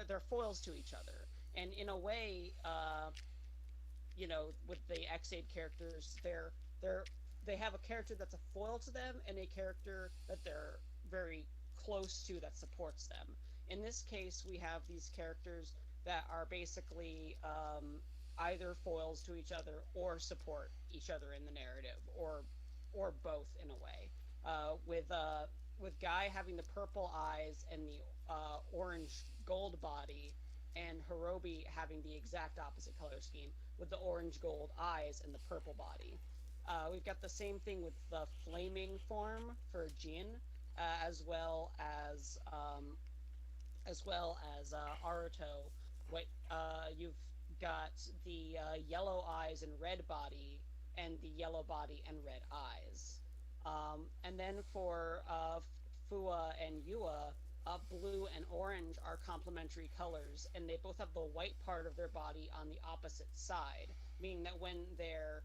[SPEAKER 3] They're foils to each other, and in a way, with the X8 characters, they have a character that's a foil to them and a character that they're very close to that supports them. In this case, we have these characters that are basically either foils to each other or support each other in the narrative, or both in a way. With Guy having the purple eyes and the orange gold body, and Hirobi having the exact opposite color scheme with the orange gold eyes and the purple body. We've got the same thing with the flaming form for Jin, as well as Aruto. You've got the yellow eyes and red body, and the yellow body and red eyes. And then for Fua and Yua, blue and orange are complementary colors, and they both have the white part of their body on the opposite side, meaning that when they're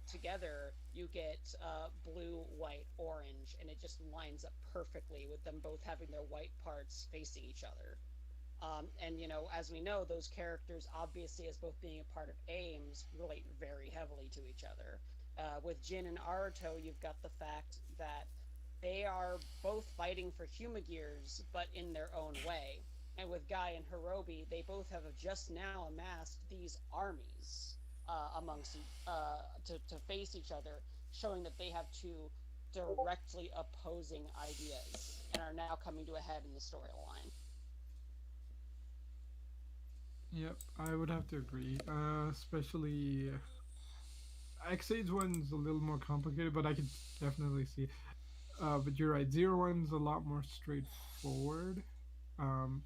[SPEAKER 3] together, you get blue, white, orange, and it just lines up perfectly with them both having their white parts facing each other. And as we know, those characters, obviously, as both being a part of AIMS, relate very heavily to each other. With Jin and Aruto, you've got the fact that they are both fighting for Humagears, but in their own way. and with Guy and Hirobi, they both have just now amassed these armies amongst to face each other, showing that they have two directly opposing ideas and are now coming to a head in the storyline.
[SPEAKER 1] Yep, I would have to agree. Especially X8's one's a little more complicated, but I could definitely see. But you're right, Zero-One's a lot more straightforward. Um,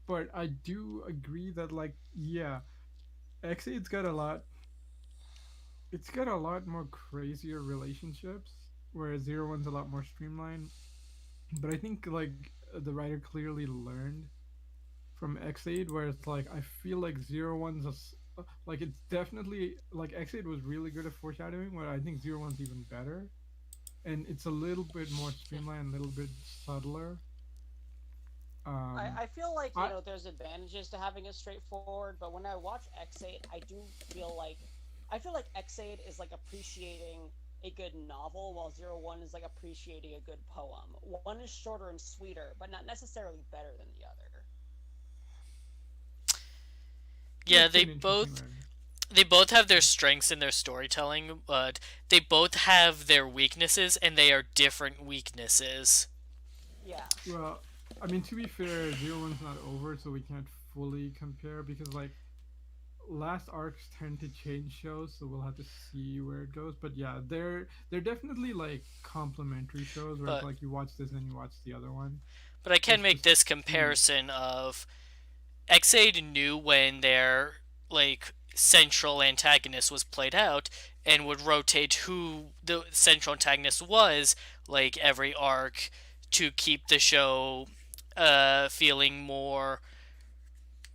[SPEAKER 1] but I do agree that like yeah, X8's got a lot. It's got a lot more crazier relationships, whereas Zero-One's a lot more streamlined. But I think like the writer clearly learned from X8, where it's like I feel like Zero-One's like it's definitely like X8 was really good at foreshadowing, where I think Zero-One's even better, and it's a little bit more streamlined, a little bit subtler. Um,
[SPEAKER 3] I feel like
[SPEAKER 1] I
[SPEAKER 3] there's advantages to having it straightforward, but when I watch X8, I feel like X8 is like appreciating a good novel, while Zero-One is like appreciating a good poem. One is shorter and sweeter, but not necessarily better than the other.
[SPEAKER 2] Yeah,
[SPEAKER 1] that's an interesting way.
[SPEAKER 2] they both have their strengths in their storytelling, but they both have their weaknesses, and they are different weaknesses.
[SPEAKER 3] Yeah,
[SPEAKER 1] Well, I mean to be fair, Zero-One's not over, so we can't fully compare because like last arcs tend to change shows, so we'll have to see where it goes. But yeah, they're definitely like complementary shows where it's
[SPEAKER 2] But
[SPEAKER 1] like you watch this and you watch the other one.
[SPEAKER 2] I can
[SPEAKER 1] It's
[SPEAKER 2] make
[SPEAKER 1] just
[SPEAKER 2] this
[SPEAKER 1] mm,
[SPEAKER 2] comparison of X8 knew when their like central antagonist was played out and would rotate who the central antagonist was like every arc to keep the show feeling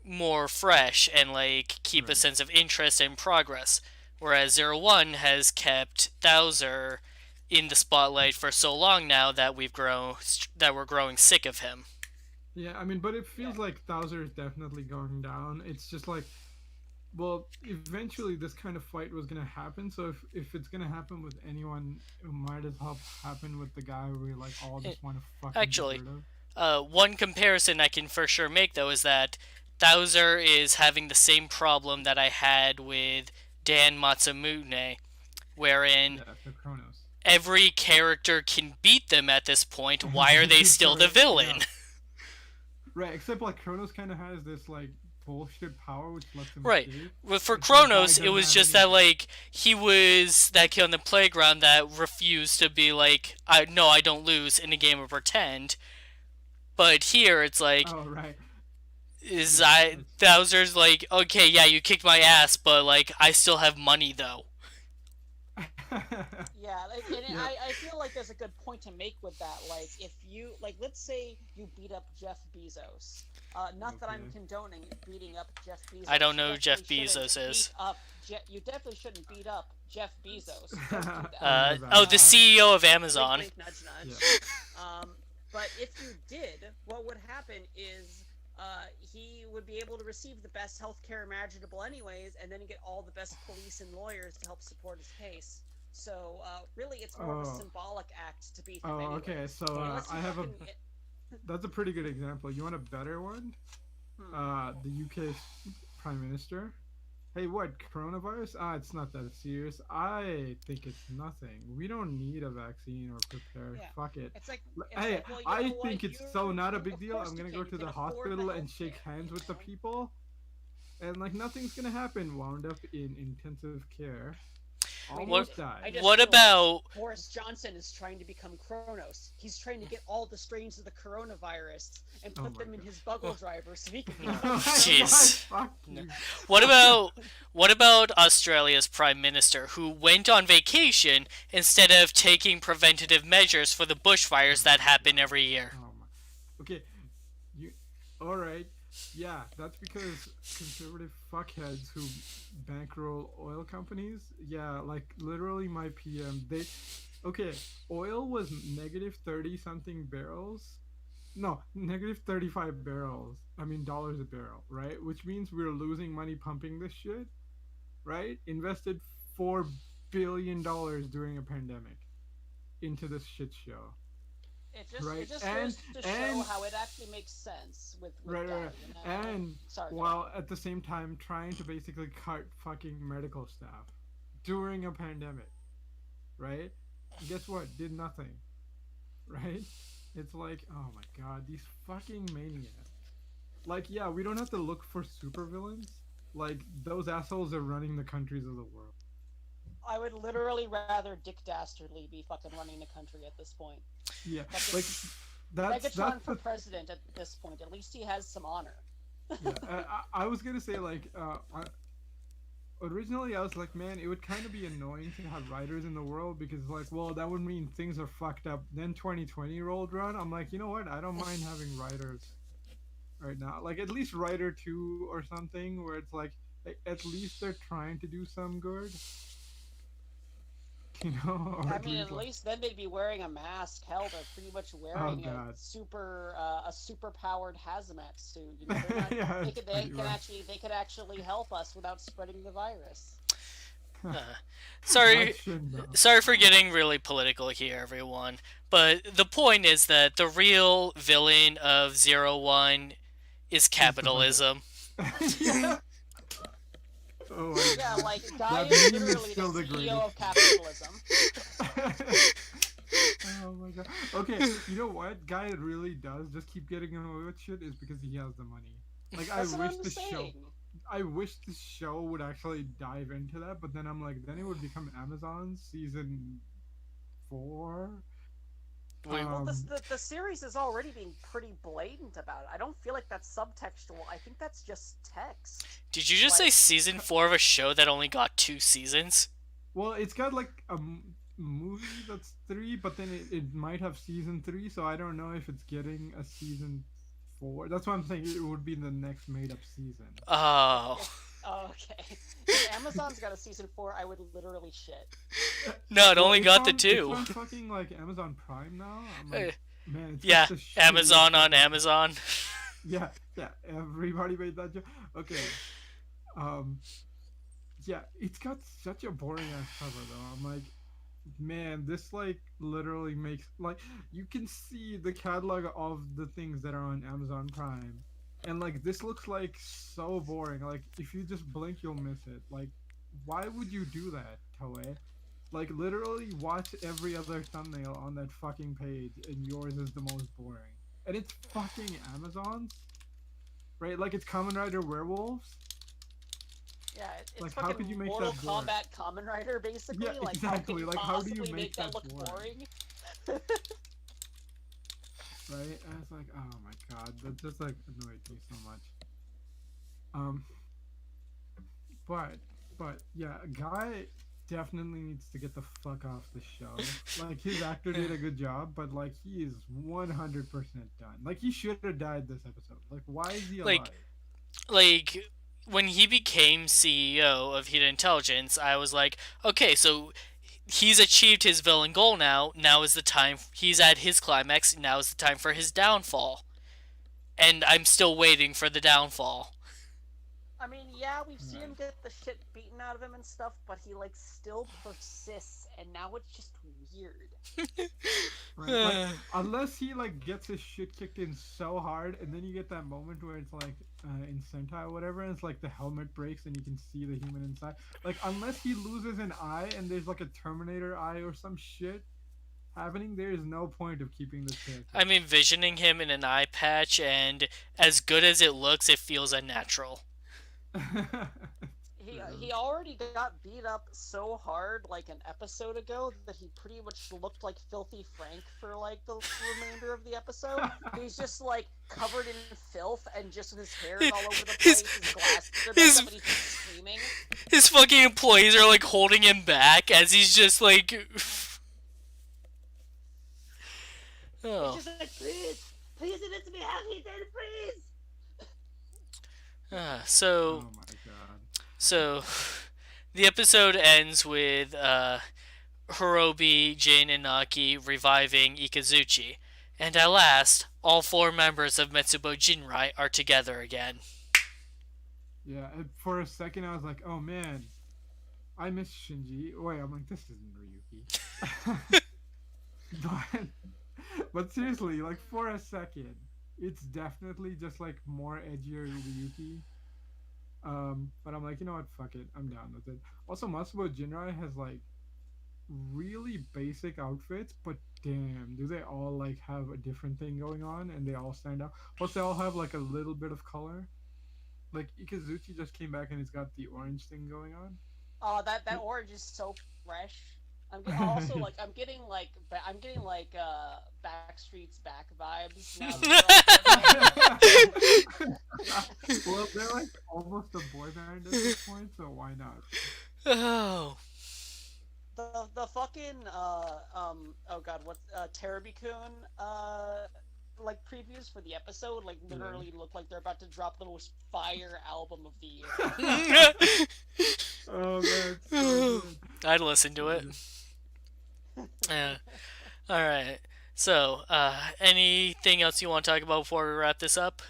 [SPEAKER 2] more fresh and like keep a
[SPEAKER 1] right.
[SPEAKER 2] sense of interest and progress. Whereas Zero-One has kept Thouser in the spotlight for so long now that we're growing sick of him.
[SPEAKER 1] Yeah, I mean, but it
[SPEAKER 3] yeah,
[SPEAKER 1] feels like Thouser is definitely going down. It's just like, well, eventually this kind of fight was gonna happen. So if it's gonna happen with anyone, it might as well happen with the guy we like all
[SPEAKER 2] Eh,
[SPEAKER 1] just want to fucking get
[SPEAKER 2] Actually,
[SPEAKER 1] rid of.
[SPEAKER 2] one comparison I can for sure make though is that Thouser is having the same problem that I had with Dan Matsumune, wherein
[SPEAKER 1] Yeah, the Kronos.
[SPEAKER 2] every character can beat them at this point. Why are
[SPEAKER 1] They
[SPEAKER 2] they
[SPEAKER 1] keep
[SPEAKER 2] still
[SPEAKER 1] showing
[SPEAKER 2] the
[SPEAKER 1] up.
[SPEAKER 2] villain?
[SPEAKER 1] Right, except like Kronos kind of has this like bullshit power which lets him
[SPEAKER 2] Right.
[SPEAKER 1] escape.
[SPEAKER 2] Well, for
[SPEAKER 1] It's like Guy
[SPEAKER 2] Kronos, it
[SPEAKER 1] doesn't
[SPEAKER 2] was
[SPEAKER 1] have
[SPEAKER 2] just
[SPEAKER 1] any
[SPEAKER 2] that
[SPEAKER 1] of that.
[SPEAKER 2] like he was that kid on the playground that refused to be like, I no, I don't lose in a game of pretend. But here it's like
[SPEAKER 1] Oh right,
[SPEAKER 2] is
[SPEAKER 1] yeah,
[SPEAKER 2] I
[SPEAKER 1] that's
[SPEAKER 2] Bowser's like, okay, yeah, you kicked my ass, but like I still have money though.
[SPEAKER 3] yeah. And
[SPEAKER 1] yep.
[SPEAKER 3] I feel like there's a good point to make with that. Like, if you like, let's say you beat up Jeff Bezos. Not that I'm
[SPEAKER 1] Okay.
[SPEAKER 3] condoning beating up Jeff
[SPEAKER 2] I don't
[SPEAKER 3] Bezos. You
[SPEAKER 2] know who Jeff
[SPEAKER 3] definitely shouldn't
[SPEAKER 2] Bezos
[SPEAKER 3] beat
[SPEAKER 2] is.
[SPEAKER 3] up. You definitely shouldn't beat up Jeff Bezos. Don't do that.
[SPEAKER 1] Amazon.
[SPEAKER 2] The
[SPEAKER 3] Um,
[SPEAKER 2] CEO of
[SPEAKER 3] Wink,
[SPEAKER 2] Amazon.
[SPEAKER 3] wink, nudge,
[SPEAKER 1] Yeah.
[SPEAKER 3] nudge. But if you did, what would happen is he would be able to receive the best healthcare imaginable, anyways, and then get all the best police and lawyers to help support his case. So really, it's more of a
[SPEAKER 1] Oh.
[SPEAKER 3] symbolic act to beat him,
[SPEAKER 1] Oh. Okay.
[SPEAKER 3] anyways.
[SPEAKER 1] So
[SPEAKER 3] Unless
[SPEAKER 1] I
[SPEAKER 3] you
[SPEAKER 1] have a.
[SPEAKER 3] fucking
[SPEAKER 1] That's a pretty good example. You want a better one?
[SPEAKER 3] hmm.
[SPEAKER 1] The UK's prime minister. Hey, what coronavirus? It's not that serious. I think it's nothing. We don't need a vaccine or prepare.
[SPEAKER 3] Yeah,
[SPEAKER 1] Fuck it.
[SPEAKER 3] it's like it's
[SPEAKER 1] Hey,
[SPEAKER 3] like well, you
[SPEAKER 1] I
[SPEAKER 3] know what?
[SPEAKER 1] think it's so not a big
[SPEAKER 3] Of
[SPEAKER 1] deal.
[SPEAKER 3] course
[SPEAKER 1] I'm
[SPEAKER 3] you
[SPEAKER 1] gonna
[SPEAKER 3] can.
[SPEAKER 1] go
[SPEAKER 3] You
[SPEAKER 1] to
[SPEAKER 3] can
[SPEAKER 1] the
[SPEAKER 3] afford the
[SPEAKER 1] hospital and shake
[SPEAKER 3] healthcare.
[SPEAKER 1] hands with the people, and like nothing's gonna happen. Wound up in intensive care.
[SPEAKER 3] Wait,
[SPEAKER 2] What
[SPEAKER 1] Almost died.
[SPEAKER 3] I just
[SPEAKER 2] what
[SPEAKER 3] realized
[SPEAKER 2] about
[SPEAKER 3] Boris Johnson is trying to become Kronos. He's trying to get all the strains of the coronavirus and
[SPEAKER 1] Oh
[SPEAKER 3] put
[SPEAKER 1] my
[SPEAKER 3] them in
[SPEAKER 1] god.
[SPEAKER 3] his buggle driver so he can become
[SPEAKER 2] jeez.
[SPEAKER 3] Kronos.
[SPEAKER 1] Fuck
[SPEAKER 2] No.
[SPEAKER 1] you.
[SPEAKER 2] What about Australia's prime minister who went on vacation instead of taking preventative measures for the bushfires
[SPEAKER 1] Oh
[SPEAKER 2] that
[SPEAKER 1] my
[SPEAKER 2] happen
[SPEAKER 1] god.
[SPEAKER 2] every year?
[SPEAKER 1] Oh my. Okay, you. All right. Yeah, that's because conservative fuckheads who bankroll oil companies. Yeah, like literally my PM. They. Okay, oil was negative 30 something barrels. No, negative 35 barrels. I mean dollars a barrel, right? Which means we're losing money pumping this shit, right? Invested $4 billion during a pandemic into this shit show. right?
[SPEAKER 3] it just
[SPEAKER 1] And
[SPEAKER 3] goes to show
[SPEAKER 1] and
[SPEAKER 3] how it actually makes sense with
[SPEAKER 1] right, right,
[SPEAKER 3] Guy,
[SPEAKER 1] right.
[SPEAKER 3] you know.
[SPEAKER 1] And
[SPEAKER 3] Sorry, go ahead.
[SPEAKER 1] while at the same time trying to basically cut fucking medical staff during a pandemic, right? Guess what? Did nothing, right? It's like, oh my god, these fucking maniacs. Like, yeah, we don't have to look for supervillains. Like, those assholes are running the countries of the world.
[SPEAKER 3] I would literally rather Dick Dastardly be fucking running the country at this point.
[SPEAKER 1] Yeah,
[SPEAKER 3] Fucking
[SPEAKER 1] like
[SPEAKER 3] Megatron
[SPEAKER 1] that's
[SPEAKER 3] for
[SPEAKER 1] the
[SPEAKER 3] president at this point. At least he has some honor.
[SPEAKER 1] yeah. I was gonna say like originally I was like, man, it would kind of be annoying to have writers in the world because like, well, that would mean things are fucked up. Then 2020 rolled around. I'm like, you know what? I don't mind having writers right now. Like at least writer two or something where it's like at least they're trying to do some good, you know, or
[SPEAKER 3] I
[SPEAKER 1] at
[SPEAKER 3] mean,
[SPEAKER 1] least
[SPEAKER 3] at
[SPEAKER 1] like,
[SPEAKER 3] least then they'd be wearing a mask. Hell, they're pretty much
[SPEAKER 1] oh
[SPEAKER 3] wearing
[SPEAKER 1] god,
[SPEAKER 3] a super powered hazmat suit. You know, they're not.
[SPEAKER 1] yeah,
[SPEAKER 3] They
[SPEAKER 1] it's
[SPEAKER 3] could
[SPEAKER 1] pretty rough.
[SPEAKER 3] they could actually help us without spreading the virus.
[SPEAKER 2] Uh,
[SPEAKER 1] Not
[SPEAKER 2] sorry,
[SPEAKER 1] shit though.
[SPEAKER 2] sorry for getting really political here, everyone. But the point is that the real villain of Zero-One is
[SPEAKER 1] Is the budget?
[SPEAKER 2] capitalism.
[SPEAKER 1] Yeah. Oh my
[SPEAKER 3] Yeah,
[SPEAKER 1] god,
[SPEAKER 3] like Guy
[SPEAKER 1] that
[SPEAKER 3] is
[SPEAKER 1] meme is
[SPEAKER 3] literally the
[SPEAKER 1] still the
[SPEAKER 3] CEO
[SPEAKER 1] greatest.
[SPEAKER 3] of capitalism.
[SPEAKER 1] Oh my god. Okay, you know what? Guy really does just keep getting away with shit is because he has the money. Like
[SPEAKER 3] That's what I'm saying.
[SPEAKER 1] I wish the show would actually dive into that, but then I'm like, then it would become Amazon season 4.
[SPEAKER 2] We,
[SPEAKER 3] Well,
[SPEAKER 1] Um,
[SPEAKER 3] the series is already being pretty blatant about it. I don't feel like that's subtextual. I think that's just text.
[SPEAKER 2] did you just say
[SPEAKER 3] Like,
[SPEAKER 2] season 4 of a show that only got 2 seasons?
[SPEAKER 1] well, it's got like a movie that's 3, but then it might have season 3, so I don't know if it's getting a season 4. That's why I'm saying it would be the next made up season.
[SPEAKER 2] Oh.
[SPEAKER 3] if oh, okay, if Amazon's got a season 4, I would literally shit.
[SPEAKER 2] No, it
[SPEAKER 1] Well,
[SPEAKER 2] only got the
[SPEAKER 1] it's
[SPEAKER 2] 2.
[SPEAKER 1] on fucking like Amazon Prime now. I'm
[SPEAKER 2] Uh,
[SPEAKER 1] like, man, it's
[SPEAKER 2] yeah,
[SPEAKER 1] just the shittiest
[SPEAKER 2] Amazon on
[SPEAKER 1] fucking.
[SPEAKER 2] Amazon.
[SPEAKER 1] Yeah, yeah. Everybody made that joke. Okay. Um. Yeah, it's got such a boring ass cover though. I'm like, man, this like literally makes like you can see the catalog of the things that are on Amazon Prime, and like this looks like so boring. Like if you just blink, you'll miss it. Like, why would you do that, Toei? Like literally watch every other thumbnail on that fucking page, and yours is the most boring. And it's fucking Amazon's, right? Like it's Kamen Rider Werewolves.
[SPEAKER 3] Yeah, it's
[SPEAKER 1] Like how could you
[SPEAKER 3] fucking
[SPEAKER 1] make
[SPEAKER 3] Mortal
[SPEAKER 1] that boring?
[SPEAKER 3] Kombat Kamen Rider, basically.
[SPEAKER 1] Yeah,
[SPEAKER 3] Like, how can
[SPEAKER 1] exactly.
[SPEAKER 3] you
[SPEAKER 1] Like how do you
[SPEAKER 3] possibly
[SPEAKER 1] make
[SPEAKER 3] make that
[SPEAKER 1] that
[SPEAKER 3] look
[SPEAKER 1] boring?
[SPEAKER 3] boring?
[SPEAKER 1] Right? And it's like, oh my god, that just like annoyed me so much. Um, but yeah, Guy definitely needs to get the fuck off the show. Like his actor did a good job, but like he is 100% done. Like he should have died this episode. Like why is he alive?
[SPEAKER 2] like, like when he became CEO of Hidden Intelligence, I was like, okay, so he's achieved his villain goal now. Now is the time. He's at his climax. Now is the time for his downfall. And I'm still waiting for the downfall.
[SPEAKER 3] I mean, yeah, we've seen him
[SPEAKER 1] Right.
[SPEAKER 3] get the shit beaten out of him and stuff, but he like still persists, and now it's just weird.
[SPEAKER 1] Right? Like unless he like gets his shit kicked in so hard, and then you get that moment where it's like in Sentai or whatever, and it's like the helmet breaks and you can see the human inside. Like unless he loses an eye and there's like a Terminator eye or some shit happening, there is no point of keeping this character.
[SPEAKER 2] I'm envisioning him in an eye patch, and as good as it looks, it feels unnatural.
[SPEAKER 3] He already got beat up so hard like an episode ago that he pretty much looked like Filthy Frank for like the remainder of the episode. He's just like covered in filth and just his hair is all over the
[SPEAKER 2] His
[SPEAKER 3] place. His glasses are
[SPEAKER 2] his
[SPEAKER 3] messed up and he's just screaming.
[SPEAKER 2] his fucking employees are like holding him back as he's just like,
[SPEAKER 3] He's
[SPEAKER 2] oh.
[SPEAKER 3] just like, please, let me have Ethan, please.
[SPEAKER 2] So
[SPEAKER 1] Oh my god.
[SPEAKER 2] so the episode ends with Hirobi, Jin, and Naki reviving Ikazuchi, and at last, all 4 members of Metsubo Jinrai are together again.
[SPEAKER 1] Yeah, and for a second I was like, oh man, I miss Shinji. Wait, I'm like, this isn't Ryuki. but But seriously, like for a second, it's definitely just like more edgier Ryuki. But I'm like, you know what? Fuck it. I'm down with it. Also, Matsubo Jinrai has like really basic outfits, but damn, do they all like have a different thing going on and they all stand out? Plus, they all have like a little bit of color. Like Ikazuchi just came back and he's got the orange thing going on.
[SPEAKER 3] Oh, that orange is so fresh. Also like I'm getting like Backstreet's Back vibes now that
[SPEAKER 1] Well, they're like almost a boy band at this point, so why not?
[SPEAKER 2] Oh.
[SPEAKER 3] the fucking oh god, what's Terabikun like previews for the episode like
[SPEAKER 1] Yeah.
[SPEAKER 3] literally look like they're about to drop the most fire album of the year.
[SPEAKER 1] Oh man, it's so good.
[SPEAKER 2] I'd listen to
[SPEAKER 1] So
[SPEAKER 2] it.
[SPEAKER 1] good.
[SPEAKER 2] Yeah. All right. So, anything else you want to talk about before we wrap this up?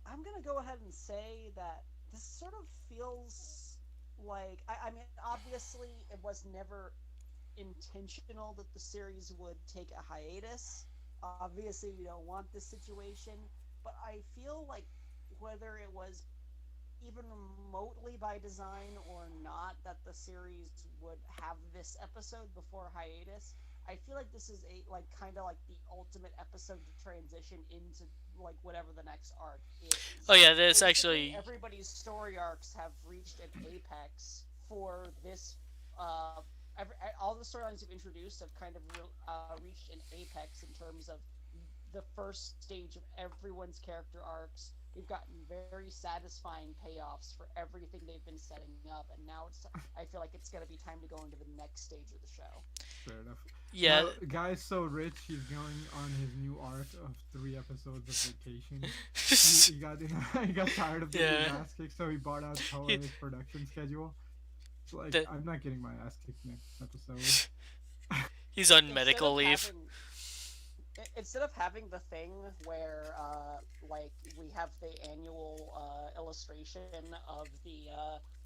[SPEAKER 3] I'm gonna go ahead and say that this sort of feels like I mean obviously it was never intentional that the series would take a hiatus. Obviously, we don't want this situation, but I feel like whether it was even remotely by design or not that the series would have this episode before hiatus, I feel like this is a like kind of like the ultimate episode to transition into like whatever the next arc
[SPEAKER 2] Oh
[SPEAKER 3] is.
[SPEAKER 2] yeah, this
[SPEAKER 3] Basically,
[SPEAKER 2] actually.
[SPEAKER 3] everybody's story arcs have reached an apex for this. All the storylines you've introduced have kind of reached an apex in terms of the first stage of everyone's character arcs. We've gotten very satisfying payoffs for everything they've been setting up, and now I feel like it's going to be time to go into the next stage of the show.
[SPEAKER 1] Fair enough.
[SPEAKER 2] Yeah.
[SPEAKER 1] Now, guy's so rich, he's going on his new arc of 3 episodes of vacation. He got he got tired of getting his
[SPEAKER 2] Yeah.
[SPEAKER 1] ass kicked, so he bought out Toei's production schedule. It's like
[SPEAKER 2] The,
[SPEAKER 1] I'm not getting my ass kicked next episode.
[SPEAKER 2] he's on
[SPEAKER 3] Instead
[SPEAKER 2] medical
[SPEAKER 3] of
[SPEAKER 2] leave.
[SPEAKER 3] having instead of having the thing where like we have the annual illustration of the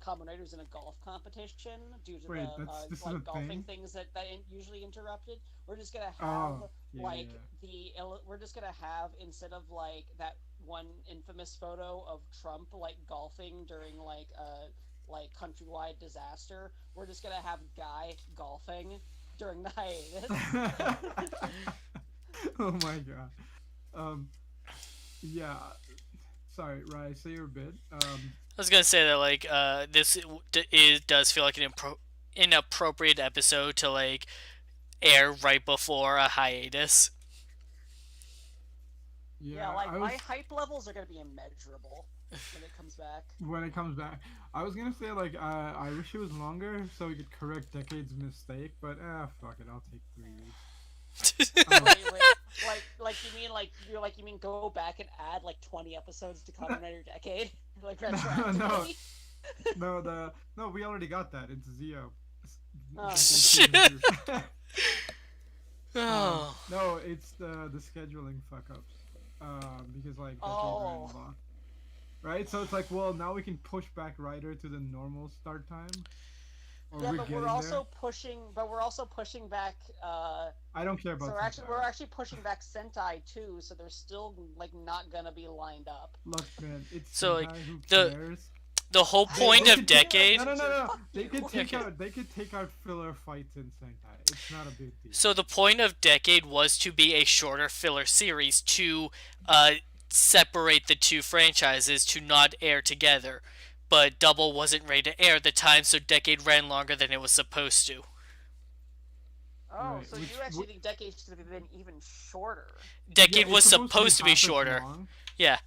[SPEAKER 3] Kamen Riders in a golf competition due to
[SPEAKER 1] Wait,
[SPEAKER 3] the
[SPEAKER 1] that's this is a
[SPEAKER 3] like golfing
[SPEAKER 1] thing.
[SPEAKER 3] things that usually interrupted, we're just gonna have
[SPEAKER 1] Oh, yeah,
[SPEAKER 3] like
[SPEAKER 1] yeah.
[SPEAKER 3] we're just gonna have instead of like that one infamous photo of Trump like golfing during like countrywide disaster, we're just gonna have Guy golfing during the hiatus.
[SPEAKER 1] Yeah. Oh my god. Um, yeah. Sorry, Rai, say your bit.
[SPEAKER 2] I was gonna say that like this does feel like an inappropriate episode to like air right before a hiatus.
[SPEAKER 3] Yeah,
[SPEAKER 1] Yeah,
[SPEAKER 3] like
[SPEAKER 1] I
[SPEAKER 3] my
[SPEAKER 1] was
[SPEAKER 3] hype levels are gonna be immeasurable when it comes back.
[SPEAKER 1] when it comes back. I was gonna say like I wish it was longer so we could correct Decade's mistake, but fuck it, I'll take 3 weeks. Um,
[SPEAKER 3] Wait, you mean go back and add like 20 episodes to Kamen Rider Decade, like
[SPEAKER 1] no,
[SPEAKER 3] retroactively?
[SPEAKER 1] no, we already got that. It's Zio.
[SPEAKER 3] Oh.
[SPEAKER 1] Season 2.
[SPEAKER 2] Oh.
[SPEAKER 1] No, it's the scheduling fuck ups. Because like Decade ran
[SPEAKER 3] Oh.
[SPEAKER 1] block. Right? So it's like, well, now we can push back Rider to the normal start time. Or
[SPEAKER 3] Yeah,
[SPEAKER 1] we're
[SPEAKER 3] but
[SPEAKER 1] getting
[SPEAKER 3] we're also
[SPEAKER 1] there.
[SPEAKER 3] pushing back.
[SPEAKER 1] I don't care
[SPEAKER 3] So
[SPEAKER 1] about
[SPEAKER 3] we're
[SPEAKER 1] Sentai.
[SPEAKER 3] actually pushing back Sentai too. So they're still like not gonna be lined up.
[SPEAKER 1] Look, man, it's
[SPEAKER 2] So like
[SPEAKER 1] Sentai. Who
[SPEAKER 2] the
[SPEAKER 1] cares?
[SPEAKER 2] the whole point
[SPEAKER 1] They
[SPEAKER 2] of
[SPEAKER 1] could take,
[SPEAKER 2] Decade.
[SPEAKER 1] no.
[SPEAKER 3] Fuck
[SPEAKER 1] They
[SPEAKER 3] you.
[SPEAKER 1] could take
[SPEAKER 2] Okay.
[SPEAKER 1] out. They could take out filler fights in Sentai. It's not a big deal.
[SPEAKER 2] So the point of Decade was to be a shorter filler series to uh, separate the two franchises to not air together. But Double wasn't ready to air at the time, so Decade ran longer than it was supposed to.
[SPEAKER 3] Oh,
[SPEAKER 1] Right.
[SPEAKER 3] so you actually think Decade should have been even shorter?
[SPEAKER 1] Yeah,
[SPEAKER 2] Decade
[SPEAKER 1] it's
[SPEAKER 2] was supposed to be
[SPEAKER 1] half as
[SPEAKER 2] shorter.
[SPEAKER 1] long,
[SPEAKER 2] Yeah.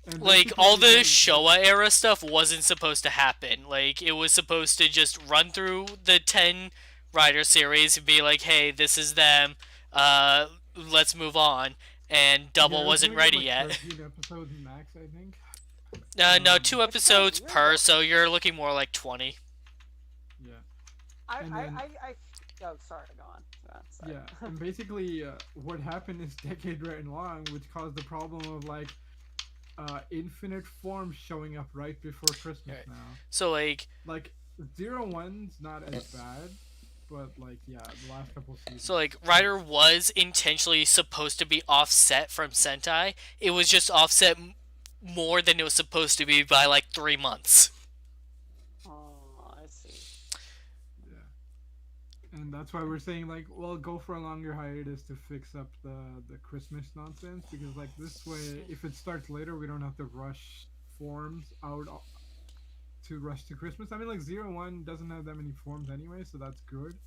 [SPEAKER 1] and
[SPEAKER 2] Like
[SPEAKER 1] basically
[SPEAKER 2] all the
[SPEAKER 1] they
[SPEAKER 2] Showa era stuff wasn't supposed to happen. Like it was supposed to just run through the 10 rider series and be like, "Hey, this is them. Let's move on." And
[SPEAKER 1] yeah,
[SPEAKER 2] Double
[SPEAKER 1] it was
[SPEAKER 2] wasn't
[SPEAKER 1] gonna get
[SPEAKER 2] ready
[SPEAKER 1] like
[SPEAKER 2] yet.
[SPEAKER 1] 13 episodes max, I think.
[SPEAKER 2] No, two
[SPEAKER 3] It's kind of
[SPEAKER 2] episodes
[SPEAKER 3] weird
[SPEAKER 2] per,
[SPEAKER 3] though,
[SPEAKER 2] so
[SPEAKER 3] because
[SPEAKER 2] you're looking more like 20.
[SPEAKER 1] Yeah,
[SPEAKER 3] I,
[SPEAKER 1] and
[SPEAKER 3] I,
[SPEAKER 1] then
[SPEAKER 3] I, I, oh, sorry, go on. Sorry.
[SPEAKER 1] yeah, and basically what happened is Decade ran long, which caused the problem of like infinite forms showing up right before Christmas
[SPEAKER 2] Right.
[SPEAKER 1] now.
[SPEAKER 2] So like
[SPEAKER 1] Like 0-1's not as bad, but like yeah, the last couple
[SPEAKER 2] So
[SPEAKER 1] seasons.
[SPEAKER 2] like Rider was intentionally supposed to be offset from Sentai. It was just offset more than it was supposed to be by like 3 months.
[SPEAKER 3] Oh, I see.
[SPEAKER 1] Yeah, and that's why we're saying like, well, go for a longer hiatus to fix up the Christmas nonsense because like this way, if it starts later, we don't have to rush forms out to rush to Christmas. I mean, like Zero-One doesn't have that many forms anyway, so that's good.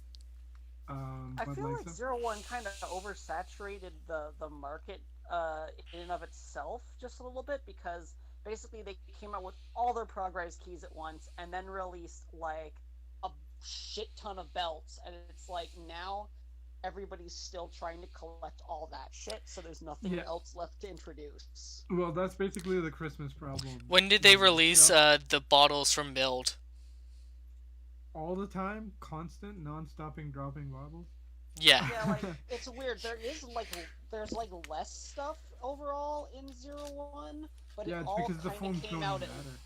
[SPEAKER 3] I
[SPEAKER 1] But
[SPEAKER 3] feel
[SPEAKER 1] like
[SPEAKER 3] like
[SPEAKER 1] so,
[SPEAKER 3] Zero-One kind of oversaturated the market in and of itself just a little bit because basically they came out with all their progress keys at once and then released like a shit ton of belts, and it's like now everybody's still trying to collect all that shit, so there's nothing
[SPEAKER 1] yeah,
[SPEAKER 3] else left to introduce.
[SPEAKER 1] well, that's basically the Christmas problem
[SPEAKER 2] When did they
[SPEAKER 1] in
[SPEAKER 2] release
[SPEAKER 1] itself.
[SPEAKER 2] the bottles from Build?
[SPEAKER 1] All the time, constant, non-stopping dropping bottles.
[SPEAKER 2] Yeah.
[SPEAKER 3] Yeah, like it's weird. There's like less stuff overall in Zero-One, but it
[SPEAKER 1] Yeah, it's
[SPEAKER 3] all
[SPEAKER 1] because the
[SPEAKER 3] kind of
[SPEAKER 1] phones
[SPEAKER 3] came
[SPEAKER 1] don't
[SPEAKER 3] out at
[SPEAKER 1] matter.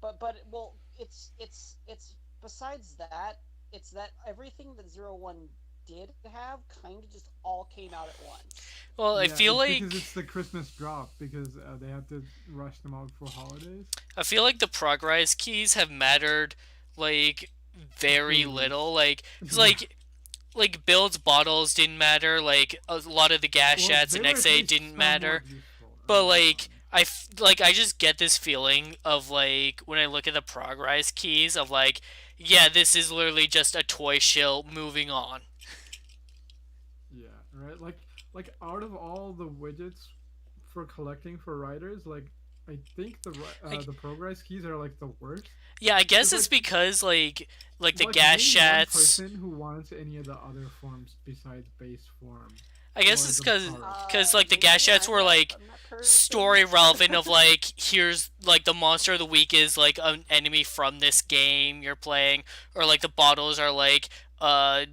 [SPEAKER 3] but well, it's besides that, it's that everything that Zero-One did have kind of just all came out at once.
[SPEAKER 2] Well, I
[SPEAKER 1] Yeah,
[SPEAKER 2] feel
[SPEAKER 1] it's because
[SPEAKER 2] like
[SPEAKER 1] it's the Christmas drop because they have to rush them out for holidays.
[SPEAKER 2] the progress keys have mattered like very
[SPEAKER 1] Please,
[SPEAKER 2] little. Like, cause
[SPEAKER 1] yeah.
[SPEAKER 2] like Build's bottles didn't matter. Like a lot of the gas
[SPEAKER 1] Well,
[SPEAKER 2] shots
[SPEAKER 1] they
[SPEAKER 2] and
[SPEAKER 1] were at
[SPEAKER 2] XA
[SPEAKER 1] least
[SPEAKER 2] didn't
[SPEAKER 1] somewhat
[SPEAKER 2] matter.
[SPEAKER 1] useful
[SPEAKER 2] But
[SPEAKER 1] early
[SPEAKER 2] like
[SPEAKER 1] on.
[SPEAKER 2] I just get this feeling of like when I look at the progress keys of like, yeah, this is literally just a toy shill moving on.
[SPEAKER 1] Yeah, right. Like out of all the widgets for collecting for riders, like I think
[SPEAKER 2] Like,
[SPEAKER 1] the progress keys are like the worst
[SPEAKER 2] yeah, I guess
[SPEAKER 1] because
[SPEAKER 2] it's because like the
[SPEAKER 1] like
[SPEAKER 2] gas
[SPEAKER 1] name one
[SPEAKER 2] shots.
[SPEAKER 1] person who wants any of the other forms besides base form
[SPEAKER 2] I guess
[SPEAKER 1] or
[SPEAKER 2] it's
[SPEAKER 1] the power.
[SPEAKER 2] cause like the gas
[SPEAKER 3] Maybe
[SPEAKER 2] shots were like
[SPEAKER 3] I'm that person.
[SPEAKER 2] story relevant of like here's like the monster of the week is like an enemy from this game you're playing, or like the bottles are uh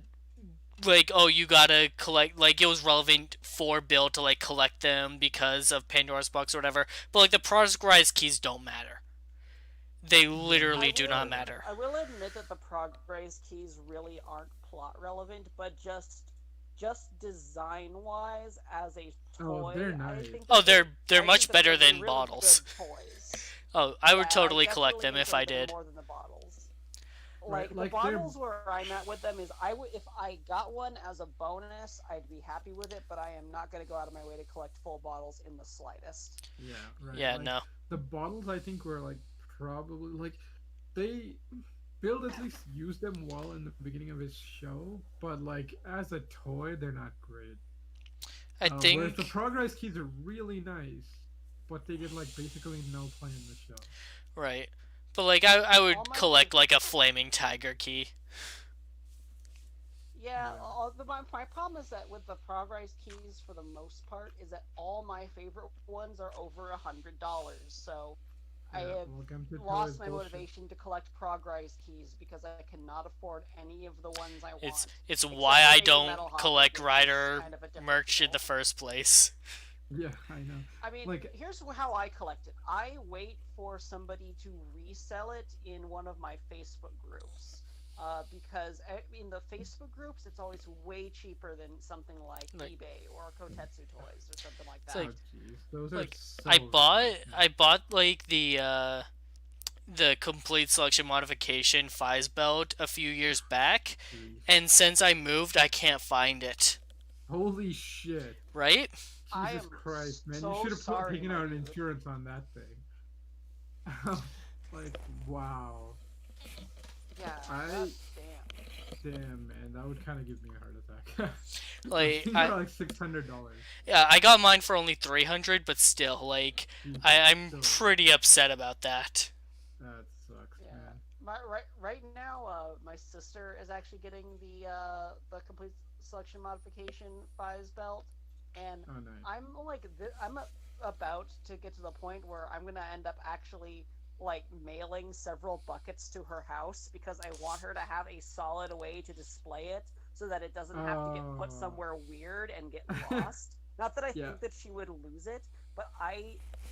[SPEAKER 2] like oh you gotta collect, like it was relevant for Bill to like collect them because of Pandora's box or whatever. But like the progress keys don't matter. They
[SPEAKER 1] Yeah,
[SPEAKER 2] literally do not matter.
[SPEAKER 3] I will admit that the progress keys really aren't plot relevant, but just design wise as a
[SPEAKER 1] oh,
[SPEAKER 3] toy,
[SPEAKER 1] they're nice.
[SPEAKER 2] Oh, they're
[SPEAKER 3] I think
[SPEAKER 2] much
[SPEAKER 3] that
[SPEAKER 2] better
[SPEAKER 3] they're
[SPEAKER 2] than
[SPEAKER 3] really good
[SPEAKER 2] bottles.
[SPEAKER 3] toys.
[SPEAKER 2] Oh, I
[SPEAKER 3] Yeah,
[SPEAKER 2] would
[SPEAKER 3] I
[SPEAKER 2] totally collect
[SPEAKER 3] definitely
[SPEAKER 2] them if
[SPEAKER 3] enjoy
[SPEAKER 2] I
[SPEAKER 3] them
[SPEAKER 2] did.
[SPEAKER 3] more than the bottles.
[SPEAKER 1] Right,
[SPEAKER 3] Like the
[SPEAKER 1] like they're
[SPEAKER 3] bottles, where I'm at with them is I would, if I got one as a bonus, I'd be happy with it, but I am not going to go out of my way to collect full bottles in the slightest.
[SPEAKER 1] yeah, right.
[SPEAKER 2] Yeah,
[SPEAKER 1] Like
[SPEAKER 2] no.
[SPEAKER 1] the bottles, I think were like probably like they Build at least used them well in the beginning of his show, but like as a toy, they're not great.
[SPEAKER 2] I
[SPEAKER 1] Whereas the
[SPEAKER 2] think
[SPEAKER 1] progress keys are really nice, but they get like basically no play in the show.
[SPEAKER 2] right. But like I
[SPEAKER 3] All
[SPEAKER 2] would
[SPEAKER 3] my
[SPEAKER 2] collect like a flaming tiger key.
[SPEAKER 3] Yeah,
[SPEAKER 1] Yeah.
[SPEAKER 3] my problem is that with the progress keys, for the most part, is that all my favorite ones are over $100. So I
[SPEAKER 1] Yeah,
[SPEAKER 3] have
[SPEAKER 1] welcome to toys
[SPEAKER 3] lost my
[SPEAKER 1] bullshit.
[SPEAKER 3] motivation to collect progress keys because I cannot afford any of the ones I
[SPEAKER 2] It's
[SPEAKER 3] want.
[SPEAKER 2] it's
[SPEAKER 3] Except
[SPEAKER 2] why
[SPEAKER 3] for
[SPEAKER 2] I
[SPEAKER 3] maybe
[SPEAKER 2] don't
[SPEAKER 3] Metal Hopper,
[SPEAKER 2] collect
[SPEAKER 3] which is
[SPEAKER 2] Rider
[SPEAKER 3] kind of a different
[SPEAKER 2] merch in the
[SPEAKER 3] deal.
[SPEAKER 2] first place.
[SPEAKER 1] Yeah, I know.
[SPEAKER 3] I mean,
[SPEAKER 1] Like,
[SPEAKER 3] here's how I collect it. I wait for somebody to resell it in one of my Facebook groups. Because in the Facebook groups, it's always way cheaper than something like
[SPEAKER 2] Like
[SPEAKER 3] eBay or Kotetsu Toys or something like
[SPEAKER 2] it's
[SPEAKER 3] that.
[SPEAKER 1] oh
[SPEAKER 2] like
[SPEAKER 1] jeez, those are
[SPEAKER 2] like
[SPEAKER 1] so
[SPEAKER 2] I
[SPEAKER 1] expensive.
[SPEAKER 2] bought like the complete selection modification Fies belt a few years back,
[SPEAKER 1] Jeez.
[SPEAKER 2] and since I moved, I can't find it.
[SPEAKER 1] Holy shit.
[SPEAKER 2] Right?
[SPEAKER 3] I
[SPEAKER 1] Jesus
[SPEAKER 3] am
[SPEAKER 1] Christ, man. You
[SPEAKER 3] so
[SPEAKER 1] should have
[SPEAKER 3] sorry,
[SPEAKER 1] taken
[SPEAKER 3] my
[SPEAKER 1] out an
[SPEAKER 3] dude.
[SPEAKER 1] insurance on that thing. Like, wow.
[SPEAKER 3] Yeah, god
[SPEAKER 1] I.
[SPEAKER 3] damn.
[SPEAKER 1] Damn, man. That would kind of give me a heart attack.
[SPEAKER 2] Like
[SPEAKER 1] These
[SPEAKER 2] I
[SPEAKER 1] are like $600.
[SPEAKER 2] yeah, I got mine for only 300, but still, like
[SPEAKER 1] Jesus,
[SPEAKER 2] I'm
[SPEAKER 1] still.
[SPEAKER 2] pretty upset about that.
[SPEAKER 1] That sucks,
[SPEAKER 3] Yeah.
[SPEAKER 1] man.
[SPEAKER 3] Right now, my sister is actually getting the complete selection modification Fies belt, and
[SPEAKER 1] Oh, nice.
[SPEAKER 3] I'm like about to get to the point where I'm gonna end up actually like mailing several buckets to her house because I want her to have a solid way to display it so that it doesn't have to get put
[SPEAKER 1] Oh.
[SPEAKER 3] somewhere weird and get lost. Not that I
[SPEAKER 1] Yeah.
[SPEAKER 3] think that she would lose it, but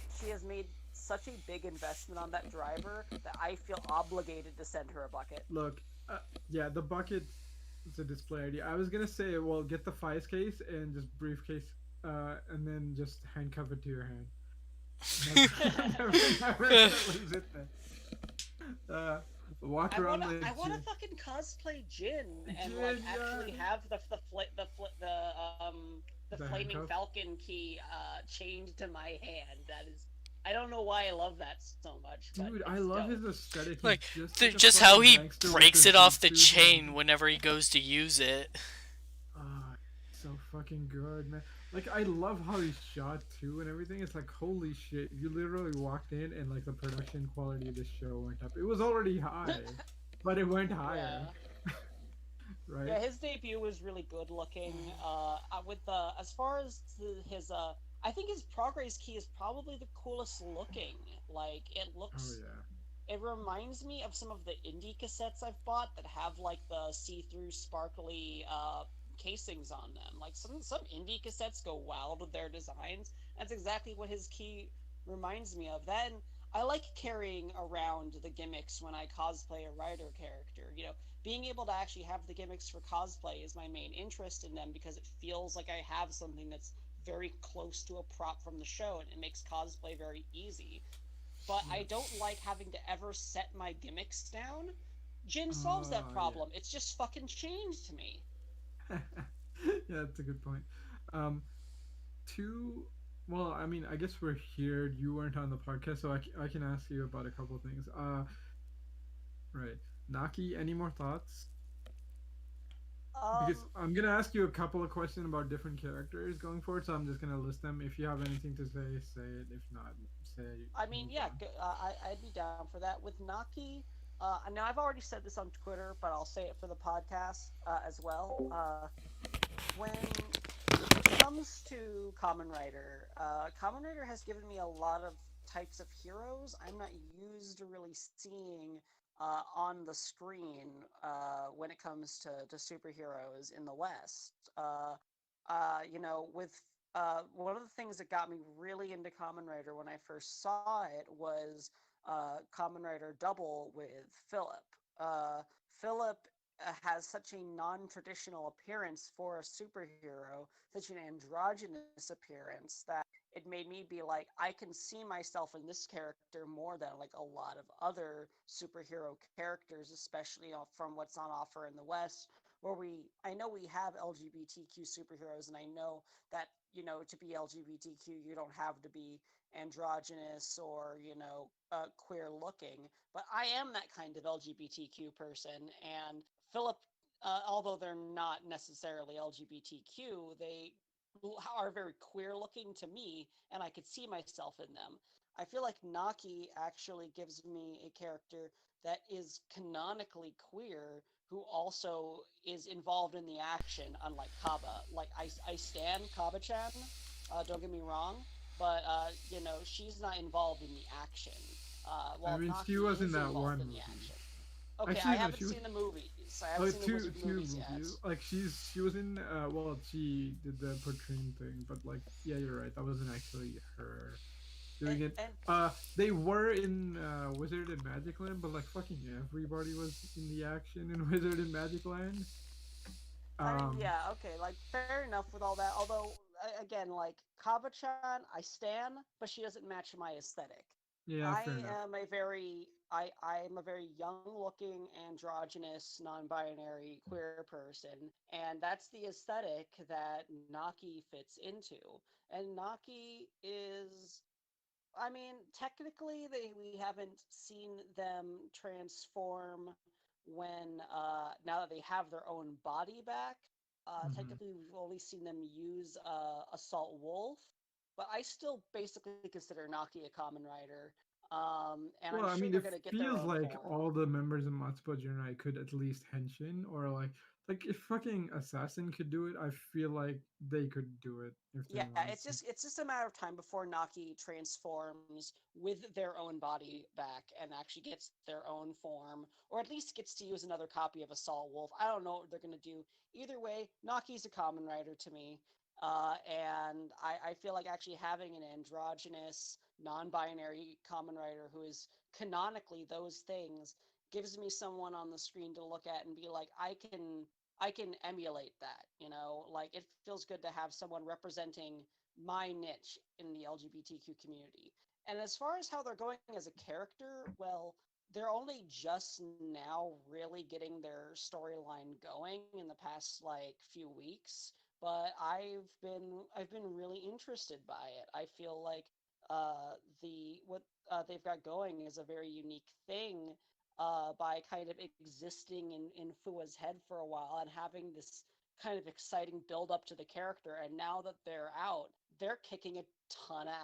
[SPEAKER 3] she has made such a big investment on that driver that I feel obligated to send her a bucket.
[SPEAKER 1] Look, yeah, the bucket it's a display ID. I was gonna say, well, get the Fice case and just briefcase, and then just handcuff it to your hand. Never, never gonna lose it then. Uh, walk around like
[SPEAKER 3] I wanna
[SPEAKER 1] Jin.
[SPEAKER 3] fucking cosplay Jin and like
[SPEAKER 1] Jin,
[SPEAKER 3] actually
[SPEAKER 1] yeah.
[SPEAKER 3] have the
[SPEAKER 1] The
[SPEAKER 3] flaming
[SPEAKER 1] handcuff.
[SPEAKER 3] falcon key chained to my hand. That is, I don't know why I love that so much, but
[SPEAKER 1] Dude,
[SPEAKER 3] it's
[SPEAKER 1] I love
[SPEAKER 3] dope.
[SPEAKER 1] his aesthetic. He's
[SPEAKER 2] Like
[SPEAKER 1] just like a
[SPEAKER 2] just how
[SPEAKER 1] fucking
[SPEAKER 2] he
[SPEAKER 1] gangster with a
[SPEAKER 2] breaks it
[SPEAKER 1] zoot
[SPEAKER 2] off the
[SPEAKER 1] suit and
[SPEAKER 2] chain
[SPEAKER 1] everything.
[SPEAKER 2] whenever he goes to use it.
[SPEAKER 1] Ah, so fucking good, man. Like I love how he's shot too and everything. It's like holy shit. You literally walked in and like the production quality of this show went up. It was already high, but it went higher,
[SPEAKER 3] Yeah.
[SPEAKER 1] right?
[SPEAKER 3] Yeah, his debut was really good looking. With the as far as his I think his progress key is probably the coolest looking. Like
[SPEAKER 1] Oh yeah.
[SPEAKER 3] it reminds me of some of the indie cassettes I've bought that have like the see-through sparkly casings on them. Like some indie cassettes go wild with their designs. That's exactly what his key reminds me of. Then I like carrying around the gimmicks when I cosplay a writer character. You know, being able to actually have the gimmicks for cosplay is my main interest in them because it feels like I have something that's very close to a prop from the show and it makes cosplay very easy. But I
[SPEAKER 1] Yeah.
[SPEAKER 3] don't like having to ever set my gimmicks down. Jin solves that
[SPEAKER 1] Yeah.
[SPEAKER 3] problem. It's just fucking changed to me.
[SPEAKER 1] Yeah, that's a good point. Um, two. Well, I mean, I guess we're here. You weren't on the podcast, so I can ask you about a couple of things. Right. Naki, any more thoughts? Because
[SPEAKER 3] Um,
[SPEAKER 1] I'm gonna ask you a couple of questions about different characters going forward, so I'm just gonna list them. If you have anything to say, say it. If not, say
[SPEAKER 3] I mean,
[SPEAKER 1] move
[SPEAKER 3] yeah,
[SPEAKER 1] on.
[SPEAKER 3] I'd be down for that. With Naki, now I've already said this on Twitter, but I'll say it for the podcast as well. When it comes to Kamen Rider, Kamen Rider has given me a lot of types of heroes I'm not used to really seeing on the screen when it comes to superheroes in the West. You know, with one of the things that got me really into Kamen Rider when I first saw it was Kamen Rider Double with Philip. Philip has such a non-traditional appearance for a superhero, such an androgynous appearance that it made me be like, I can see myself in this character more than like a lot of other superhero characters, especially from what's on offer in the West, where I know we have LGBTQ superheroes, and I know that, you know, to be LGBTQ, you don't have to be androgynous or, you know, queer looking, but I am that kind of LGBTQ person, and Philip, although they're not necessarily LGBTQ, they are very queer looking to me, and I could see myself in them. I feel like Naki actually gives me a character that is canonically queer who also is involved in the action, unlike Kaba. Like, I stand Kaba-chan, don't get me wrong, but, you know, she's not involved in the action,
[SPEAKER 1] I
[SPEAKER 3] while
[SPEAKER 1] mean, she
[SPEAKER 3] Naki
[SPEAKER 1] was in
[SPEAKER 3] is
[SPEAKER 1] that
[SPEAKER 3] involved
[SPEAKER 1] one
[SPEAKER 3] in the
[SPEAKER 1] movie.
[SPEAKER 3] action. Okay, I
[SPEAKER 1] Actually, no,
[SPEAKER 3] haven't
[SPEAKER 1] she was.
[SPEAKER 3] seen the movies. I haven't
[SPEAKER 1] Oh,
[SPEAKER 3] seen the
[SPEAKER 1] two
[SPEAKER 3] Wizard
[SPEAKER 1] two
[SPEAKER 3] movies yet.
[SPEAKER 1] movies. Like she was in. Well, she did the portraying thing, but like, yeah, you're right. That wasn't actually her doing it.
[SPEAKER 3] And
[SPEAKER 1] They were in Wizard and Magic Land, but like fucking everybody was in the action in Wizard and Magic Land.
[SPEAKER 3] I mean,
[SPEAKER 1] Um,
[SPEAKER 3] yeah, okay, like fair enough with all that. Although, again, like Kaba-chan, I stan, but she doesn't match my aesthetic.
[SPEAKER 1] yeah, fair enough.
[SPEAKER 3] I'm a very young looking androgynous non-binary queer person, and that's the aesthetic that Naki fits into. And Naki is, I mean, technically, we haven't seen them transform when now that they have their own body back.
[SPEAKER 1] Hmm.
[SPEAKER 3] Technically, we've only seen them use Assault Wolf, but I still basically consider Naki a Common Rider. And I'm
[SPEAKER 1] Well, I
[SPEAKER 3] sure
[SPEAKER 1] mean,
[SPEAKER 3] they're
[SPEAKER 1] it
[SPEAKER 3] going to get their
[SPEAKER 1] feels
[SPEAKER 3] own
[SPEAKER 1] like
[SPEAKER 3] form.
[SPEAKER 1] all the members of Matsuba Jirai could at least henshin, or like if fucking Assassin could do it, I feel like they could do it if they
[SPEAKER 3] Yeah,
[SPEAKER 1] wanted to.
[SPEAKER 3] it's just a matter of time before Naki transforms with their own body back and actually gets their own form, or at least gets to use another copy of Assault Wolf. I don't know what they're gonna do. Either way, Naki's a common writer to me, and I feel like actually having an androgynous, non-binary common writer who is canonically those things gives me someone on the screen to look at and be like, I can. I can emulate that, you know, like it feels good to have someone representing my niche in the LGBTQ community. And as far as how they're going as a character, well, they're only just now really getting their storyline going in the past like few weeks, but I've been really interested by it. I feel like the what they've got going is a very unique thing by kind of existing in Fua's head for a while and having this kind of exciting build up to the character. And now that they're out, they're kicking a ton of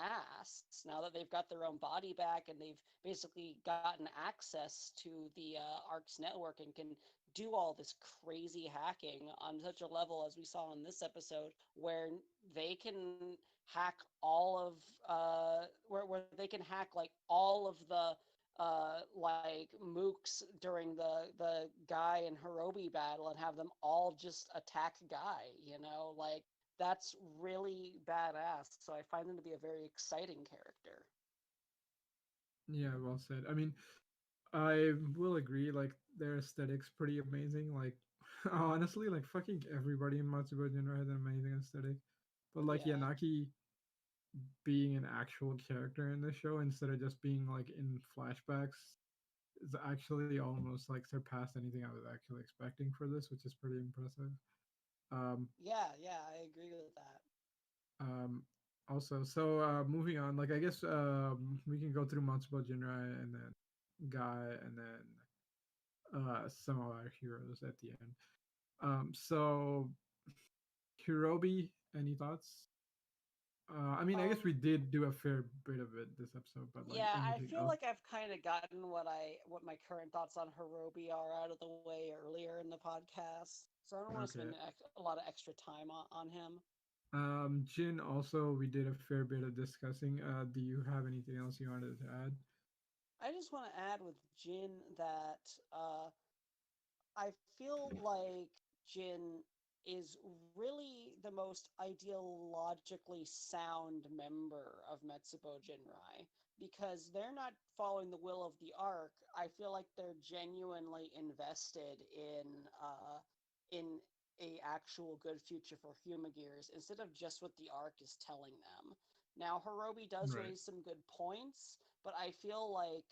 [SPEAKER 3] ass. Now that they've got their own body back and they've basically gotten access to the Ark's network and can do all this crazy hacking on such a level as we saw in this episode, where they can hack all of where they can hack like all of the like mooks during the Guy and Hirobi battle and have them all just attack Guy, you know, like that's really badass. So I find them to be a very exciting character.
[SPEAKER 1] Yeah, well said. I mean, I will agree. Like their aesthetics pretty amazing. Like honestly, like fucking everybody in Matsubo Jinro has an amazing aesthetic. But like
[SPEAKER 3] Yeah.
[SPEAKER 1] Yanaki being an actual character in the show instead of just being like in flashbacks is actually almost like surpassed anything I was actually expecting for this, which is pretty impressive. Um,
[SPEAKER 3] Yeah, I agree with that.
[SPEAKER 1] um, Also, so moving on, like I guess we can go through Matsubo Jinrai and then Guy and then some of our heroes at the end. So Hirobi, any thoughts? I mean, I guess we
[SPEAKER 3] Um,
[SPEAKER 1] did do a fair bit of it this episode, but like
[SPEAKER 3] yeah, I
[SPEAKER 1] anything
[SPEAKER 3] feel
[SPEAKER 1] else?
[SPEAKER 3] like I've kind of gotten what my current thoughts on Hirobi are out of the way earlier in the podcast, so I don't want to
[SPEAKER 1] Okay.
[SPEAKER 3] spend a lot of extra time on him.
[SPEAKER 1] Jin, also, we did a fair bit of discussing. Do you have anything else you wanted to add?
[SPEAKER 3] I just want to add with Jin that I feel like Jin is really the most ideologically sound member of Metsubo Jinrai because they're not following the will of the Arc. I feel like they're genuinely invested in a actual good future for Humagears instead of just what the Arc is telling them. Now Hirobi does
[SPEAKER 1] Right.
[SPEAKER 3] raise some good points, but I feel like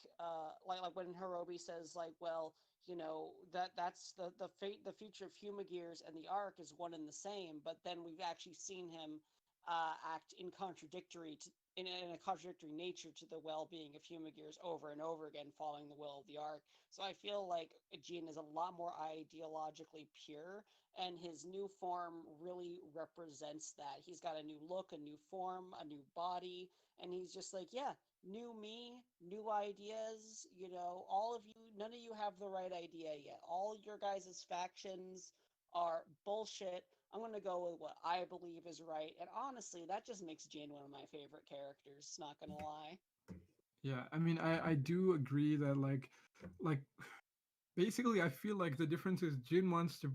[SPEAKER 3] when Hirobi says like, well, you know that's the fate the future of Humagears and the Arc is one and the same, but then we've actually seen him act in a contradictory nature to the well-being of Humagears over and over again, following the will of the Arc. So I feel like Gene is a lot more ideologically pure, and his new form really represents that. He's got a new look, a new form, a new body, and he's just like, yeah, new me, new ideas. You know, all of you, none of you have the right idea yet. All your guys' factions are bullshit. I'm going to go with what I believe is right. And honestly, that just makes Jin one of my favorite characters, not going to lie.
[SPEAKER 1] Yeah, I mean, I do agree that like basically I feel like the difference is Jin wants to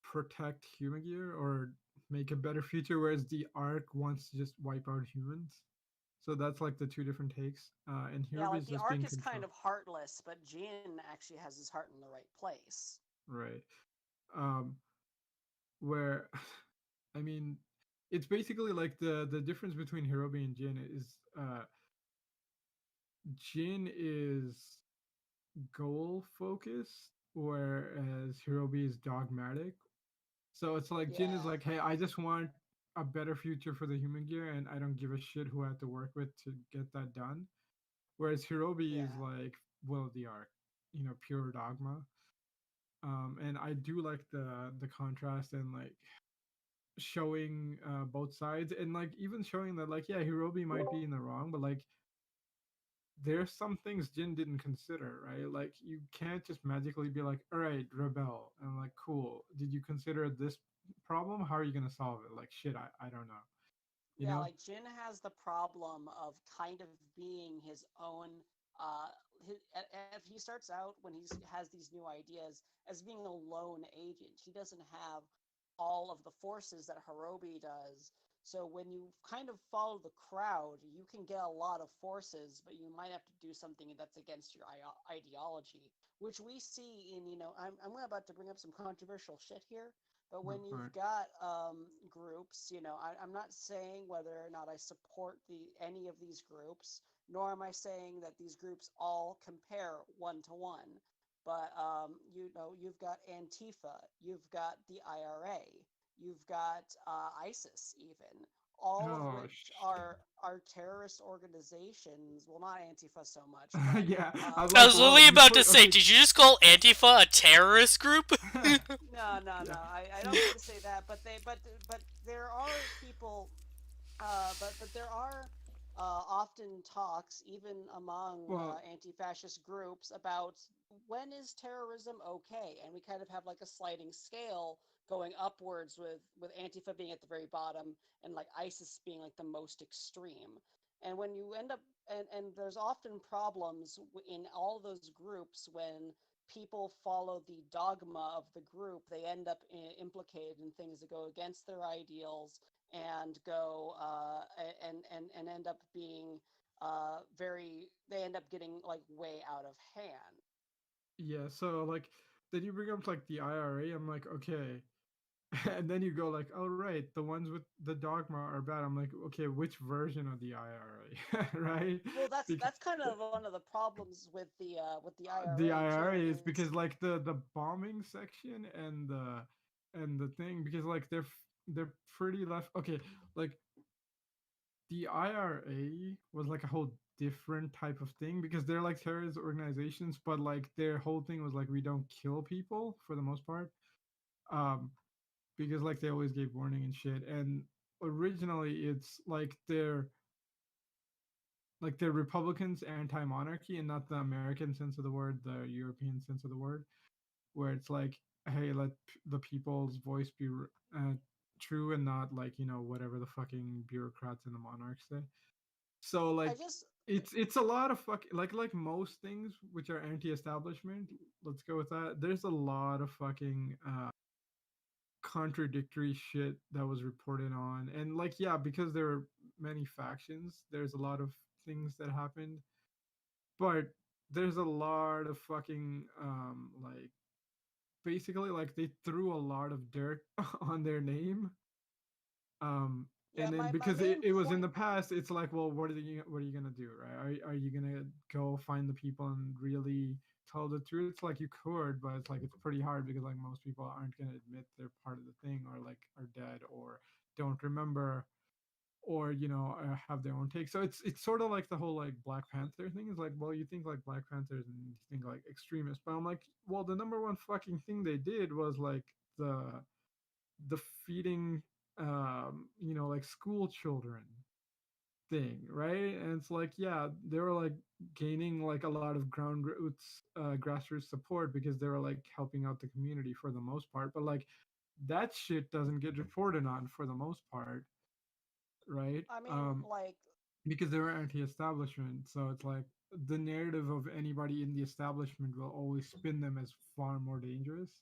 [SPEAKER 1] protect human gear or make a better future, whereas the Arc wants to just wipe out humans. So that's like the two different takes. And
[SPEAKER 3] Yeah,
[SPEAKER 1] Hirobi
[SPEAKER 3] like
[SPEAKER 1] is
[SPEAKER 3] the
[SPEAKER 1] just
[SPEAKER 3] Arc
[SPEAKER 1] being
[SPEAKER 3] is kind
[SPEAKER 1] controlled.
[SPEAKER 3] of heartless, but Jin actually has his heart in the right place.
[SPEAKER 1] Right. Um, where I mean, it's basically like the difference between Hirobi and Jin is Jin is goal focused, whereas Hirobi is dogmatic. So it's like Jin is
[SPEAKER 3] Yeah,
[SPEAKER 1] like, hey, I just want a better future for the human gear, and I don't give a shit who I have to work with to get that done. Whereas Hirobi is
[SPEAKER 3] yeah.
[SPEAKER 1] like will of the arc, pure dogma. And I do like the contrast and like showing both sides, and like even showing that like yeah, Hirobi might be in the wrong, but like there's some things Jin didn't consider, right? Like you can't just magically be like, all right, rebel, and like, cool. Did you consider this problem? How are you gonna solve it? Like, shit, I don't know. You
[SPEAKER 3] Yeah,
[SPEAKER 1] know?
[SPEAKER 3] like Jin has the problem of kind of being his own. Uh, if he starts out when he has these new ideas as being a lone agent, he doesn't have all of the forces that Hirobi does. So when you kind of follow the crowd, you can get a lot of forces, but you might have to do something that's against your ideology, which we see in, I'm about to bring up some controversial shit here, but
[SPEAKER 1] No,
[SPEAKER 3] when
[SPEAKER 1] all
[SPEAKER 3] you've
[SPEAKER 1] right.
[SPEAKER 3] got groups, I'm not saying whether or not I support any of these groups, nor am I saying that these groups all compare one to one. But you've got Antifa, you've got the IRA, you've got ISIS, even, all of
[SPEAKER 1] Oh
[SPEAKER 3] which are terrorist organizations. Well, not Antifa so much, but
[SPEAKER 1] yeah, I was
[SPEAKER 2] I
[SPEAKER 1] like,
[SPEAKER 2] was
[SPEAKER 1] well,
[SPEAKER 2] literally
[SPEAKER 1] you
[SPEAKER 2] about to
[SPEAKER 1] put
[SPEAKER 2] say,
[SPEAKER 1] okay.
[SPEAKER 2] did you just call Antifa a terrorist group?
[SPEAKER 3] no, no,
[SPEAKER 1] Yeah.
[SPEAKER 3] no. I don't mean to say that, but there are people but there are often talks, even among
[SPEAKER 1] Well,
[SPEAKER 3] anti-fascist groups, about when is terrorism okay, and we kind of have like a sliding scale going upwards with Antifa being at the very bottom and like ISIS being like the most extreme. And when you end up and there's often problems in all those groups when people follow the dogma of the group, they end up implicated in things that go against their ideals and go and end up being very they end up getting like way out of hand.
[SPEAKER 1] yeah. So like, then you bring up like the IRA. I'm like, okay, and then you go like, oh right, the ones with the dogma are bad. I'm like, okay, which version of the IRA, right?
[SPEAKER 3] Well,
[SPEAKER 1] Because
[SPEAKER 3] that's kind of one of the problems with the
[SPEAKER 1] the
[SPEAKER 3] IRA
[SPEAKER 1] IRA
[SPEAKER 3] too
[SPEAKER 1] is
[SPEAKER 3] is
[SPEAKER 1] because like the bombing section and the thing because like they're pretty left. Okay, like the IRA was like a whole different type of thing because they're like terrorist organizations, but like their whole thing was like we don't kill people for the most part. Um, because like they always gave warning and shit. And originally it's like they're Republicans anti-monarchy and not the American sense of the word, the European sense of the word, where it's like, hey, let the people's voice be uh, true and not like whatever the fucking bureaucrats and the monarchs say. So
[SPEAKER 3] I
[SPEAKER 1] like
[SPEAKER 3] just
[SPEAKER 1] it's a lot of like most things which are anti-establishment. Let's go with that. There's a lot of fucking contradictory shit that was reported on, and like yeah, because there are many factions. There's a lot of things that happened, but there's a lot of fucking like basically like they threw a lot of dirt on their name.
[SPEAKER 3] yeah,
[SPEAKER 1] And then
[SPEAKER 3] my
[SPEAKER 1] because
[SPEAKER 3] main
[SPEAKER 1] it was in
[SPEAKER 3] point.
[SPEAKER 1] the past, it's like, well, what are you gonna do, right? Are you gonna go find the people and really tell the truth? It's like you could, but it's like it's pretty hard because like most people aren't gonna admit they're part of the thing or like are dead or don't remember or have their own take. So it's sort of like the whole like Black Panther thing is like, well, you think like Black Panthers and you think like extremists, but I'm like, well, the number one fucking thing they did was like the feeding like school children thing, right? And it's like, yeah, they were like gaining like a lot of grassroots support because they were like helping out the community for the most part, but like that shit doesn't get reported on for the most part, right?
[SPEAKER 3] I mean, like,
[SPEAKER 1] Because they were anti-establishment, so it's like the narrative of anybody in the establishment will always spin them as far more dangerous.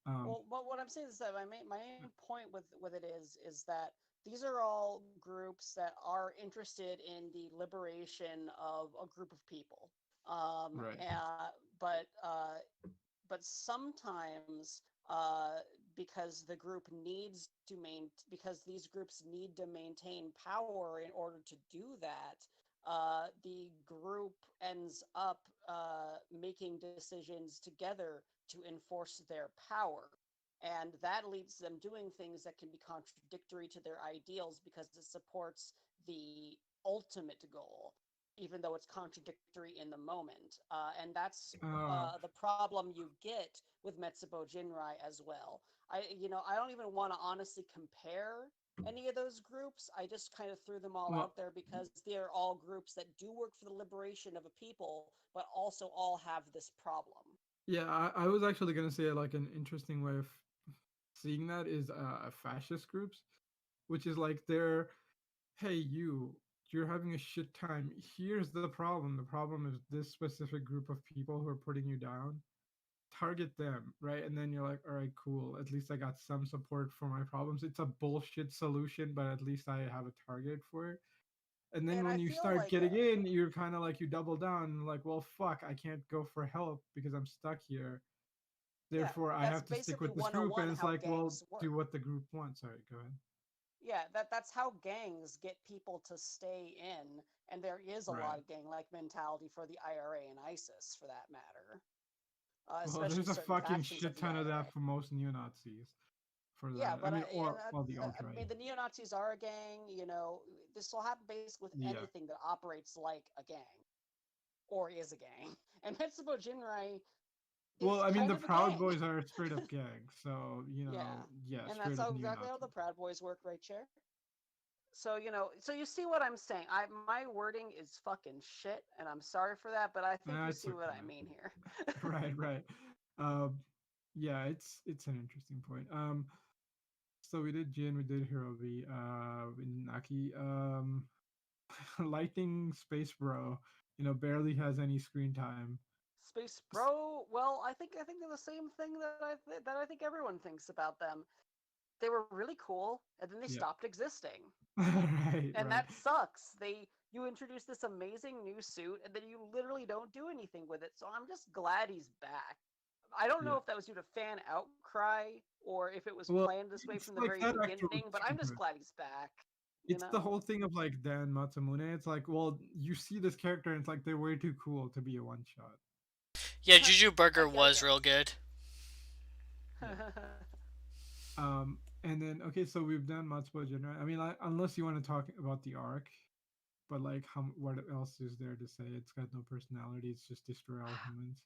[SPEAKER 1] um
[SPEAKER 3] well, what I'm saying is that my main point with it is that these are all groups that are interested in the liberation of a group of people. Um,
[SPEAKER 1] right.
[SPEAKER 3] uh, but uh, but sometimes because the group needs to because these groups need to maintain power in order to do that, the group ends up making decisions together to enforce their power, and that leads them doing things that can be contradictory to their ideals because it supports the ultimate goal, even though it's contradictory in the moment. And that's
[SPEAKER 1] uh
[SPEAKER 3] the problem you get with Metsubo Jinrai as well. I don't even want to honestly compare any of those groups. I just kind of threw them all
[SPEAKER 1] well,
[SPEAKER 3] out there because they're all groups that do work for the liberation of a people, but also all have this problem.
[SPEAKER 1] yeah, I was actually gonna say like an interesting way of seeing that is fascist groups, which is like they're, hey, you're having a shit time. Here's the problem. The problem is this specific group of people who are putting you down target them, right? And then you're like, all right, cool. At least I got some support for my problems. It's a bullshit solution, but at least I have a target for it. And then
[SPEAKER 3] And I
[SPEAKER 1] when you
[SPEAKER 3] feel
[SPEAKER 1] start
[SPEAKER 3] like
[SPEAKER 1] getting in, you're kind of like you double down, like, well, fuck, I can't go for help because I'm stuck here.
[SPEAKER 3] yeah,
[SPEAKER 1] Therefore, I
[SPEAKER 3] that's
[SPEAKER 1] have to stick
[SPEAKER 3] basically
[SPEAKER 1] with this group. And
[SPEAKER 3] 101
[SPEAKER 1] it's
[SPEAKER 3] how
[SPEAKER 1] like, well,
[SPEAKER 3] gangs work.
[SPEAKER 1] do what the group wants. Sorry, go ahead.
[SPEAKER 3] Yeah, that's how gangs get people to stay in, and there is a
[SPEAKER 1] Right.
[SPEAKER 3] lot of gang-like mentality for the IRA and ISIS, for that matter,
[SPEAKER 1] Well,
[SPEAKER 3] especially
[SPEAKER 1] there's a
[SPEAKER 3] certain
[SPEAKER 1] fucking
[SPEAKER 3] factions of
[SPEAKER 1] shit
[SPEAKER 3] the
[SPEAKER 1] ton of
[SPEAKER 3] IRA.
[SPEAKER 1] that for most neo Nazis. For
[SPEAKER 3] Yeah,
[SPEAKER 1] that, I
[SPEAKER 3] but
[SPEAKER 1] mean,
[SPEAKER 3] and
[SPEAKER 1] or well, the alt
[SPEAKER 3] I
[SPEAKER 1] right.
[SPEAKER 3] mean, the neo Nazis are a gang. You know, this will happen basically with
[SPEAKER 1] Yeah.
[SPEAKER 3] anything that operates like a gang or is a gang. And Mitsubo Jinrai
[SPEAKER 1] Well,
[SPEAKER 3] is
[SPEAKER 1] I mean,
[SPEAKER 3] kind
[SPEAKER 1] the
[SPEAKER 3] of a
[SPEAKER 1] Proud
[SPEAKER 3] gang.
[SPEAKER 1] Boys are a straight up gang, so
[SPEAKER 3] Yeah,
[SPEAKER 1] yeah,
[SPEAKER 3] and that's
[SPEAKER 1] straight up
[SPEAKER 3] how
[SPEAKER 1] neo
[SPEAKER 3] exactly how the
[SPEAKER 1] Nazis.
[SPEAKER 3] Proud Boys work, right, Chair? So so you see what I'm saying. My wording is fucking shit, and I'm sorry for that, but I think you
[SPEAKER 1] It's
[SPEAKER 3] see what I
[SPEAKER 1] okay.
[SPEAKER 3] mean here.
[SPEAKER 1] Right, right. Um, yeah, it's an interesting point. So we did Jin, we did Hirobi, Naki, Lightning Space Bro, barely has any screen time.
[SPEAKER 3] Space Bro. Well, I think they're the same thing that I think everyone thinks about them. They were really cool, and then they
[SPEAKER 1] Yeah.
[SPEAKER 3] stopped existing,
[SPEAKER 1] Right,
[SPEAKER 3] and
[SPEAKER 1] right.
[SPEAKER 3] that sucks. You introduce this amazing new suit, and then you literally don't do anything with it. So I'm just glad he's back. I don't know
[SPEAKER 1] Yeah.
[SPEAKER 3] if that was due to fan outcry or if it was
[SPEAKER 1] Well,
[SPEAKER 3] planned this way
[SPEAKER 1] it's
[SPEAKER 3] from the
[SPEAKER 1] like
[SPEAKER 3] very
[SPEAKER 1] that actor was
[SPEAKER 3] beginning, but I'm just
[SPEAKER 1] stupid.
[SPEAKER 3] glad he's back. You
[SPEAKER 1] It's the
[SPEAKER 3] know?
[SPEAKER 1] whole thing of like Dan Masamune. It's like, well, you see this character, and it's like they're way too cool to be a one shot.
[SPEAKER 2] Yeah, Juju
[SPEAKER 3] I,
[SPEAKER 2] Burger
[SPEAKER 3] I
[SPEAKER 2] was real
[SPEAKER 3] guess.
[SPEAKER 2] good.
[SPEAKER 1] Yeah. And then okay, so we've done Matsubo Jinrai. I mean, unless you want to talk about the arc, but like, what else is there to say? It's got no personality. It's just destroy all humans.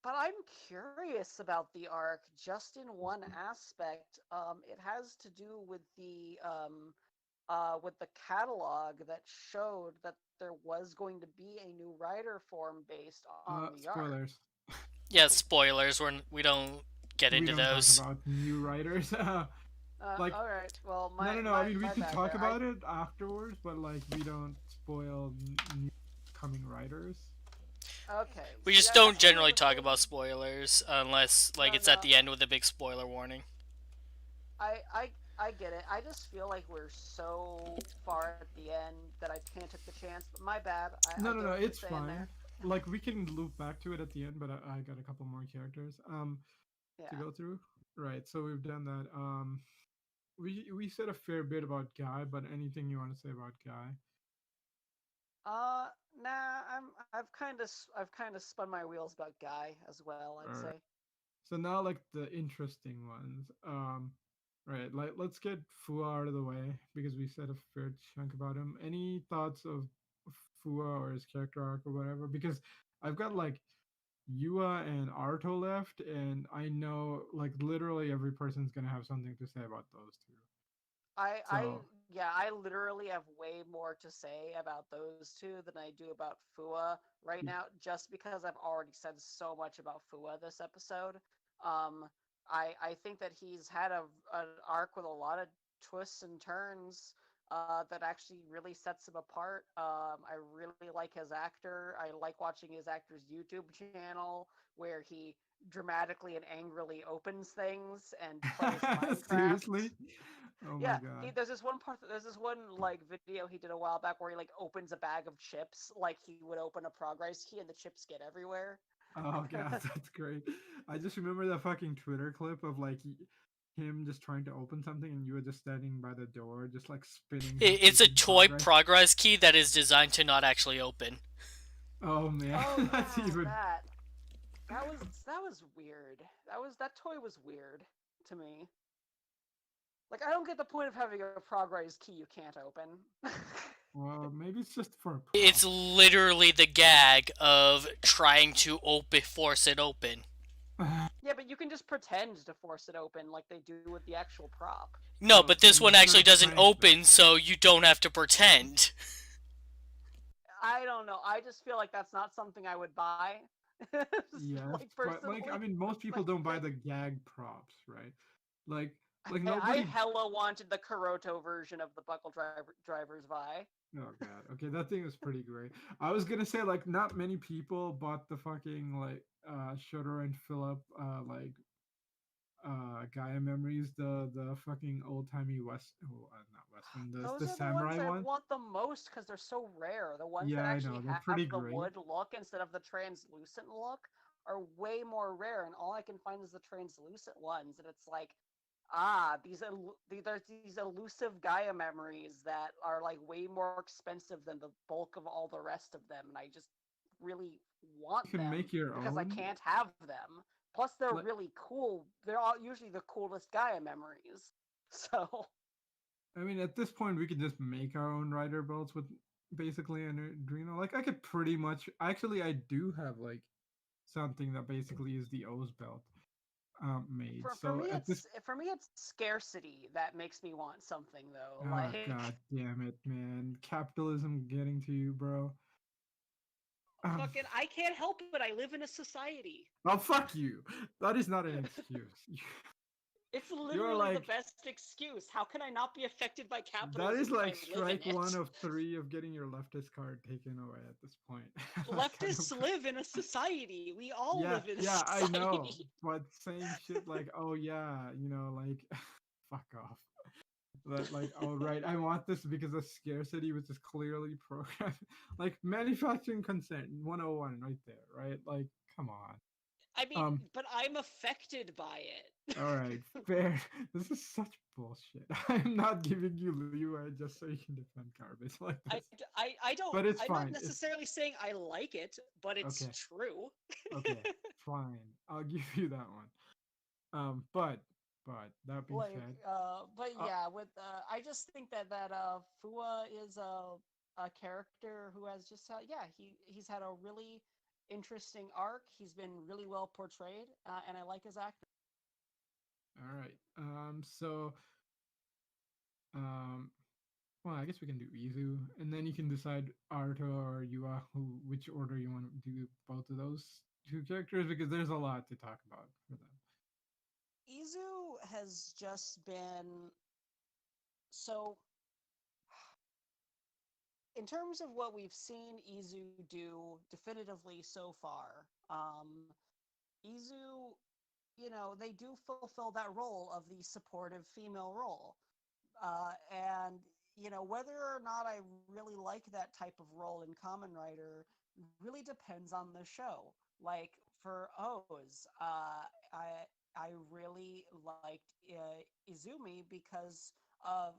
[SPEAKER 3] But I'm curious about the arc just in one aspect. It has to do with the catalog that showed that there was going to be a new writer form based on the arc.
[SPEAKER 1] Spoilers.
[SPEAKER 2] Yeah, spoilers. We don't get
[SPEAKER 1] We
[SPEAKER 2] into
[SPEAKER 1] don't talk
[SPEAKER 2] those.
[SPEAKER 1] about new writers. Like,
[SPEAKER 3] All right. Well,
[SPEAKER 1] no,
[SPEAKER 3] my
[SPEAKER 1] no, no. I
[SPEAKER 3] my
[SPEAKER 1] mean, we
[SPEAKER 3] my
[SPEAKER 1] could
[SPEAKER 3] bad
[SPEAKER 1] talk
[SPEAKER 3] there. I
[SPEAKER 1] about it afterwards, but like, we don't spoil new coming writers.
[SPEAKER 3] okay.
[SPEAKER 2] We
[SPEAKER 3] See,
[SPEAKER 2] just don't
[SPEAKER 3] that's one of
[SPEAKER 2] generally
[SPEAKER 3] the
[SPEAKER 2] talk about
[SPEAKER 3] things.
[SPEAKER 2] spoilers unless like
[SPEAKER 3] No,
[SPEAKER 2] it's at
[SPEAKER 3] no.
[SPEAKER 2] the end with a big spoiler warning.
[SPEAKER 3] I get it. I just feel like we're so far at the end that I kind of took the chance. But my bad. I
[SPEAKER 1] No, no,
[SPEAKER 3] get
[SPEAKER 1] no.
[SPEAKER 3] what you're
[SPEAKER 1] It's
[SPEAKER 3] saying
[SPEAKER 1] fine.
[SPEAKER 3] there.
[SPEAKER 1] Like, we can loop back to it at the end, but I got a couple more characters to
[SPEAKER 3] Yeah.
[SPEAKER 1] go through. Right. So we've done that. We said a fair bit about Guy, but anything you want to say about Guy?
[SPEAKER 3] Nah. I've kind of spun my wheels about Guy as well. I'd
[SPEAKER 1] All right.
[SPEAKER 3] say.
[SPEAKER 1] So now, like, the interesting ones. Right. Like, let's get Fua out of the way because we said a fair chunk about him. Any thoughts of Fua or his character arc or whatever? Because I've got like Yua and Arto left, and I know like literally every person's gonna have something to say about those two. So
[SPEAKER 3] Yeah, I literally have way more to say about those two than I do about Fua right
[SPEAKER 1] yeah.
[SPEAKER 3] now, just because I've already said so much about Fua this episode. Um, I think that he's had an arc with a lot of twists and turns that actually really sets him apart. I really like his actor. I like watching his actor's YouTube channel where he dramatically and angrily opens things and plays Minecraft.
[SPEAKER 1] Seriously? Oh my
[SPEAKER 3] Yeah,
[SPEAKER 1] god.
[SPEAKER 3] there's this one like video he did a while back where he like opens a bag of chips like he would open a progress key and the chips get everywhere.
[SPEAKER 1] Oh god, that's great. I just remember that fucking Twitter clip of like him just trying to open something and you were just standing by the door, just like spinning his
[SPEAKER 2] It's a
[SPEAKER 1] freaking
[SPEAKER 2] toy
[SPEAKER 1] progress.
[SPEAKER 2] progress key that is designed to not actually open.
[SPEAKER 1] Oh man,
[SPEAKER 3] Oh
[SPEAKER 1] that's
[SPEAKER 3] yeah,
[SPEAKER 1] even.
[SPEAKER 3] that was weird. That toy was weird to me. Like I don't get the point of having a progress key you can't open.
[SPEAKER 1] Well, maybe it's just for a
[SPEAKER 2] It's
[SPEAKER 1] prop.
[SPEAKER 2] literally the gag of trying to force it open.
[SPEAKER 3] Yeah, but you can just pretend to force it open like they do with the actual prop.
[SPEAKER 2] No,
[SPEAKER 1] Well,
[SPEAKER 2] but this one
[SPEAKER 1] and you're
[SPEAKER 2] actually
[SPEAKER 1] a
[SPEAKER 2] doesn't
[SPEAKER 1] prankster.
[SPEAKER 2] open, so you don't have to pretend.
[SPEAKER 3] I don't know. I just feel like that's not something I would buy.
[SPEAKER 1] Yes,
[SPEAKER 3] Like
[SPEAKER 1] but like, I
[SPEAKER 3] personally,
[SPEAKER 1] mean, most
[SPEAKER 3] that's
[SPEAKER 1] people
[SPEAKER 3] like
[SPEAKER 1] don't buy
[SPEAKER 3] that.
[SPEAKER 1] the gag props, right? Like, Like
[SPEAKER 3] I
[SPEAKER 1] nobody.
[SPEAKER 3] hella wanted the Kuroto version of the driver's Vi.
[SPEAKER 1] Oh god. Okay, that thing was pretty great. I was gonna say like not many people bought the fucking like Shudder and Philip Gaia Memories, the fucking old timey West, oh, not Western, the
[SPEAKER 3] Those are the ones
[SPEAKER 1] samurai
[SPEAKER 3] I
[SPEAKER 1] one.
[SPEAKER 3] want the most because they're so rare. The ones
[SPEAKER 1] Yeah,
[SPEAKER 3] that
[SPEAKER 1] I
[SPEAKER 3] actually
[SPEAKER 1] know they're pretty
[SPEAKER 3] have the
[SPEAKER 1] great.
[SPEAKER 3] wood look instead of the translucent look are way more rare, and all I can find is the translucent ones, and it's like, there's these elusive Gaia memories that are like way more expensive than the bulk of all the rest of them, and I just really
[SPEAKER 1] You
[SPEAKER 3] want
[SPEAKER 1] can
[SPEAKER 3] them
[SPEAKER 1] make your
[SPEAKER 3] because I
[SPEAKER 1] own.
[SPEAKER 3] can't have them. Plus, they're
[SPEAKER 1] Like,
[SPEAKER 3] really cool. They're all usually the coolest Gaia memories. So
[SPEAKER 1] I mean, at this point, we could just make our own rider belts with basically an Adreno. Like, I could pretty much. Actually, I do have like something that basically is the O's belt made. So at this.
[SPEAKER 3] for me it's scarcity that makes me want something though.
[SPEAKER 1] Oh god damn it, man! Capitalism getting to you, bro. Um,
[SPEAKER 3] fucking I can't help it. I live in a society.
[SPEAKER 1] oh fuck you! That is not an excuse.
[SPEAKER 3] It's
[SPEAKER 1] You're
[SPEAKER 3] literally the
[SPEAKER 1] like
[SPEAKER 3] best excuse. How can I not be affected by
[SPEAKER 1] that
[SPEAKER 3] capitalism
[SPEAKER 1] is
[SPEAKER 3] if I
[SPEAKER 1] like
[SPEAKER 3] live in
[SPEAKER 1] strike one
[SPEAKER 3] it?
[SPEAKER 1] of three of getting your leftist card taken away at this point. Like, kind
[SPEAKER 3] Leftists
[SPEAKER 1] of,
[SPEAKER 3] live in a society. We all
[SPEAKER 1] yeah,
[SPEAKER 3] live in a
[SPEAKER 1] yeah, I know,
[SPEAKER 3] society.
[SPEAKER 1] but saying shit like, "Oh yeah," like, fuck off. That like, oh right, I want this because of scarcity, which is clearly programmed. Like manufacturing consent 101 right there, right? Like, come on.
[SPEAKER 3] I mean,
[SPEAKER 1] Um,
[SPEAKER 3] but I'm affected by it.
[SPEAKER 1] all right, fair. This is such bullshit. I'm not giving you leeway just so you can defend garbage like this.
[SPEAKER 3] I don't.
[SPEAKER 1] But it's
[SPEAKER 3] I'm not
[SPEAKER 1] fine. It's
[SPEAKER 3] necessarily saying I like it, but it's
[SPEAKER 1] okay.
[SPEAKER 3] true.
[SPEAKER 1] Okay, fine. I'll give you that one. But that being said,
[SPEAKER 3] But
[SPEAKER 1] uh,
[SPEAKER 3] yeah, with I just think that Fua is a character who has just yeah, he's had a really interesting arc. He's been really well portrayed, and I like his acting.
[SPEAKER 1] all right. Um, well, I guess we can do Izu, and then you can decide Arto or Yua, which order you want to do both of those two characters because there's a lot to talk about for them.
[SPEAKER 3] Izu has just been so. In terms of what we've seen Izu do definitively so far, Izu, they do fulfill that role of the supportive female role. And, whether or not I really like that type of role in Kamen Rider really depends on the show. Like for O's, I really liked Izumi because of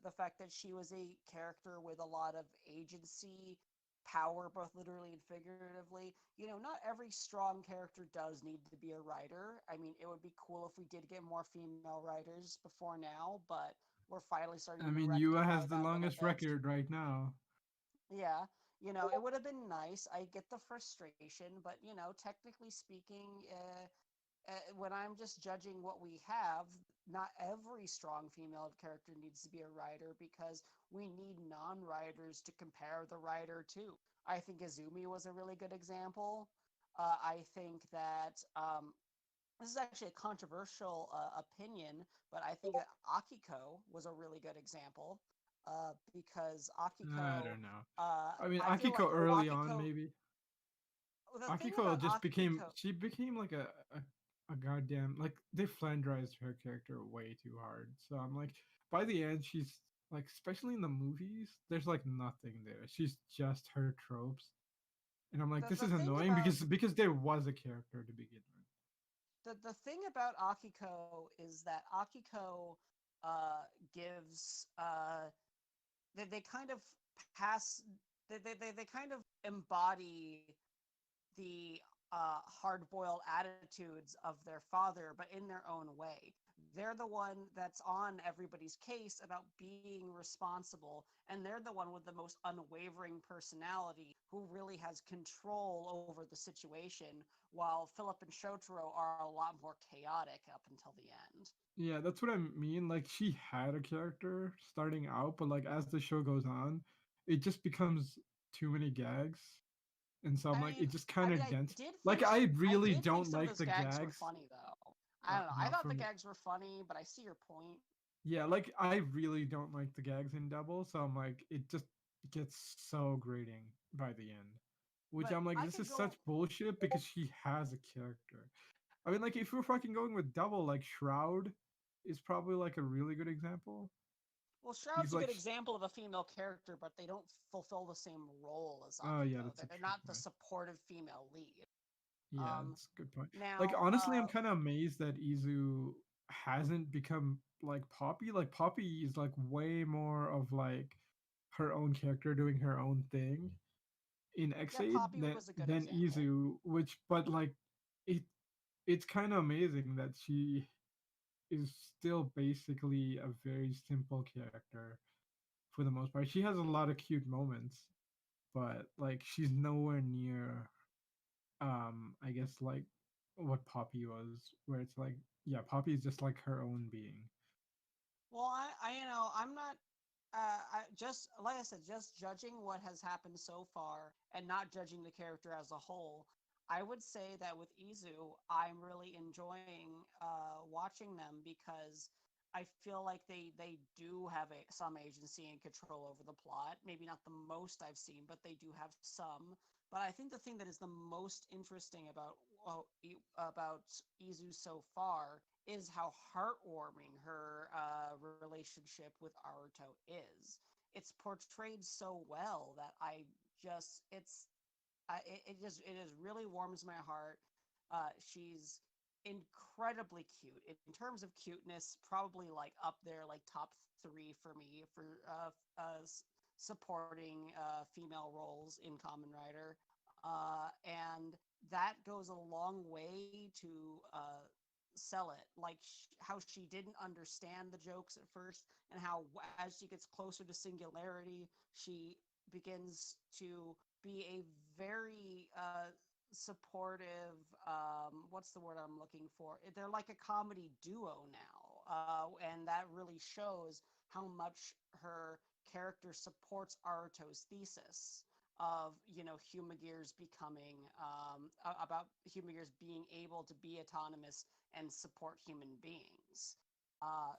[SPEAKER 3] the fact that she was a character with a lot of agency, power, both literally and figuratively. Not every strong character does need to be a writer. I mean, it would be cool if we did get more female writers before now, but we're finally starting
[SPEAKER 1] I
[SPEAKER 3] to
[SPEAKER 1] mean, Yua
[SPEAKER 3] rectify
[SPEAKER 1] has the
[SPEAKER 3] that a little
[SPEAKER 1] longest
[SPEAKER 3] bit.
[SPEAKER 1] record right now.
[SPEAKER 3] Yeah, it would have been nice. I get the frustration, but technically speaking, when I'm just judging what we have, not every strong female character needs to be a writer because we need non-writers to compare the writer to. I think Izumi was a really good example. I think that this is actually a controversial opinion, but I think that Akiko was a really good example because
[SPEAKER 1] I
[SPEAKER 3] Akiko,
[SPEAKER 1] don't know. I mean,
[SPEAKER 3] I feel
[SPEAKER 1] Akiko
[SPEAKER 3] like
[SPEAKER 1] early on,
[SPEAKER 3] Akiko.
[SPEAKER 1] maybe.
[SPEAKER 3] The thing
[SPEAKER 1] Akiko
[SPEAKER 3] about
[SPEAKER 1] just became
[SPEAKER 3] Akiko,
[SPEAKER 1] she became like a goddamn like they flanderized her character way too hard. So I'm like by the end she's like especially in the movies there's like nothing there. She's just her tropes. And I'm like
[SPEAKER 3] the
[SPEAKER 1] this
[SPEAKER 3] the
[SPEAKER 1] is
[SPEAKER 3] thing
[SPEAKER 1] annoying
[SPEAKER 3] about
[SPEAKER 1] because there was a character to begin with.
[SPEAKER 3] the thing about Akiko is that Akiko uh, gives they kind of pass they kind of embody the hard-boiled attitudes of their father, but in their own way. They're the one that's on everybody's case about being responsible, and they're the one with the most unwavering personality who really has control over the situation, while Philip and Shotaro are a lot more chaotic up until the end.
[SPEAKER 1] Yeah, that's what I mean. Like she had a character starting out, but like as the show goes on, it just becomes too many gags. And so I'm
[SPEAKER 3] I
[SPEAKER 1] like,
[SPEAKER 3] mean,
[SPEAKER 1] it just kind of
[SPEAKER 3] I
[SPEAKER 1] dents.
[SPEAKER 3] did
[SPEAKER 1] Like
[SPEAKER 3] think
[SPEAKER 1] I
[SPEAKER 3] I
[SPEAKER 1] really
[SPEAKER 3] did think
[SPEAKER 1] don't
[SPEAKER 3] some of
[SPEAKER 1] like
[SPEAKER 3] those
[SPEAKER 1] the
[SPEAKER 3] gags were
[SPEAKER 1] gags.
[SPEAKER 3] funny though. I don't know. I
[SPEAKER 1] not
[SPEAKER 3] thought
[SPEAKER 1] for
[SPEAKER 3] the
[SPEAKER 1] me.
[SPEAKER 3] gags were funny, but I see your point.
[SPEAKER 1] Yeah, like I really don't like the gags in Double, so I'm like, it just gets so grating by the end. Which
[SPEAKER 3] But
[SPEAKER 1] I'm like,
[SPEAKER 3] I
[SPEAKER 1] this
[SPEAKER 3] could
[SPEAKER 1] is such
[SPEAKER 3] go.
[SPEAKER 1] bullshit because she has a character. I mean, like if we're fucking going with Double, like Shroud is probably like a really good example.
[SPEAKER 3] Well,
[SPEAKER 1] Because
[SPEAKER 3] Shroud's a
[SPEAKER 1] like,
[SPEAKER 3] good example of a female character, but they don't fulfill the same role as
[SPEAKER 1] oh yeah,
[SPEAKER 3] Aruto.
[SPEAKER 1] that's a
[SPEAKER 3] They're
[SPEAKER 1] true
[SPEAKER 3] not the
[SPEAKER 1] point.
[SPEAKER 3] supportive female lead.
[SPEAKER 1] Yeah,
[SPEAKER 3] Um,
[SPEAKER 1] that's a good point. Like
[SPEAKER 3] now,
[SPEAKER 1] honestly, I'm kind of amazed that Izu hasn't become like Poppy. Like Poppy is like way more of like her own character doing her own thing in
[SPEAKER 3] yeah,
[SPEAKER 1] X8
[SPEAKER 3] Poppy was a good
[SPEAKER 1] than
[SPEAKER 3] example.
[SPEAKER 1] Izu, which but like it it's kind of amazing that she is still basically a very simple character for the most part. She has a lot of cute moments, but like she's nowhere near I guess like what Poppy was, where it's like yeah, Poppy is just like her own being.
[SPEAKER 3] Well, I'm not. I just like I said, just judging what has happened so far and not judging the character as a whole. I would say that with Izu, I'm really enjoying watching them because I feel like they do have some agency and control over the plot. Maybe not the most I've seen, but they do have some. But I think the thing that is the most interesting about Izu so far is how heartwarming her relationship with Aruto is. It's portrayed so well that I just it just really warms my heart. She's incredibly cute in terms of cuteness, probably like up there, like top three for me for supporting female roles in Kamen Rider, and that goes a long way to sell it. Like how she didn't understand the jokes at first, and how as she gets closer to Singularity, she begins to be a very supportive what's the word I'm looking for, they're like a comedy duo now, and that really shows how much her character supports Aruto's thesis of Humagears becoming about Humagears being able to be autonomous and support human beings.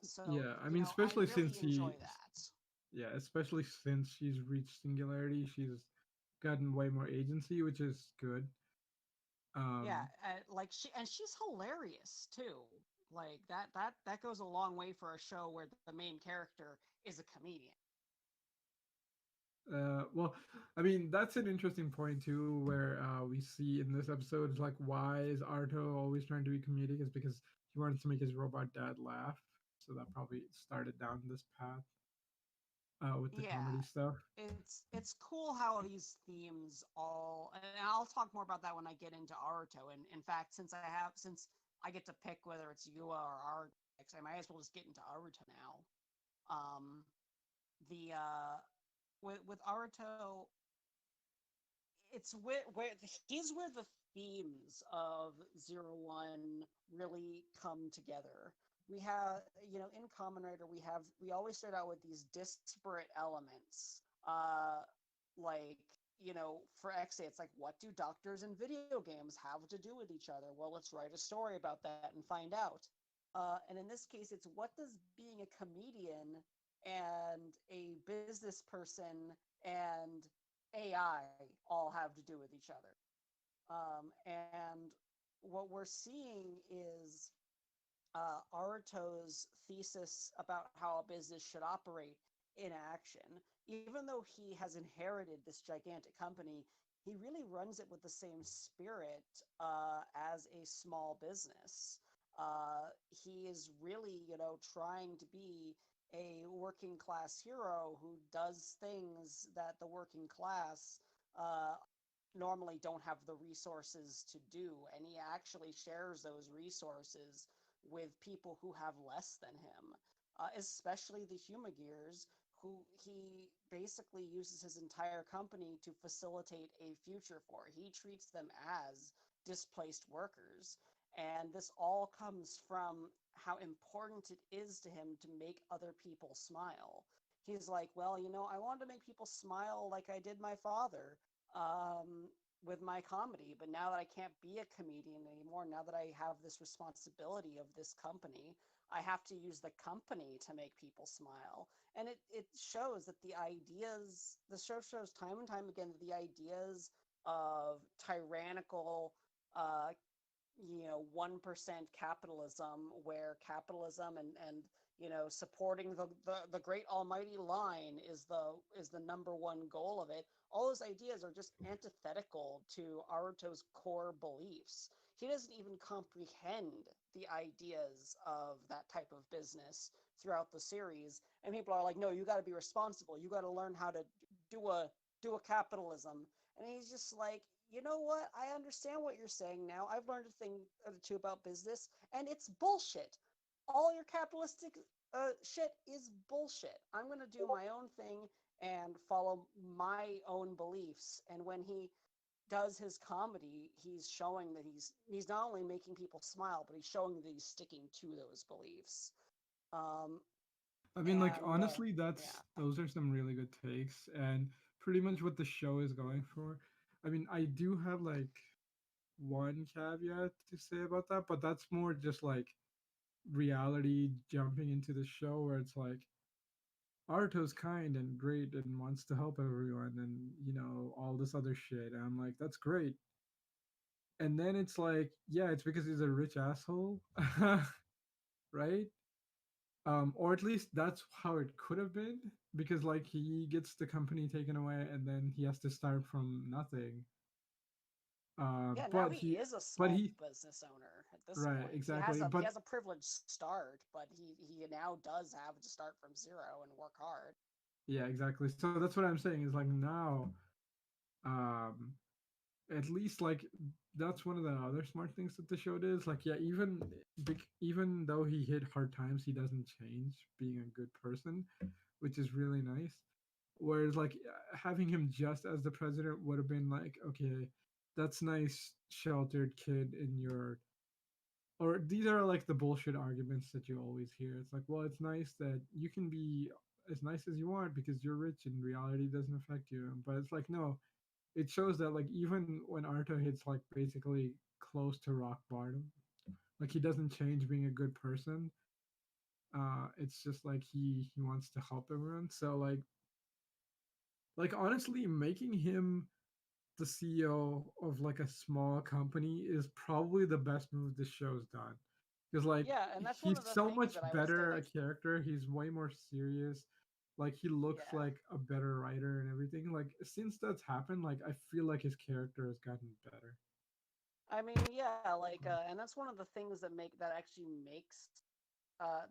[SPEAKER 3] So
[SPEAKER 1] Yeah, I mean
[SPEAKER 3] I
[SPEAKER 1] especially
[SPEAKER 3] really
[SPEAKER 1] since
[SPEAKER 3] enjoy that.
[SPEAKER 1] yeah, especially since she's reached Singularity, she's gotten way more agency, which is good.
[SPEAKER 3] Yeah,
[SPEAKER 1] Um
[SPEAKER 3] like she's hilarious too. Like that goes a long way for a show where the main character is a comedian.
[SPEAKER 1] Well, I mean that's an interesting point too, where we see in this episode is like why is Arto always trying to be comedic? Is because he wanted to make his robot dad laugh, so that probably started down this path with the
[SPEAKER 3] Yeah,
[SPEAKER 1] comedy stuff.
[SPEAKER 3] it's cool how these themes all, and I'll talk more about that when I get into Aruto. And in fact, since I get to pick whether it's Yua or Aruto, I might as well just get into Aruto now. Um, the with Aruto, it's where he's where the themes of Zero-One really come together. We have, in Kamen Rider, we always start out with these disparate elements. Like, for XA, it's like, what do doctors and video games have to do with each other? Well, let's write a story about that and find out. And in this case, it's what does being a comedian and a business person and AI all have to do with each other. And what we're seeing is Aruto's thesis about how a business should operate in action. Even though he has inherited this gigantic company, he really runs it with the same spirit as a small business. He is really, trying to be a working class hero who does things that the working class uh, normally don't have the resources to do. And he actually shares those resources with people who have less than him, especially the Humagears, who he basically uses his entire company to facilitate a future for. He treats them as displaced workers. And this all comes from how important it is to him to make other people smile. He's like, well, I wanted to make people smile like I did my father. with my comedy. But now that I can't be a comedian anymore, now that I have this responsibility of this company, I have to use the company to make people smile. And it shows that the show shows time and time again that the ideas of tyrannical, uh, 1% capitalism, where capitalism and supporting the great almighty line is the number one goal of it. All those ideas are just antithetical to Aruto's core beliefs. He doesn't even comprehend the ideas of that type of business throughout the series, and people are like, no, you got to be responsible, you got to learn how to do a do a capitalism. And he's just like, you know what? I understand what you're saying now. I've learned a thing or two about business, and it's bullshit. All your capitalistic shit is bullshit. I'm going to do my own thing and follow my own beliefs. And when he does his comedy, he's showing that he's not only making people smile, but he's showing that he's sticking to those beliefs. Um,
[SPEAKER 1] I mean, like
[SPEAKER 3] and
[SPEAKER 1] honestly,
[SPEAKER 3] yeah,
[SPEAKER 1] that's those are some really good takes, and pretty much what the show is going for. I mean, I do have like one caveat to say about that, but that's more just like reality jumping into the show where it's like Arto's kind and great and wants to help everyone and all this other shit. And I'm like, that's great. And then it's like, yeah, it's because he's a rich asshole, right? Or at least that's how it could have been, because like he gets the company taken away and then he has to start from nothing.
[SPEAKER 3] yeah, now
[SPEAKER 1] But
[SPEAKER 3] he
[SPEAKER 1] he,
[SPEAKER 3] is a
[SPEAKER 1] but
[SPEAKER 3] small
[SPEAKER 1] he,
[SPEAKER 3] business owner at this
[SPEAKER 1] right,
[SPEAKER 3] point.
[SPEAKER 1] exactly.
[SPEAKER 3] He
[SPEAKER 1] But
[SPEAKER 3] has a privileged start, but he now does have to start from zero and work hard.
[SPEAKER 1] yeah, exactly. So that's what I'm saying is like now, um, at least like that's one of the other smart things that the show did. Like, yeah, even though he hit hard times, he doesn't change being a good person, which is really nice. Whereas like having him just as the president would have been like, okay, that's nice, sheltered kid in your, or these are like the bullshit arguments that you always hear. It's like, well, it's nice that you can be as nice as you want because you're rich and reality doesn't affect you. But it's like, no, it shows that like even when Arto hits like basically close to rock bottom, like he doesn't change being a good person. It's just like he wants to help everyone. So like honestly, making him the CEO of like a small company is probably the best move this show's done. Because like
[SPEAKER 3] Yeah, and that's one of
[SPEAKER 1] he's
[SPEAKER 3] the
[SPEAKER 1] so
[SPEAKER 3] things
[SPEAKER 1] much
[SPEAKER 3] that I would say
[SPEAKER 1] better a
[SPEAKER 3] like
[SPEAKER 1] character. He's way more serious. Like he looks
[SPEAKER 3] yeah.
[SPEAKER 1] like a better writer and everything. Like since that's happened, like I feel like his character has gotten better.
[SPEAKER 3] I mean, yeah, like and that's one of the things that actually makes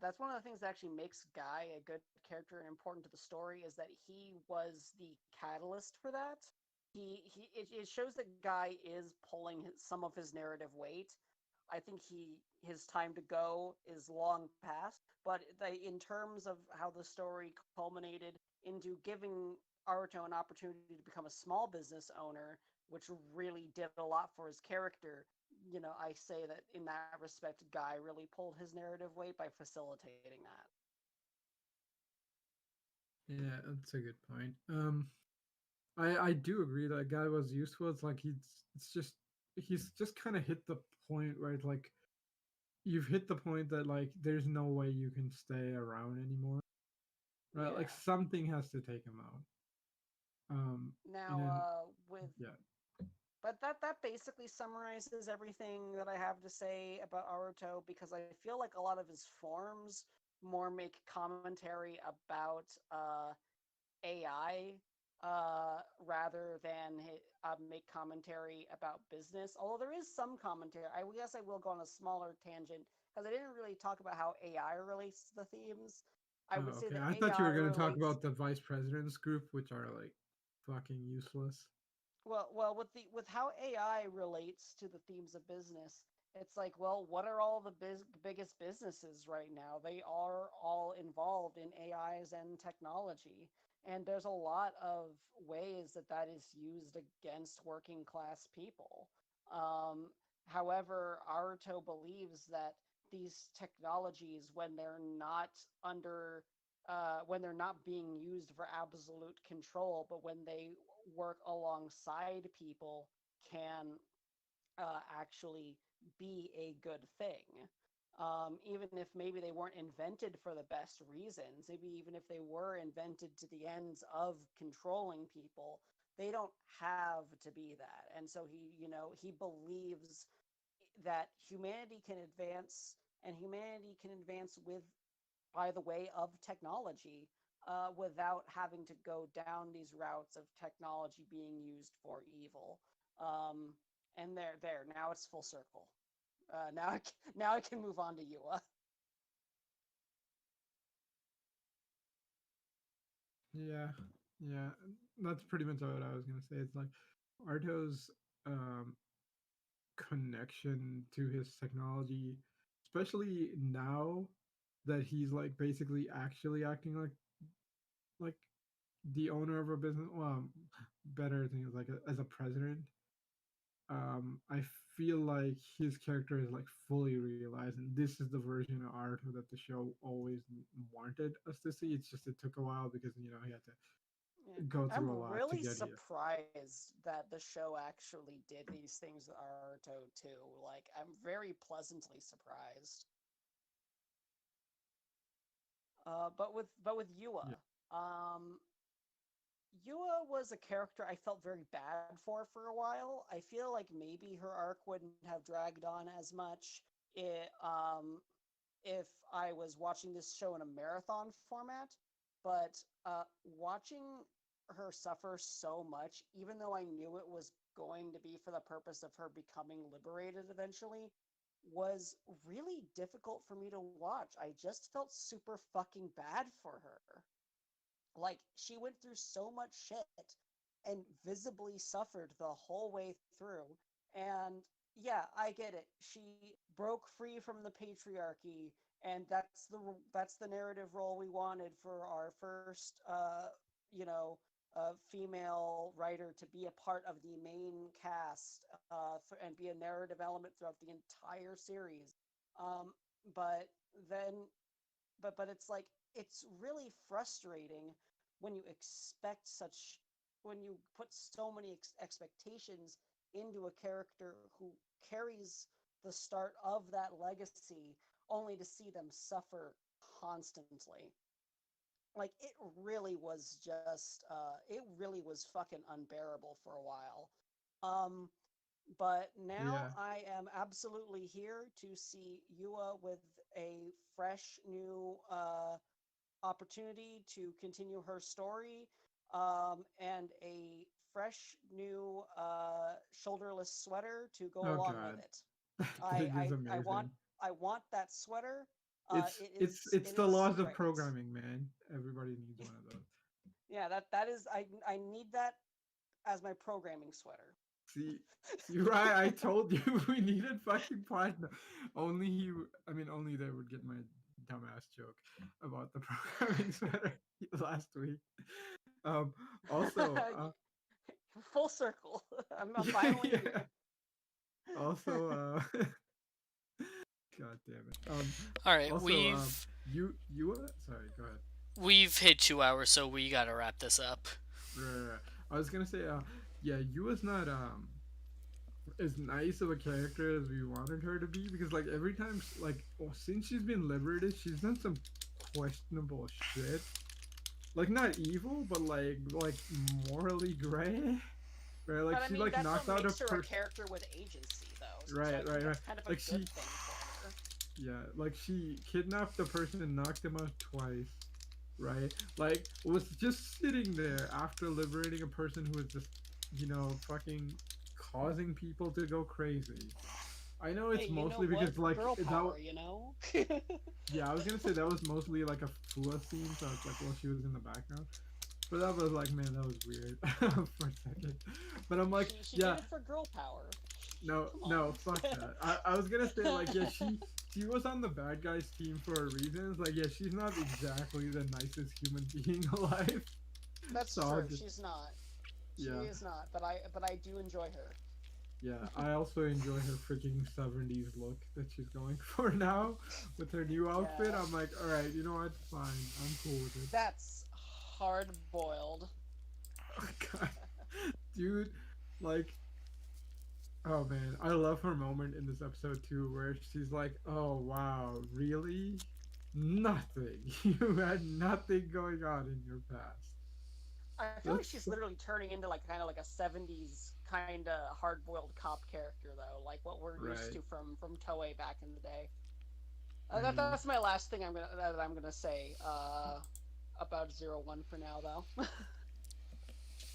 [SPEAKER 3] that's one of the things that actually makes Guy a good character and important to the story is that he was the catalyst for that. It shows that Guy is pulling some of his narrative weight. I think his time to go is long past, but in terms of how the story culminated into giving Aruto an opportunity to become a small business owner, which really did a lot for his character, I say that in that respect, Guy really pulled his narrative weight by facilitating that.
[SPEAKER 1] Yeah, that's a good point. I do agree that guy was useful. It's like he's just kind of hit the point where it's like you've hit the point that like there's no way you can stay around anymore, right? Like
[SPEAKER 3] Yeah.
[SPEAKER 1] something has to take him out. And
[SPEAKER 3] Now,
[SPEAKER 1] then
[SPEAKER 3] with
[SPEAKER 1] yeah,
[SPEAKER 3] but that basically summarizes everything that I have to say about Aruto because I feel like a lot of his forms more make commentary about AI rather than make commentary about business. Although there is some commentary, I guess I will go on a smaller tangent because I didn't really talk about how AI relates to the themes. I
[SPEAKER 1] oh,
[SPEAKER 3] would say
[SPEAKER 1] okay.
[SPEAKER 3] that
[SPEAKER 1] I thought you
[SPEAKER 3] AI
[SPEAKER 1] were gonna talk
[SPEAKER 3] relates
[SPEAKER 1] about the vice president's group, which are like fucking useless.
[SPEAKER 3] well with how AI relates to the themes of business. It's like, well, what are all the biggest businesses right now? They are all involved in AIs and technology. And there's a lot of ways that that is used against working class people. Um, However, Aruto believes that these technologies, when they're not being used for absolute control, but when they work alongside people, can actually be a good thing. Even if maybe they weren't invented for the best reasons, maybe even if they were invented to the ends of controlling people, they don't have to be that. And so he believes that humanity can advance, and humanity can advance with by the way of technology, without having to go down these routes of technology being used for evil. Um, and there. Now it's full circle. Now I can move on to Yua.
[SPEAKER 1] Yeah, yeah. That's pretty much what I was gonna say. It's like Arto's um, connection to his technology, especially now that he's like basically actually acting like the owner of a business. Well, better things like as a president. I feel like his character is like fully realized, and this is the version of Arto that the show always wanted us to see. It's just it took a while because he had to
[SPEAKER 3] Yeah.
[SPEAKER 1] go
[SPEAKER 3] I'm
[SPEAKER 1] through a lot to
[SPEAKER 3] really
[SPEAKER 1] get here.
[SPEAKER 3] surprised that the show actually did these things with Naruto too. Like, I'm very pleasantly surprised. But with
[SPEAKER 1] Yeah,
[SPEAKER 3] Yua, Yua was a character I felt very bad for a while. I feel like maybe her arc wouldn't have dragged on as much if I was watching this show in a marathon format. But watching her suffer so much, even though I knew it was going to be for the purpose of her becoming liberated eventually, was really difficult for me to watch. I just felt super fucking bad for her. Like, she went through so much shit and visibly suffered the whole way through. And yeah, I get it. She broke free from the patriarchy, and that's the narrative role we wanted for our first female writer to be a part of the main cast, and be a narrative element throughout the entire series. Um, but then but it's like, it's really frustrating when you expect such when you put so many expectations into a character who carries the start of that legacy, only to see them suffer constantly. Like, it really was fucking unbearable for a while. um but now
[SPEAKER 1] yeah.
[SPEAKER 3] I am absolutely here to see Yua with a fresh new opportunity to continue her story, and a fresh new shoulderless sweater to go
[SPEAKER 1] Oh
[SPEAKER 3] along with
[SPEAKER 1] God,
[SPEAKER 3] it.
[SPEAKER 1] that
[SPEAKER 3] I
[SPEAKER 1] thing is
[SPEAKER 3] I I want
[SPEAKER 1] amazing.
[SPEAKER 3] I want that sweater.
[SPEAKER 1] It's
[SPEAKER 3] It
[SPEAKER 1] it's
[SPEAKER 3] is
[SPEAKER 1] it's
[SPEAKER 3] it
[SPEAKER 1] the
[SPEAKER 3] is
[SPEAKER 1] laws of
[SPEAKER 3] great.
[SPEAKER 1] programming, man. Everybody needs one of those.
[SPEAKER 3] Yeah, that is, I need that as my programming sweater.
[SPEAKER 1] See, see, right? I told you we needed fucking platinum. Only I mean, only they would get my dumbass joke about the programming sweater last week. Um, also,
[SPEAKER 3] Full circle. I'm
[SPEAKER 1] yeah,
[SPEAKER 3] finally
[SPEAKER 1] yeah.
[SPEAKER 3] here.
[SPEAKER 1] Also, God damn it.
[SPEAKER 2] All right,
[SPEAKER 1] Also, you. Sorry, go ahead.
[SPEAKER 2] we've hit 2 hours, so we gotta wrap this up.
[SPEAKER 1] Right. I was gonna say, yeah, you was not as nice of a character as we wanted her to be because like every time like since she's been liberated she's done some questionable shit, like not evil but like morally gray, right? Like
[SPEAKER 3] But I
[SPEAKER 1] she
[SPEAKER 3] mean,
[SPEAKER 1] like
[SPEAKER 3] that's what
[SPEAKER 1] knocked out a
[SPEAKER 3] makes her a
[SPEAKER 1] person.
[SPEAKER 3] character with agency, though. So I
[SPEAKER 1] Right,
[SPEAKER 3] think
[SPEAKER 1] right,
[SPEAKER 3] that's
[SPEAKER 1] right.
[SPEAKER 3] kind of a
[SPEAKER 1] Like
[SPEAKER 3] good
[SPEAKER 1] she,
[SPEAKER 3] thing for her.
[SPEAKER 1] yeah, like she kidnapped the person and knocked him out twice, right? Like was just sitting there after liberating a person who was just fucking causing people to go crazy. I know
[SPEAKER 3] Hey,
[SPEAKER 1] it's
[SPEAKER 3] you know
[SPEAKER 1] mostly
[SPEAKER 3] what?
[SPEAKER 1] because like
[SPEAKER 3] Girl
[SPEAKER 1] that.
[SPEAKER 3] power, you know?
[SPEAKER 1] Yeah, I was gonna say that was mostly like a Fua scene, so it's like well she was in the background. But that was like man, that was weird for a second. But I'm like,
[SPEAKER 3] she did
[SPEAKER 1] yeah,
[SPEAKER 3] it for girl power.
[SPEAKER 1] no,
[SPEAKER 3] Come
[SPEAKER 1] no,
[SPEAKER 3] on.
[SPEAKER 1] fuck that. I was gonna say like yeah, she was on the bad guys team for a reason. It's like yeah, she's not exactly the nicest human being alive.
[SPEAKER 3] That's
[SPEAKER 1] So I'll
[SPEAKER 3] true.
[SPEAKER 1] just
[SPEAKER 3] She's not. She
[SPEAKER 1] yeah.
[SPEAKER 3] is not. But I do enjoy her.
[SPEAKER 1] Yeah, I also enjoy her freaking 70s look that she's going for now with her new outfit.
[SPEAKER 3] Yeah,
[SPEAKER 1] I'm like, all right, you know what? Fine, I'm cool with it.
[SPEAKER 3] that's hard boiled.
[SPEAKER 1] Oh, God. Dude, like, Oh man, I love her moment in this episode too, where she's like, "Oh wow, really? Nothing. You had nothing going on in your past."
[SPEAKER 3] I feel like she's
[SPEAKER 1] That's
[SPEAKER 3] literally turning into like kind of like a '70s kind of hard-boiled cop character, though, like what we're used
[SPEAKER 1] right.
[SPEAKER 3] to from Toei back in the day.
[SPEAKER 1] Mm,
[SPEAKER 3] That's my last thing I'm gonna say about Zero-One for now, though.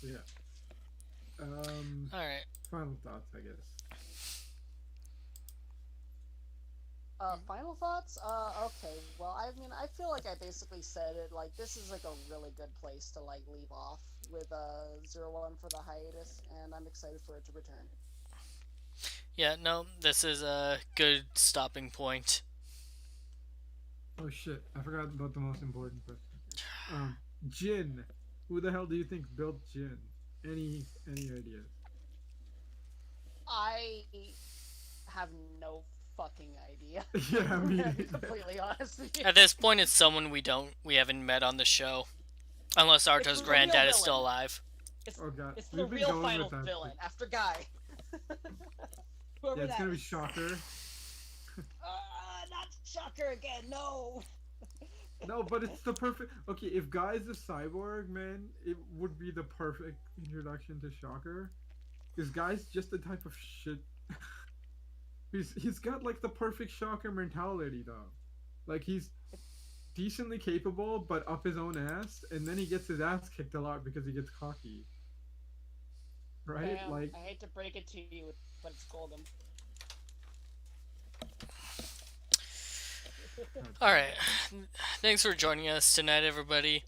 [SPEAKER 1] yeah. Um,
[SPEAKER 2] All right.
[SPEAKER 1] Final thoughts, I guess.
[SPEAKER 3] Final thoughts? Okay. Well, I mean, I feel like I basically said it. Like, this is like a really good place to like leave off with Zero-One for the hiatus, and I'm excited for it to return.
[SPEAKER 2] Yeah, no, this is a good stopping point.
[SPEAKER 1] Oh shit, I forgot about the most important question here. Jin. Who the hell do you think built Jin? Any ideas?
[SPEAKER 3] I have no fucking idea.
[SPEAKER 1] Yeah,
[SPEAKER 3] I'm
[SPEAKER 1] me
[SPEAKER 3] gonna be
[SPEAKER 1] neither.
[SPEAKER 3] completely honest with you.
[SPEAKER 2] At this point, it's someone we haven't met on the show, unless
[SPEAKER 3] It's
[SPEAKER 2] Arto's
[SPEAKER 3] the real
[SPEAKER 2] granddad is still
[SPEAKER 3] villain.
[SPEAKER 2] alive.
[SPEAKER 3] It's
[SPEAKER 1] Oh god,
[SPEAKER 3] it's the
[SPEAKER 1] we've been
[SPEAKER 3] real
[SPEAKER 1] going with
[SPEAKER 3] final
[SPEAKER 1] that.
[SPEAKER 3] villain after Guy.
[SPEAKER 1] Yeah,
[SPEAKER 3] Whoever
[SPEAKER 1] it's
[SPEAKER 3] that
[SPEAKER 1] gonna be
[SPEAKER 3] is.
[SPEAKER 1] Shocker.
[SPEAKER 3] Not Shocker again. No.
[SPEAKER 1] No, but it's the perfect. Okay, if Guy's a cyborg, man, it would be the perfect introduction to Shocker. Because Guy's just the type of shit. He's got like the perfect Shocker mentality though. Like he's decently capable, but up his own ass, and then he gets his ass kicked a lot because he gets cocky. Right?
[SPEAKER 3] Damn.
[SPEAKER 1] Like,
[SPEAKER 3] I hate to break it to you, but it's Golden.
[SPEAKER 1] God
[SPEAKER 2] All
[SPEAKER 1] damn
[SPEAKER 2] right,
[SPEAKER 1] it.
[SPEAKER 2] thanks for joining us tonight, everybody.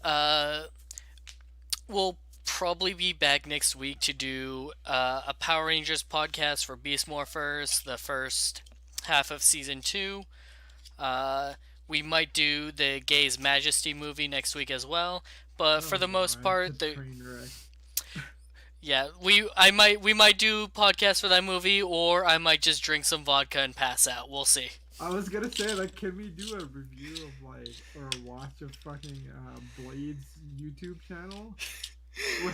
[SPEAKER 2] Uh, we'll probably be back next week to do a Power Rangers podcast for Beast Morphers, the first half of season 2. Uh, we might do the Gaze Majesty movie next week as well. But for
[SPEAKER 1] Oh
[SPEAKER 2] the most
[SPEAKER 1] no, it's a
[SPEAKER 2] part, the
[SPEAKER 1] train wreck.
[SPEAKER 2] yeah, we might do podcast for that movie, or I might just drink some vodka and pass out. We'll see.
[SPEAKER 1] I was gonna say, like, can we do a review of like or a watch of fucking Blade's YouTube channel? Where,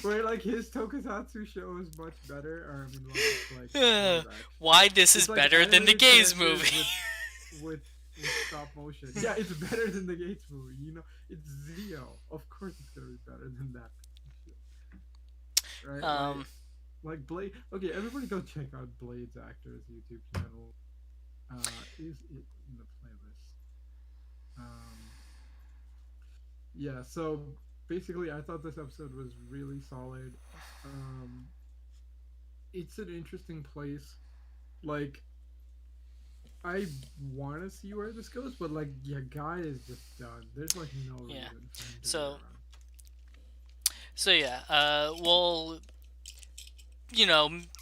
[SPEAKER 1] where like his tokusatsu show is much better, or I mean, like, it's like live action.
[SPEAKER 2] Why this is
[SPEAKER 1] It's like
[SPEAKER 2] better than the
[SPEAKER 1] animated
[SPEAKER 2] Gaze
[SPEAKER 1] characters
[SPEAKER 2] movie?
[SPEAKER 1] with with stop motion. Yeah, it's better than the Gates movie. You know, it's Zio. Of course, it's gonna be better than that. Right?
[SPEAKER 2] um,
[SPEAKER 1] Like Blade. Okay, everybody go check out Blade's actor's YouTube channel. Is it in the playlist? Um, yeah. So basically, I thought this episode was really solid. Um, it's an interesting place. Like, I want to see where this goes, but like, yeah, Guy is just done. There's like no
[SPEAKER 2] yeah.
[SPEAKER 1] reason for him to be
[SPEAKER 2] So
[SPEAKER 1] around.
[SPEAKER 2] yeah. We'll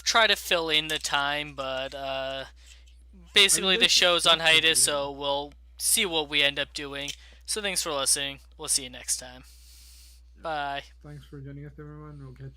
[SPEAKER 2] try to fill in the time, but
[SPEAKER 1] I mean,
[SPEAKER 2] basically the
[SPEAKER 1] there's
[SPEAKER 2] show's on
[SPEAKER 1] stuff to
[SPEAKER 2] hiatus,
[SPEAKER 1] do.
[SPEAKER 2] so we'll see what we end up doing. So thanks for listening. We'll see you next time.
[SPEAKER 1] Yeah.
[SPEAKER 2] Bye.
[SPEAKER 1] Thanks for joining us, everyone. We'll catch